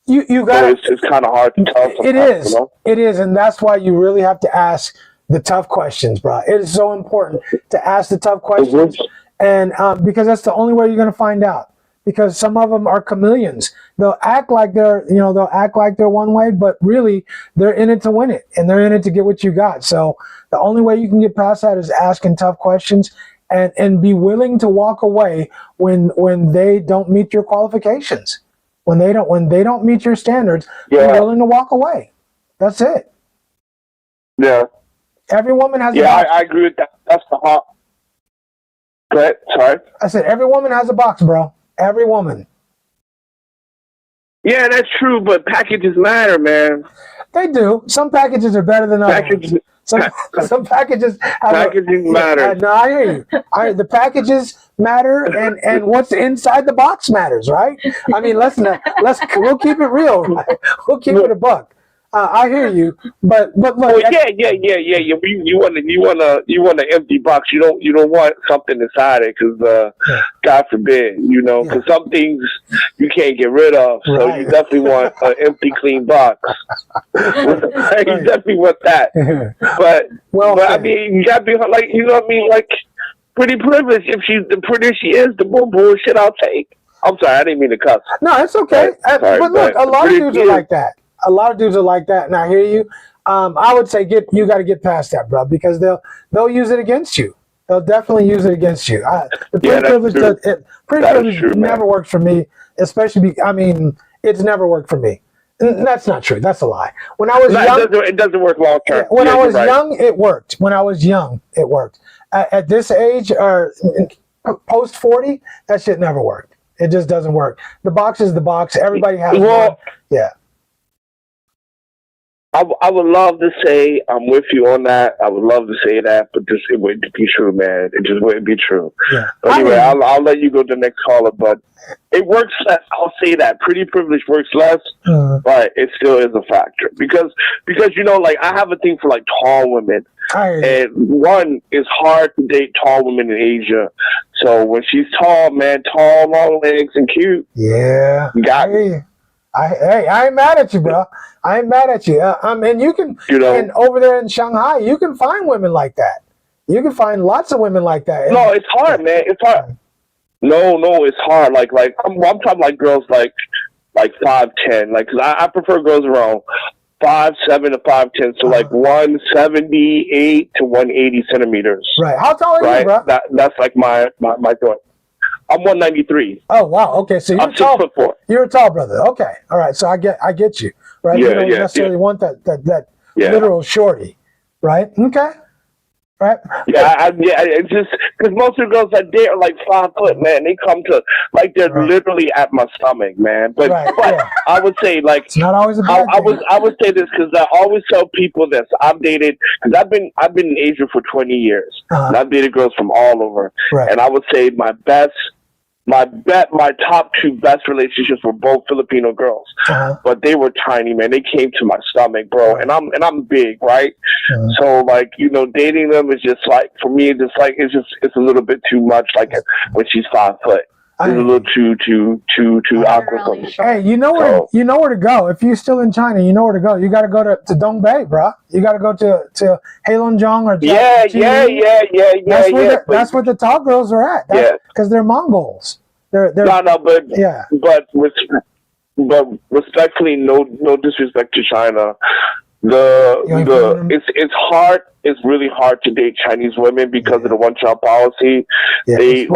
You got it's kind of hard to tell. It is. It is, and that's why you really have to ask the tough questions, bro. It is so important to ask the tough questions, and because that's the only way you're going to find out. Because some of them are chameleons. They'll act like they're one way, but really they're in it to win it, and they're in it to get what you got. So the only way you can get past that is asking tough questions and be willing to walk away when they don't meet your qualifications. When they don't meet your standards, you're willing to walk away. That's it. Yeah. Every woman has a box. I agree with that. That's the hard. Go ahead. Sorry. I said every woman has a box, bro. Every woman. Yeah, that's true, but packages matter, man. They do. Some packages are better than others. Some packages matter. No, I hear you. The packages matter, and what's inside the box matters, right? I mean, we'll keep it real. Right? We'll keep it a buck. I hear you, but look. Yeah. You want an empty box. You don't want something inside it because God forbid, because some things you can't get rid of. So you definitely want an empty, clean box. You definitely want that. But I mean, you gotta be like, like pretty privileged. If she's the prettier she is, the more bullshit I'll take. I'm sorry, I didn't mean to cuss. No, it's okay. But look, a lot of dudes are like that. A lot of dudes are like that, and I hear you. I would say you got to get past that, bro, because they'll use it against you. They'll definitely use it against you. The privilege never works for me, especially. It's never worked for me. That's not true. That's a lie. When I was young, it doesn't work long term. When I was young, it worked. When I was young, it worked. At this age or post 40, that shit never worked. It just doesn't work. The box is the box. Everybody has one. Yeah. I would love to say I'm with you on that. I would love to say that, but it wouldn't be true, man. It just wouldn't be true. Yeah. Anyway, I'll let you go to the next caller, but it works less. I'll say that pretty privilege works less, but it still is a factor because like I have a thing for like tall women, and one is hard to date tall women in Asia. So when she's tall, man, tall, long legs, and cute, yeah, you got me. I ain't mad at you, bro. I ain't mad at you. And you can, and over there in Shanghai, you can find women like that. You can find lots of women like that. No, it's hard, man. It's hard. No, it's hard. Like I'm talking like girls like 5'10". Like, cause I prefer girls around 5'7" to 5'10". So like 178 to 180 centimeters. Right. How tall are you, bro? That's like my thought. I'm 193. Oh wow. Okay, so you're tall. 6'4". You're a tall brother. Okay. All right. So I get you. Right. Yeah, you don't necessarily want that literal shorty. Right. Okay. Right. Yeah. It's just because most of the girls I date are like 5 foot, man. They come to like they're literally at my stomach, man. But I would say like it's not always a bad thing. I would say this because I always tell people this. I've dated because I've been in Asia for 20 years. And I've dated girls from all over. Right. And I would say my top 2 best relationships were both Filipino girls, but they were tiny, man. They came to my stomach, bro, and I'm big, right? So like dating them is just like for me, it's just like it's a little bit too much. Like when she's 5 foot, it's a little too awkward for me. Hey, you know where to go if you're still in China. You know where to go. You got to go to Dongbei, bro. You got to go to Heilongjiang or That's where the tall girls are at. Because they're Mongols. They're but respectfully, no disrespect to China. It's hard. It's really hard to date Chinese women because of the one-child policy. They're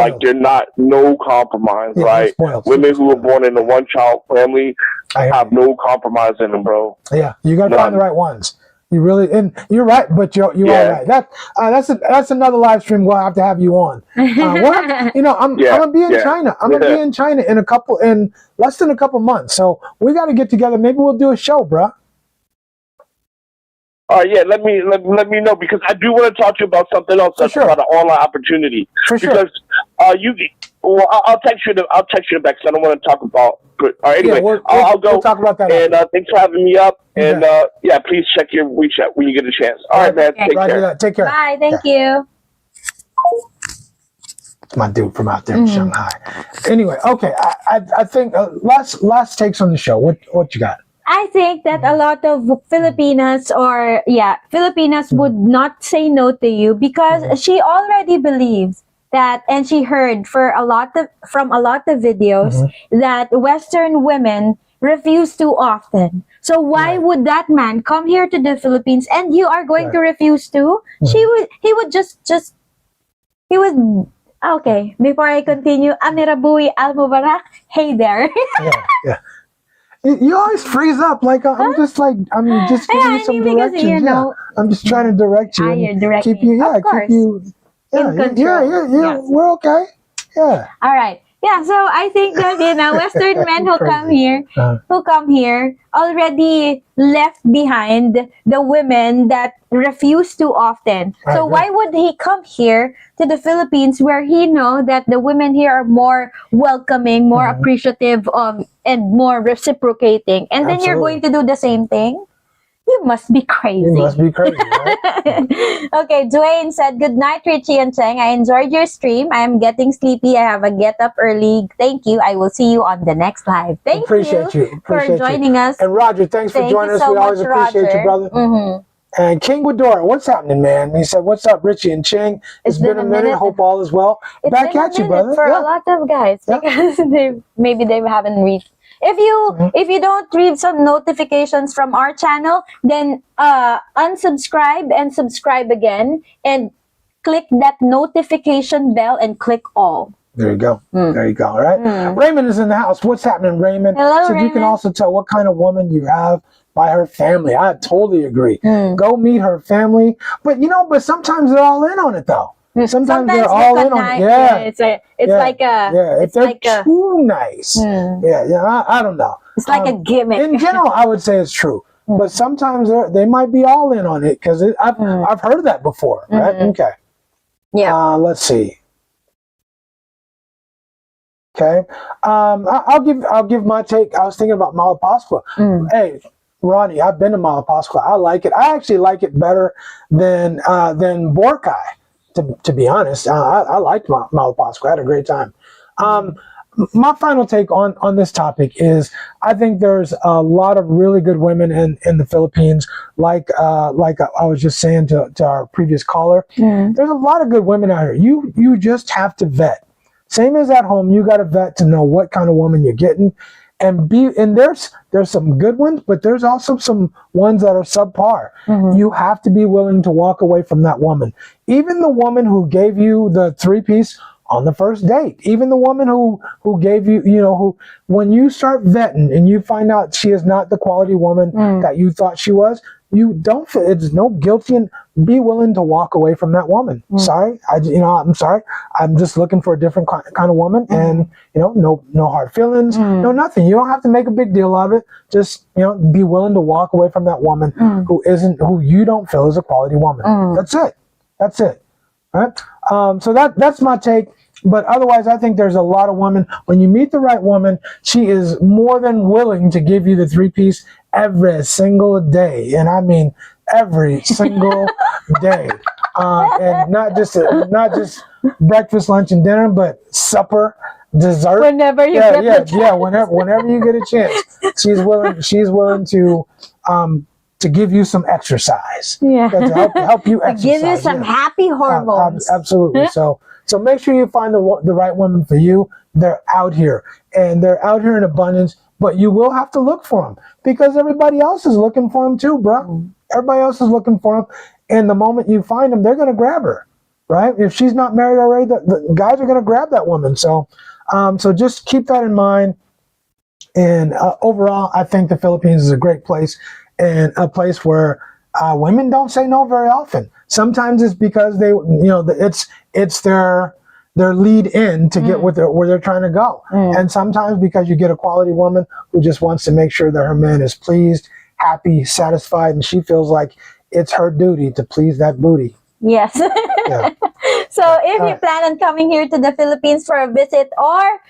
no compromise, right? Women who were born in a one-child family have no compromise in them, bro. Yeah, you got to find the right ones. You really, and you're right, but you're all right. That's another live stream. We'll have to have you on. I'm gonna be in China. I'm gonna be in China in less than a couple months. So we got to get together. Maybe we'll do a show, bro. All right, let me know because I do want to talk to you about something else. About an online opportunity. Because I'll text you back because I don't want to talk about. But anyway, I'll go. We'll talk about that. And thanks for having me up. And please check your WeChat when you get a chance. All right, man. Take care. Take care. Bye. Thank you. My dude from out there in Shanghai. Anyway, okay. I think last takes on the show. What you got? I think that a lot of Filipinas would not say no to you because she already believes that, and she heard from a lot of videos that Western women refuse too often. So why would that man come here to the Philippines and you are going to refuse too? He would okay, before I continue, Amirabui Al Mubarak, hey there. You always freeze up like I'm just giving you some directions. I'm just trying to direct you and keep you in control. We're okay. Yeah. All right. Yeah, so I think that Western men who come here already left behind the women that refuse too often. So why would he come here to the Philippines where he know that the women here are more welcoming, more appreciative of, and more reciprocating, and then you're going to do the same thing? You must be crazy. Right? Okay, Dwayne said, good night, Richie and Cheng. I enjoyed your stream. I am getting sleepy. I have a get up early. Thank you. I will see you on the next live. Thank you for joining us. And Roger, thanks for joining us. We always appreciate you, brother. And King Widora, what's happening, man? He said, what's up, Richie and Cheng? It's been a minute. Hope all is well. Back at you, brother. For a lot of guys, because they haven't reached. If you don't read some notifications from our channel, then unsubscribe and subscribe again and click that notification bell and click all. There you go. There you go. All right. Raymond is in the house. What's happening, Raymond? Hello, so Raymond. You can also tell what kind of woman you have by her family. I totally agree. Go meet her family. But sometimes they're all in on it though. Sometimes they're all in on it. If they're too nice. I don't know. It's like a gimmick. In general, I would say it's true. but sometimes they might be all in on it because I've heard that before, right? Okay. Yeah. Let's see. Okay. I'll give my take. I was thinking about Malapascua. Hey, Ronnie, I've been to Malapascua. I like it. I actually like it better than Boracay. To be honest, I liked Malapascua. I had a great time. My final take on this topic is I think there's a lot of really good women in the Philippines. Like I was just saying to our previous caller, there's a lot of good women out here. You just have to vet. Same as at home, you got to vet to know what kind of woman you're getting, and there's some good ones, but there's also some ones that are subpar. You have to be willing to walk away from that woman. Even the woman who gave you the 3-piece on the first date, even the woman who gave you, who, when you start vetting and you find out she is not the quality woman that you thought she was, you don't feel, it's no guilty, and be willing to walk away from that woman. Sorry, I'm sorry. I'm just looking for a different kind of woman, and no hard feelings, no nothing. You don't have to make a big deal of it. Just be willing to walk away from that woman who you don't feel is a quality woman. That's it. That's it. Right. So that's my take. But otherwise, I think there's a lot of women. When you meet the right woman, she is more than willing to give you the 3-piece every single day, and I mean every single day, and not just breakfast, lunch, and dinner, but supper, dessert. Whenever you get the chance. Whenever you get a chance, she's willing to give you some exercise. Yeah, to help you exercise. To give you some happy hormones. Absolutely. So make sure you find the right woman for you. They're out here, and they're out here in abundance, but you will have to look for them because everybody else is looking for them too, bro. Everybody else is looking for them, and the moment you find them, they're going to grab her, right? If she's not married already, the guys are going to grab that woman. So just keep that in mind. And overall, I think the Philippines is a great place, and a place where women don't say no very often. Sometimes it's because they, it's their lead in to get where they're trying to go. And sometimes because you get a quality woman who just wants to make sure that her man is pleased, happy, satisfied, and she feels like it's her duty to please that booty. Yes. Yeah. So if you plan on coming here to the Philippines for a visit or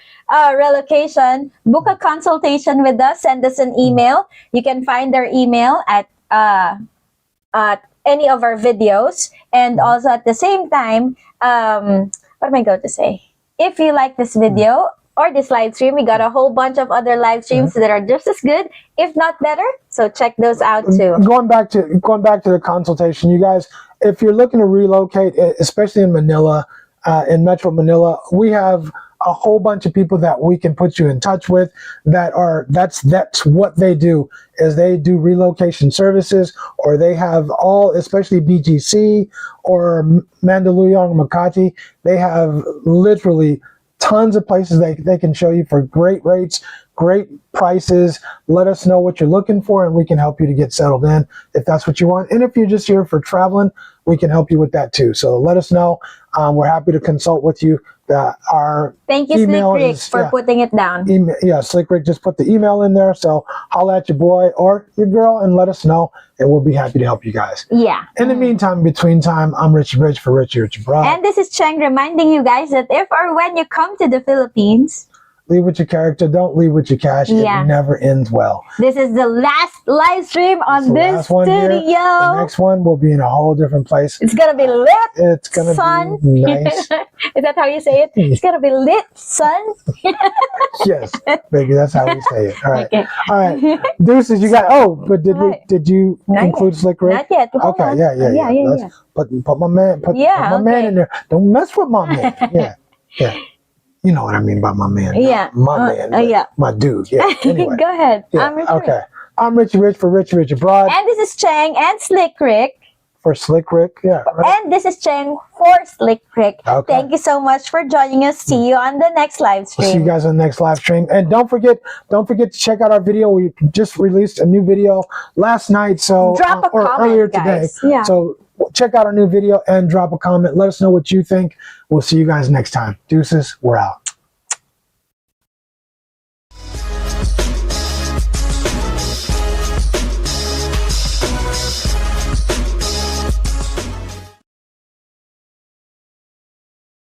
relocation, book a consultation with us. Send us an email. You can find our email at any of our videos, and also at the same time, what am I going to say? If you like this video or this live stream, we got a whole bunch of other live streams that are just as good, if not better. So check those out too. Going back to the consultation, you guys, if you're looking to relocate, especially in Manila, in Metro Manila, we have a whole bunch of people that we can put you in touch with that's what they do, is they do relocation services, or they have especially BGC or Mandaluyong, Makati, they have literally tons of places they can show you for great rates, great prices. Let us know what you're looking for, and we can help you to get settled in if that's what you want. And if you're just here for traveling, we can help you with that too. So let us know. We're happy to consult with you. Our Thank you, Slick Rick, for putting it down. Slick Rick just put the email in there. So holla at your boy or your girl and let us know, and we'll be happy to help you guys. Yeah. In the meantime, between time, I'm Richie Bridge for Richie Broad. And this is Cheng reminding you guys that if or when you come to the Philippines, leave with your character, don't leave with your cash. Yeah. It never ends well. This is the last live stream on this studio. The next one will be in a whole different place. It's going to be lit. It's going to be nice. Is that how you say it? It's going to be lit, son. Yes, baby, that's how we say it. All right. Okay. All right. Deuces, you got, but did you include Slick Rick? Not yet. Hold on. Yeah. Put my man, put my man in there. Don't mess with my man. Yeah. You know what I mean by my man. Yeah. My man. My dude. Yeah. Anyway. Go ahead. Yeah. I'm Richie Rich for Richie Broad. And this is Cheng and Slick Rick. For Slick Rick. Yeah. Right. And this is Cheng for Slick Rick. Okay. Thank you so much for joining us. See you on the next live stream. We'll see you guys on the next live stream. And don't forget to check out our video. We just released a new video last night. So drop a comment, earlier guys. today. Yeah. So check out our new video and drop a comment. Let us know what you think. We'll see you guys next time. Deuces, we're out.